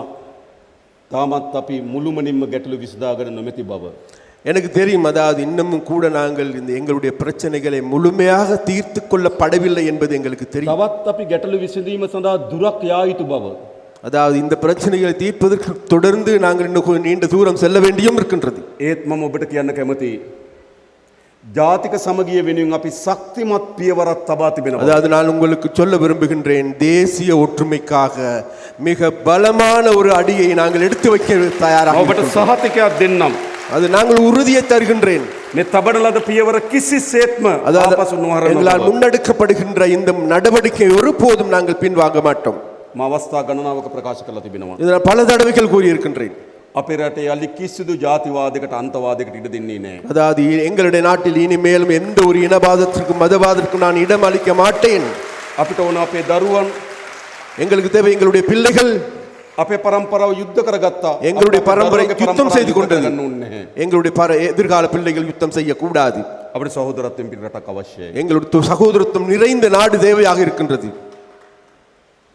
තාමත් අපි මුළුමනින්ම ගැටලු විසඳාගෙන නොමැති බව. எனக்கு தெரியும், அதாவது இன்னமும் கூட நாங்கள் இந்த எங்களுடைய பிரச்சனைகளை முழுமையாக தீர்த்து கொள்ளப்படவில்லை என்பது எங்களுக்கு தெரியும். තවත් අපි ගැටලු විසඳීම සඳහා දුරක් යා යුතු බව. அதாவது இந்த பிரச்சனைகளை தீர்ப்பதற்கு தொடர்ந்து நாங்கள் இன்னும் நீண்ட தூரம் செல்ல வேண்டியும் இருக்கின்றது. ඒත් මම ඔබට කියන්න කැමතියි. ජාතික සමගිය වෙනුවෙන් අපි ශක්තිමත් පියවරක් තබා තිබෙනවා. அதாவது நான் உங்களுக்கு சொல்ல விரும்புகின்றேன், தேசிய ஒற்றுமைக்காக மிக பலமான ஒரு அடியை நாங்கள் எடுத்து வைக்க தயாராக ඔබට இருக்கிறோம். සහතිකයක් දෙන්නම්. அது நாங்கள் உறுதியை தருகின்றேன். මේ තබන ලද පියවර කිසිසේත්ම அதாவது ආපසු නොහරන எங்களால் බව. முன்னெடுக்கப்படுகின்ற இந்த நடவடிக்கை ஒருபோதும் நாங்கள் பின்வாங்க மாட்டோம். මම අවස්ථා ගණනාවක ප්‍රකාශ කරලා තිබෙනවා. இதை நான் பல தடவைகள் கூறியிருக்கின்றேன். අපේ රටේ යලි කිසිදු ජාතිවාදයකට අන්තවාදයකට ඉඩ දෙන්නේ නැහැ. அதாவது எங்களுடைய நாட்டில் இனிமேலும் எந்த ஒரு இனவாதத்திற்கும் மதவாதத்திற்கும் நான் இடம் அளிக்க மாட்டேன். අපිට ඕන අපේ දරුවන් எங்களுக்கு தேவை எங்களுடைய பிள்ளைகள். අපේ පරම්පරාව යුද්ධ කරගත්තා. எங்களுடைய பரம்பரை දරුවන්ගේ யுத்தம் පරම්පරාව செய்து යුද්ධ கொண்டது. කරගන්න ඕනේ නැහැ. எங்களுடைய எதிர்கால பிள்ளைகள் யுத்தம் செய்யக்கூடாது. අපිට සහෝදරත්වයෙන් පිට රටක් අවශ්‍යයි. எங்களுடைய சகோதரத்துவம் நிறைந்த நாடு தேவையாக இருக்கின்றது.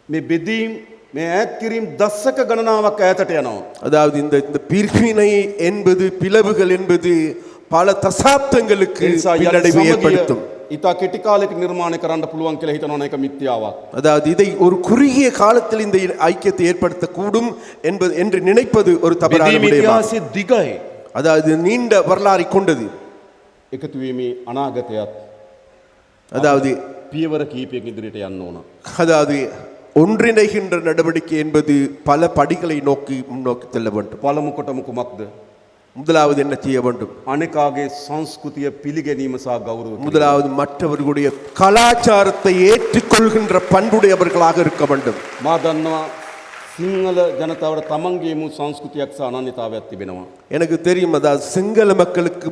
මේ බෙදීම් මේ ඈත් කිරීම දශක ගණනාවක් ඈතට යනවා. அதாவது இந்த இந்த பிரிவினை என்பது, பிளவுகள் என்பது பல தசாப்தங்களுக்கு ඒ නිසා යලි பின்னடைவை සමගිය ஏற்படுத்தும். ඉතා කෙටි කාලයක නිර්මාණය කරන්න පුළුවන් කියලා හිතනවා නම් ඒක මිත්‍යාවක්. அதாவது இதை ஒரு குறுகிய காலத்தில் இந்த ஐக்கியத்தை ஏற்படுத்தக்கூடும் என்பது என்று நினைப்பது ஒரு தவறான බෙදීම விடயமாகும். ඉතිහාසයේ දිගයි. அதாவது நீண்ட வரலாறை கொண்டது. එකතු වීමේ අනාගතයත් அதாவது පියවර කීපයක ඉදිරියට යන්න ඕන. அதாவது ஒன்றிணைகின்ற நடவடிக்கை என்பது பல படிகளை நோக்கி முன்னோக்கி செல்ல வேண்டும். පළමු කොටම කුමක්ද? முதலாவது என்ன செய்ய வேண்டும்? අනෙකාගේ සංස්කෘතිය පිළිගැනීම සහ ගෞරව කිරීම. முதலாவது மற்றவர்களுடைய கலாச்சாரத்தை ஏற்றுக்கொள்கின்ற பண்புடையவர்களாக இருக்க வேண்டும். මා දන්නවා සිංහල ජනතාවට තමන්ගේ මු සංස්කෘතියක් සහ අනන්‍යතාවයක් තිබෙනවා. எனக்கு தெரியும், அதாவது சிங்கள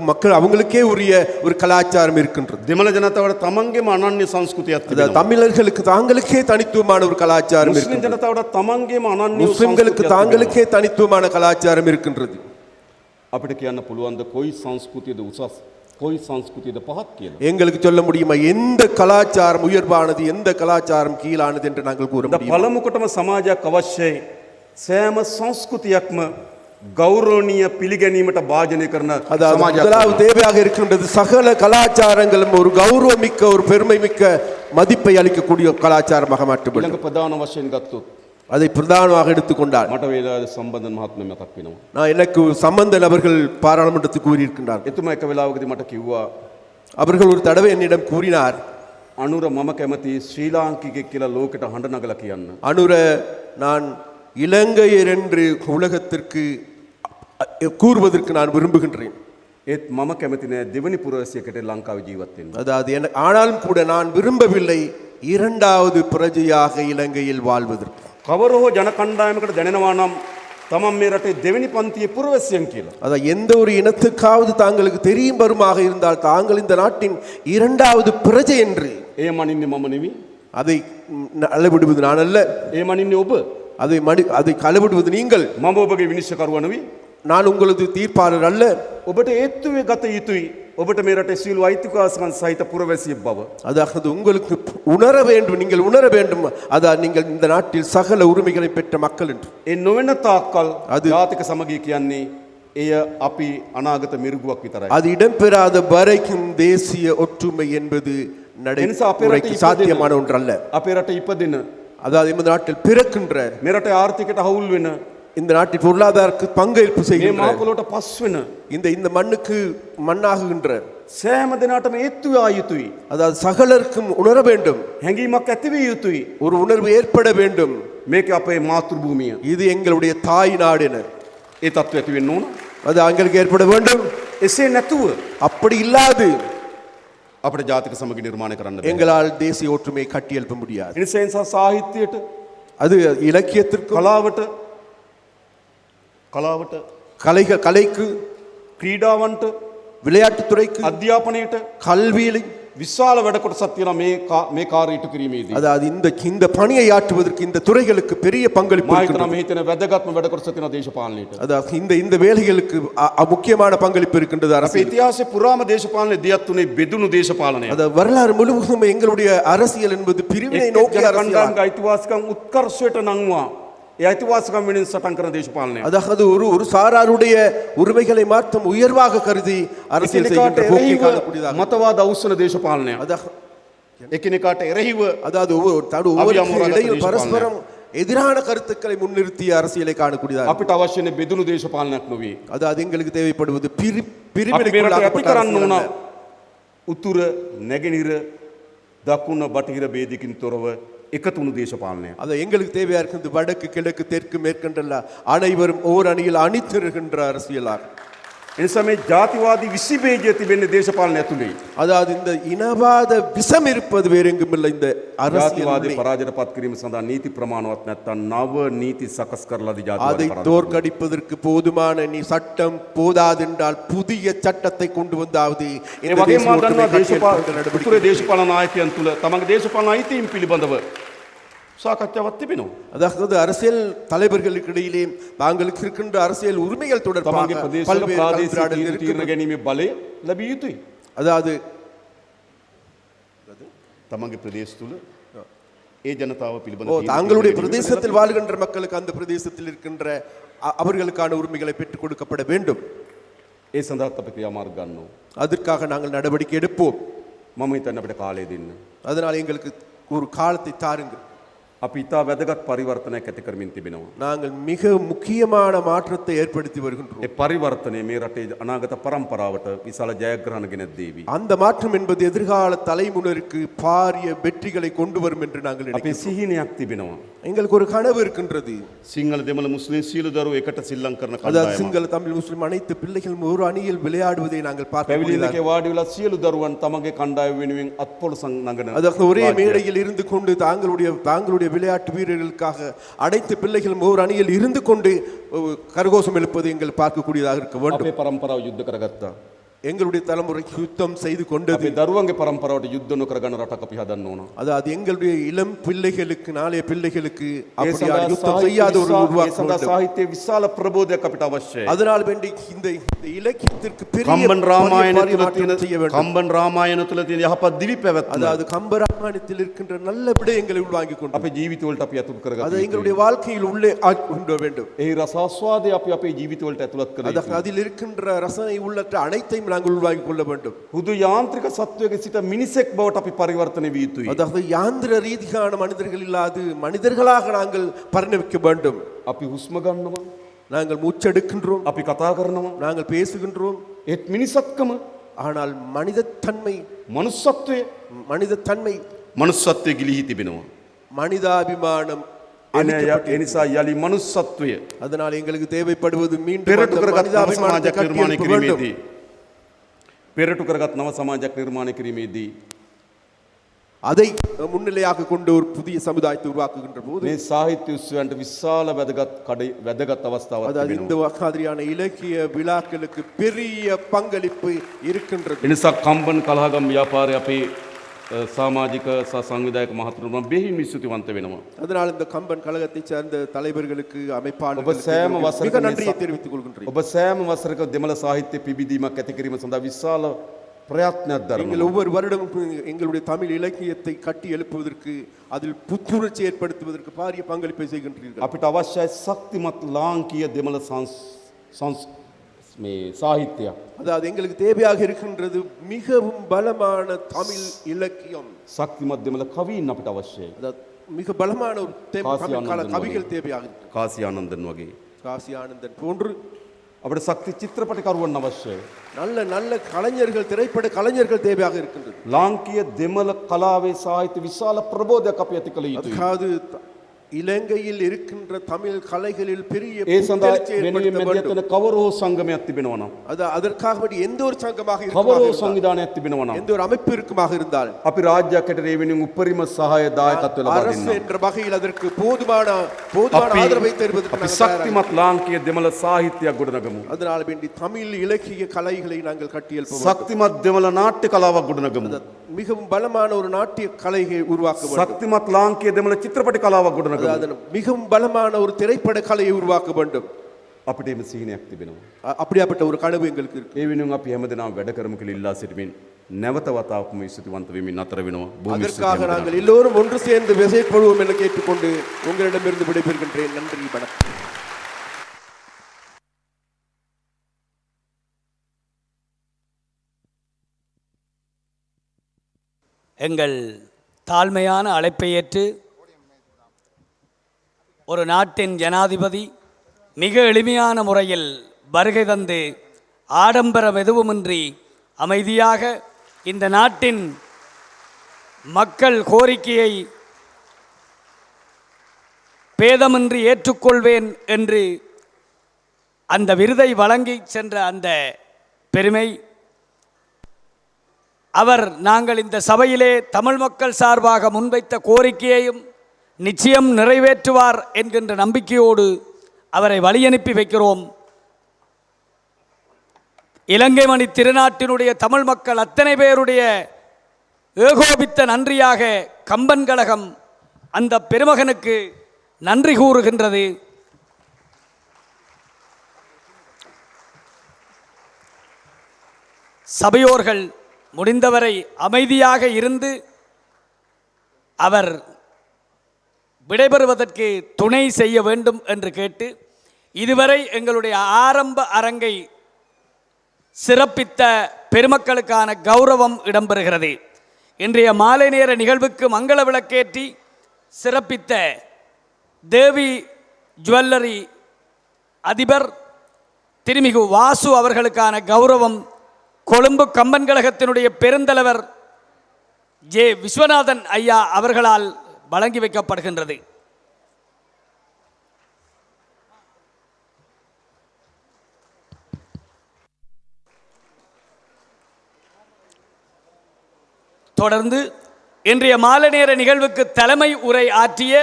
மக்கள் அவங்களுக்கே உரிய ஒரு கலாச்சாரம் இருக்கின்றது. දෙමළ ජනතාවට තමන්ගේම අනන්‍ය සංස්කෘතියක් அதாவது තිබෙනවා. தமிழர்களுக்கு தாங்களுக்கே தனித்துவமான ஒரு கலாச்சாரம் මුස්ලිම් இருக்கின்றது. ජනතාවට තමන්ගේම අනන්‍ය முஸ்லிம்களுக்கு සංස්කෘතියක් தாங்களுக்கே තිබෙනවා. தனித்துவமான கலாச்சாரம் இருக்கின்றது. අපිට කියන්න පුළුවන්ද කොයි සංස්කෘතියද උසස් කොයි සංස්කෘතියද පහත් කියලා? எங்களுக்கு சொல்ல முடியுமா எந்த கலாச்சாரம் உயர்வானது, எந்த கலாச்சாரம் கீழானது என்று நாங்கள் கூற ද முடியும்? පළමු කොටම සමාජයක් අවශ්‍යයි. සෑම සංස්කෘතියක්ම ගෞරවනීය පිළිගැනීමට භාජනය කරන அதாவது සමාජයක්. முதலாவது தேவையாக இருக்கின்றது சகல கலாச்சாரங்களும் ஒரு கௌரவமிக்க, ஒரு பெருமை மிக்க, மதிப்பை அளிக்கக்கூடிய கலாச்சாரமாக மாற்ற வேண்டும். ඊළඟ ප්‍රධාන වශයෙන් ගත්තොත් அதை பிரதானமாக எடுத்துக்கொண்டால் මට වේලාවේ සම්බන්ධන මහත්මයා මතක් වෙනවා. நான் எனக்கு சம்பந்தன் அவர்கள் பாராளுமன்றத்துக்கு கூறியிருக்கின்றார். එතුමා එක වෙලාවකදී මට කිව්වා அவர்கள் ஒரு தடவை என்னிடம் கூறினார், අනුර මම කැමති ශ්‍රී ලාංකිකයෙක් කියලා ලෝකෙට හඬ නගලා කියන්න. அனுர, நான் இலங்கையர் என்று உலகத்திற்கு கூறுவதற்கு நான் விரும்புகின்றேன். ඒත් මම කැමති නෑ දෙවනි පුරවැසියකට ලංකාවේ ජීවත් වෙන්න. அதாவது ஆனாலும் கூட நான் விரும்பவில்லை இரண்டாவது பிரஜையாக இலங்கையில் வாழ்வதற்கு. කවර හෝ ජන කණ්ඩායමකට දැනෙනවා නම් තමන් මේ රටේ දෙවෙනි පන්තියේ පුරවැසියන් කියලා. அதான் எந்த ஒரு இனத்துக்காவது தாங்களுக்கு தெரியும் வருமாக இருந்தால் தாங்கள் இந்த நாட்டின் இரண்டாவது பிரஜை என்று ඒ මනින්නේ මම නෙවෙයි. அதை அளவிடுவது நான் அல்ல, ඒ මනින්නේ ඔබ. அதை அளவிடுவது நீங்கள். මම ඔබගේ විනිශ්චයකරුවා නෙවෙයි. நான் உங்களது தீர்ப்பாளர் அல்ல. ඔබට ඒත්තුවේ ගත යුතුයි. ඔබට මේ රටේ සියලු අයිතිවාසිකම් සහිත පුරවැසියෙක් බව. அதாவது உங்களுக்கு உணர வேண்டும், நீங்கள் உணர வேண்டும், அதான் நீங்கள் இந்த நாட்டில் சகல உரிமைகளை பெற்ற மக்கள் என்று. ඒ නොවන තාක්කල් அது- ජාතික සමගිය කියන්නේ එය අපි අනාගත මිරුගුවක් විතරයි. அது இடம்பெறாத வரைக்கும் தேசிய ஒற்றுமை என்பது එනිසා අපේ රටේ நடைமுறைக்கு சாத்தியமான ஒன்றல்ல. අපේ රට ඉපදෙන அதாவது இந்த நாட்டில் பிறக்கின்ற, මේ රටේ ආර්ථිකයට හවුල් වෙන இந்த நாட்டில் பொருளாதாரத்துக்கு பங்களிப்பு මේ செய்கின்ற, මාපොළොට පස් වෙන இந்த மண்ணுக்கு மண்ணாகுகின்ற, සෑම දිනකටම ඒත්තු ආ යුතුයි. அதாவது சகலருக்கும் உணர வேண்டும், හැඟීමක් ඇති විය යුතුයි. ஒரு உணர்வு ஏற்பட வேண்டும். මේක අපේ මාතෘ භූමිය. இது எங்களுடைய தாய் நாடு என ඒ තත්ත්වය ඇති වෙන්න ඕන. அது எங்களுக்கு ஏற்பட வேண்டும். එසේ නැතුව அப்படி இல்லாது අපිට ජාතික සමගිය නිර්මාණය කරන්න බැහැ. எங்களால் தேசிய ஒற்றுமையை கட்டியெழுப்ப முடியாது. ඒ නිසා සාහිත්‍යයට அது இலக்கியத்திற்கும், කලාවට கலைக்கு, ක්‍රීඩාවන්ට விளையாட்டுத்துறைக்கு, අධ්‍යාපනයට கல்வியிலும், විශාල වැඩ කොටසක් තියෙනවා මේ කාර්ය ඉටු කිරීමේදී. அதாவது இந்த பணியை ஆற்றுவதற்கு இந்த துறைகளுக்கு பெரிய பங்களிப்பு මා හිතනවා இருக்கின்றது. මේ හිතන වැදගත්ම වැඩ කොටස තියෙනවා දේශපාලනයට. அதாவது இந்த வேலைகளுக்கு முக்கியமான பங்களிப்பு இருக்கின்றது අපේ அரசியல். ඉතිහාසයේ පුරාම දේශපාලනයේ දියත් උනේ බෙදුණු දේශපාලනය. அதாவது வரலாறு முழுவதும் எங்களுடைய அரசியல் என்பது பிரிவினை நோக்கிய அரசியல். කණ්ඩායම්ගේ අයිතිවාසිකම් උත්කර්ෂයට නංවා ඒ අයිතිවාසිකම් වෙනුවෙන් සටන් කරන දේශපාලනය. அதாவது ஒரு சாராருடைய உரிமைகளை மாற்றம் உயர்வாக கருதி அரசியல் එකිනෙකාට செய்கின்ற போக்கை එරෙහිව காணக்கூடியதாக. මතවාද අවසන දේශපාලනය. එකිනෙකාට එරෙහිව அதாவது ஒவ்வொருவருக்கு இடையில் பரஸ்பரம் எதிரான கருத்துக்களை முன்னிறுத்திய அரசியலை காணக்கூடியதாக. අපිට අවශ්‍ය නේ බෙදුණු දේශපාලනයක් නොවේ. அதாவது எங்களுக்கு தேவைப்படுவது අපි මෙරට ඇති பிரிவினைக்குள்ளாக்கப்பட்ட කරන්න அரசியல் ඕන அல்ல. උතුර නැගෙනහිර දකුණ බටහිර ભેදකින් තොරව එකතුණු දේශපාලනයක්. அது எங்களுக்கு தேவையா இருக்கிறது வடக்கு கிழக்கு தெற்கு மேற்கண்டல்ல அனைவரும் ஓர் அணியில் அணித்திருக்கின்ற அரசியலாக. එනිසා මේ ජාතිවාදී විසිබේජය තිබෙන්නේ දේශපාලනය ඇතුලේ. அதாவது இந்த இனவாத விஷம் இருப்பது வேற எங்கும் இல்லை இந்த ජාතිවාදී அரசியல். පරාජයට පත් කිරීම සඳහා නීති ප්‍රමාණවත් නැත්නම් නව නීති සකස් කරලාදී அதை ජාතිවාදී පරාජය. தோற்கடிப்பதற்கு போதுமான நீ சட்டம் போதாதென்றால் புதிய சட்டத்தை கொண்டு வந்தாவது ඒ වගේම මා දන්නවා උතුරේ දේශපාලන නායකයන් තුල තමන්ගේ දේශපාලන අයිතීන් පිළිබඳව සාකච්ඡාවක් තිබෙනවා. அதாவது அரசியல் தலைவர்களுக்கு இடையிலே தாங்களுக்கு இருக்கின்ற அரசியல் உரிமைகள் தொடர்பாக තමන්ගේ ප්‍රදේශවල பல்வேறு ප්‍රාදේශීය கலந்துரையாடல்கள் තීරණ இருக்கின்றன. ගැනීමේ බලය ලැබිය යුතුයි. அதாவது තමන්ගේ ප්‍රදේශ තුල ඒ ජනතාව පිළිබඳ தாங்களுடைய பிரதேசத்தில் வாழ்கின்ற மக்களுக்கு அந்த பிரதேசத்தில் இருக்கின்ற அவர்களுக்கான உரிமைகளை பெற்றுக் கொடுக்கப்பட வேண்டும். ඒ සඳහාත් අපි ක්‍රියාමාර්ග ගන්නවා. அதற்காக நாங்கள் நடவடிக்கை எடுப்போம். මම හිතන්නේ අපිට කාලය දෙන්න. அதனால் எங்களுக்கு ஒரு காலத்தை தாருங்கள். අපි ඉතා වැදගත් පරිවර්තනයක් ඇති කරමින් තිබෙනවා. நாங்கள் மிக முக்கியமான மாற்றத்தை ஏற்படுத்தி வருகின்றோம். ඒ පරිවර්තනය මේ රටේ අනාගත පරම්පරාවට විශාල ජයග්‍රහණ ගෙන දේවි. அந்த மாற்றம் என்பது எதிர்கால தலைமுறைக்கு பாரிய வெற்றிகளை கொண்டு வரும் என்று நாங்கள் අපේ நினைக்கிறோம். සිහිනයක් තිබෙනවා. எங்களுக்கு ஒரு கனவு இருக்கின்றது. සිංහල දෙමළ මුස්ලිම් සියලු දරුවෝ එකට සිල්ලම් කරන அதாவது කණ්ඩායමක්. சிங்கள தமிழ் முஸ்லிம் அனைத்து பிள்ளைகளும் ஒரு அணியில் விளையாடுவதை நாங்கள் பார்க்க පැවිලිල්ලකේ වාඩි වෙලා සියලු දරුවන් තමගේ කණ්ඩායම වෙනුවෙන් අත්පොළ නගන. அதாவது ஒரே රාජ්‍යයක්. மேடையில் இருந்து கொண்டு தாங்களுடைய விளையாட்டு வீரர்களுக்காக அனைத்து பிள்ளைகளும் ஒரு அணியில் இருந்து கொண்டு கரகோஷம் எழுப்பது எங்கள் பார்க்கக்கூடியதாக இருக்க வேண்டும். අපේ පරම්පරාව යුද්ධ කරගත්තා. எங்களுடைய தலைமுறைக்கு யுத்தம் செய்து கொண்டது. අපේ දරුවන්ගේ පරම්පරාවට යුද්ධ නොකර ගන්න රටක් අපි හදන්න ඕන. அதாவது எங்களுடைய இளம் பிள்ளைகளுக்கு நாளைய பிள்ளைகளுக்கு ඒ அப்படியான සඳහා யுத்தம் செய்யாத ஒரு ඒ உருவாக்க සඳහා வேண்டும். සාහිත්‍ය විශාල ප්‍රබෝධයක් අපිට අවශ්‍යයි. அதனால் வேண்டி இந்த இலக்கியத்திற்கு பெரிய කම්බන් රාමායන තුල பரிமாற்றம் செய்ய තියෙන வேண்டும். කම්බන් රාමායන තුල තියෙන යහපත් දිවි පැවැත්ම அதாவது கம்பராமாயணத்தில் இருக்கின்ற நல்ல விடயங்களை உள்வாங்கிக் கொண்டு අපේ ජීවිතවලට අපි අතුරු කරගත அதை යුතුයි. எங்களுடைய வாழ்க்கையில் உள்ளே கொண்டு வேண்டும். ඒ රසාස්වාදය අපි අපේ ජීවිතවලට ඇතුළත් කර යුතුයි. அதில் இருக்கின்ற ரசனை உள்ளற்ற அனைத்தையும் நாங்கள் உள்வாங்கிக் கொள்ள வேண்டும். හුදු යාන්ත්‍රික සත්වයක සිට මිනිසෙක් බවට අපි පරිවර්තනය විය යුතුයි. அதாவது யாந்திர ரீதியான மனிதர்கள் இல்லாது மனிதர்களாக நாங்கள் பரிணமிக்க வேண்டும். අපි හුස්ම ගන්නවා, நாங்கள் மூச்செடுக்கின்றோம், අපි කතා කරනවා. நாங்கள் பேசுகின்றோம். ඒත් මිනිසත්කම, ஆனால் மனிதத்தன்மை මනුස්සත්වය මනුස්සත්වය ගිලිහි තිබෙනවා. மனிதாபிமானம் ඒ அழிக்கப்பட்டு- නිසා යලි මනුස්සත්වය அதனால் எங்களுக்கு தேவைப்படுவது மீண்டும் පෙරටු அந்த කරගත් නව மனிதாபிமானத்தை සමාජයක් නිර්මාණය கட்டியெழுப்ப வேண்டும். කිරීමේදී පෙරටු කරගත් නව සමාජයක් නිර්මාණය කිරීමේදී அதை முன்னிலையாக கொண்டு ஒரு புதிய சமுதாயத்தை உருவாக்குகின்ற போது මේ සාහිත්‍ය උත්සවයන්ට විශාල වැදගත් අවස්ථාවක් அதாவது இந்த තිබෙනවා. மாதிரியான இலக்கிய விழாக்களுக்கு பெரிய பங்களிப்பு இருக்கின்றது. එනිසා කම්බන් කලහගම් ව්‍යාපාරය අපේ සමාජික සහ සංවිධායක මහතුරුන් බෙහෙවින් ස්තුතිවන්ත වෙනවා. அதனால் இந்த கம்பன் கழகத்தை சேர்ந்த தலைவர்களுக்கு ඔබ அமைப்பாளர்களுக்கு සෑම மிக වසරකම நன்றியை தெரிவித்துக் கொள்கின்றேன். ඔබ සෑම වසරක දෙමළ සාහිත්‍ය පිබිදීමක් ඇති කිරීම සඳහා විශාල ප්‍රයත්නයක් நீங்கள் දරනවා. ஒவ்வொரு வருடமும் எங்களுடைய தமிழ் இலக்கியத்தை கட்டி எழுப்புவதற்கு அதில் புத்துணர்ச்சி ஏற்படுத்துவதற்கு பாரிய பங்களிப்பை செய்கின்றீர்கள். අපිට අවශ්‍යයි ශක්තිමත් ලාංකීය දෙමළ මේ සාහිත්‍යයක්. அதாவது எங்களுக்கு தேவையாக இருக்கின்றது மிகவும் பலமான தமிழ் இலக்கியம். ශක්තිමත් දෙමළ කවීන් අපිට අවශ්‍යයි. அதாவது மிக பலமான ஒரு காசி தமிழ் கால ஆனந்தன் கவிகள் வகை. தேவையாக இருக்கு. කාසි ආනන්දන් වගේ. காசி ஆனந்தன் போன்று අපිට ශක්ති චිත්‍රපටකරුවන් අවශ්‍යයි. நல்ல நல்ல கலைஞர்கள் திரைப்பட கலைஞர்கள் தேவையாக இருக்கின்றது. ලාංකීය දෙමළ කලාවේ සාහිත්‍ය විශාල ප්‍රබෝධයක් අපි ඇති කළ යුතුයි. அதுக்காக இலங்கையில் இருக்கின்ற தமிழ் கலைகளில் பெரிய ඒ සඳහා புத்துணர்ச்சி වෙනුවෙන් ஏற்படுத்த வேண்டும். මෙදියතන කවරෝ සංගමයක් තිබෙනවා නම්, அதற்காக வேண்டி எந்த ஒரு சங்கமாக කවරෝ இருக்குமாக இருந்தால், සංවිධානයක් තිබෙනවා නම් எந்த ஒரு அமைப்பு இருக்குமாக இருந்தால் අපි රාජ්‍යයක් හැටියට ඒ වෙනුවෙන් උපරිම සහාය දායකත්වය ලබා அரசு දෙන්න. என்ற வகையில் அதற்கு போதுமான ஆதரவை தருவதற்கு අපි நாங்கள் தயாராக ශක්තිමත් ලාංකීය දෙමළ සාහිත්‍යයක් ගොඩනගමු. அதனால் வேண்டி தமிழ் இலக்கிய கலைகளை நாங்கள் கட்டியெழுப்ப வேண்டும். ශක්තිමත් දෙමළ නාට්‍ය කලාවක් ගොඩනගමු. மிகவும் பலமான ஒரு நாட்டிய கலையை உருவாக்க வேண்டும். ශක්තිමත් ලාංකීය දෙමළ චිත්‍රපට කලාවක් ගොඩනගමු. அதாவது மிகவும் பலமான ஒரு திரைப்பட கலையை உருவாக்க வேண்டும். අපිට එම සිහිනයක් තිබෙනවා. அப்படியாப்பட்ட ஒரு கனவு எங்களுக்கு இருக்கு. ඒ වෙනුවෙන් අපි හැමදෙනාම වැඩ කරමු කියලා ඉල්ලා සිටිමින් නැවත වතාවක්ම ස්තුතිවන්ත වෙමින් අතර වෙනවා. බොහොම அதற்காக நாங்கள் எல்லோரும் ஒன்று சேர்ந்து விசைப்படுவோம் என கேட்டுக்கொண்டு உங்களிடமிருந்து விடைபெறுகின்றேன். நன்றி, வணக்கம். எங்கள் தாழ்மையான அழைப்பை ஏற்று ஒரு நாட்டின் ஜனாதிபதி மிக எளிமையான முறையில் வருகை தந்து ஆடம்பரம் எதுவுமின்றி அமைதியாக இந்த நாட்டின் மக்கள் கோரிக்கையை பேதமின்றி ஏற்றுக்கொள்வேன் என்று அந்த விருதை வழங்கி சென்ற அந்த பெருமை அவர் நாங்கள் இந்த சபையிலே தமிழ் மக்கள் சார்பாக முன்வைத்த கோரிக்கையையும் நிச்சயம் நிறைவேற்றுவார் என்கின்ற நம்பிக்கையோடு அவரை வழியனுப்பி வைக்கிறோம். இலங்கை மணி திருநாட்டினுடைய தமிழ் மக்கள் அத்தனை பேருடைய ஏகோபித்த நன்றியாக கம்பன் கழகம் அந்த பெருமகனுக்கு நன்றி கூறுகின்றது. சபையோர்கள் முடிந்தவரை அமைதியாக இருந்து அவர் விடைபெறுவதற்கு துணை செய்ய வேண்டும் என்று கேட்டு இதுவரை எங்களுடைய ஆரம்ப அரங்கை சிறப்பித்த பெருமக்களுக்கான கௌரவம் இடம்பெறுகிறது. இன்றைய மாலை நேர நிகழ்வுக்கு மங்கள விளக்கேற்றி சிறப்பித்த தேவி ஜுவல்லரி அதிபர் திருமிகு வாசு அவர்களுக்கான கௌரவம் கொழும்பு கம்பன் கழகத்தினுடைய பெருந்தலைவர் ஜே விஸ்வநாதன் ஐயா அவர்களால் வழங்கி வைக்கப்படுகின்றது. தொடர்ந்து இன்றைய மாலை நேர நிகழ்வுக்கு தலைமை உரை ஆற்றிய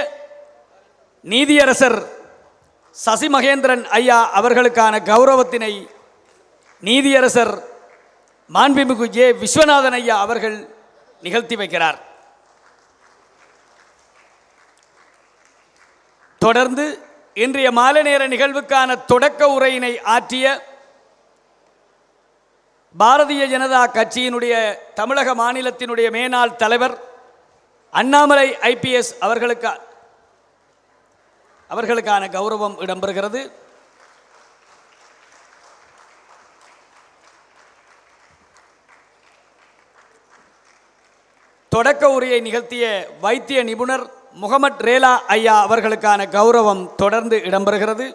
நீதியரசர் சசி மகேந்திரன் ஐயா அவர்களுக்கான கௌரவத்தினை நீதியரசர் மாண்புமிகு ஜே விஸ்வநாதன் ஐயா அவர்கள் நிகழ்த்தி வைக்கிறார். தொடர்ந்து இன்றைய மாலை நேர நிகழ்வுக்கான தொடக்க உரையினை ஆற்றிய பாரதிய ஜனதா கட்சியினுடைய தமிழக மாநிலத்தினுடைய மேனாள் தலைவர் அண்ணாமலை IPS அவர்களுக்கான கௌரவம் இடம்பெறுகிறது. தொடக்க உரையை நிகழ்த்திய வைத்திய நிபுணர் முகமட் ரேலா ஐயா அவர்களுக்கான கௌரவம் தொடர்ந்து இடம்பெறுகிறது.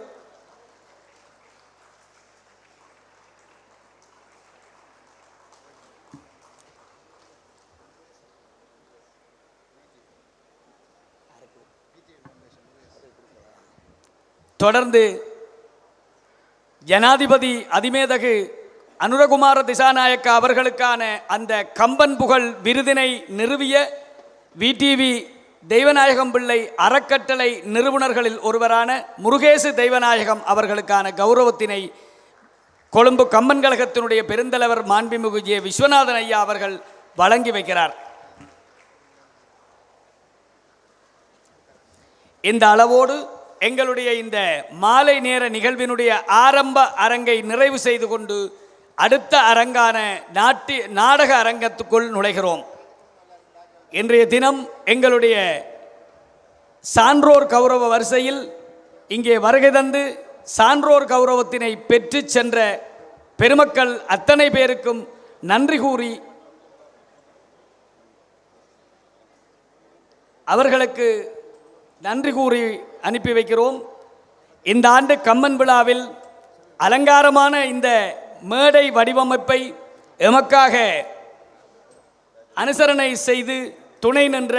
தொடர்ந்து ஜனாதிபதி அதிமேதகு அனுரகுமார திசாநாயக்க அவர்களுக்கான அந்த கம்பன் புகழ் விருதினை நிறுவிய VTV தெய்வநாயகம் பிள்ளை அறக்கட்டளை நிறுவனர்களில் ஒருவரான முருகேசு தெய்வநாயகம் அவர்களுக்கான கௌரவத்தினை கொழும்பு கம்பன் கழகத்தினுடைய பெருந்தலைவர் மாண்புமிகு ஜே விஸ்வநாதன் ஐயா அவர்கள் வழங்கி வைக்கிறார். இந்த அளவோடு எங்களுடைய இந்த மாலை நேர நிகழ்வினுடைய ஆரம்ப அரங்கை நிறைவு செய்து கொண்டு அடுத்த அரங்கான நாடக அரங்கத்துக்குள் நுழைகிறோம். இன்றைய தினம் எங்களுடைய சான்றோர் கௌரவ வரிசையில் இங்கே வருகை தந்து சான்றோர் கௌரவத்தினை பெற்று சென்ற பெருமக்கள் அத்தனை பேருக்கும் நன்றி கூறி அவர்களுக்கு நன்றி கூறி அனுப்பி வைக்கிறோம். இந்த ஆண்டு கம்மன் விழாவில் அலங்காரமான இந்த மேடை வடிவமைப்பை எமக்காக அனுசரணை செய்து துணை நின்ற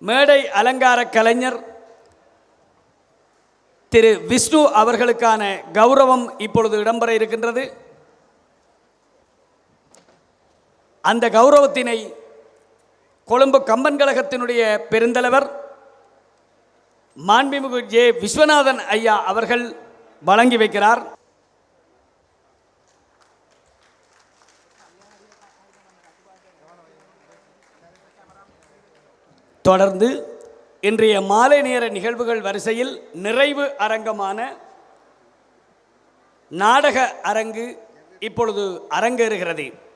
மேடை அலங்கார கலைஞர் திரு விஷ்ணு அவர்களுக்கான கௌரவம் இப்பொழுது இடம்பெற இருக்கின்றது. அந்த கௌரவத்தினை கொழும்பு கம்பன் கழகத்தினுடைய பெருந்தலைவர் மாண்புமிகு ஜே விஸ்வநாதன் ஐயா அவர்கள் வழங்கி வைக்கிறார். தொடர்ந்து இன்றைய மாலை நேர நிகழ்வுகள் வரிசையில் நிறைவு அரங்கமான நாடக அரங்கு இப்பொழுது அரங்கேறுகிறது.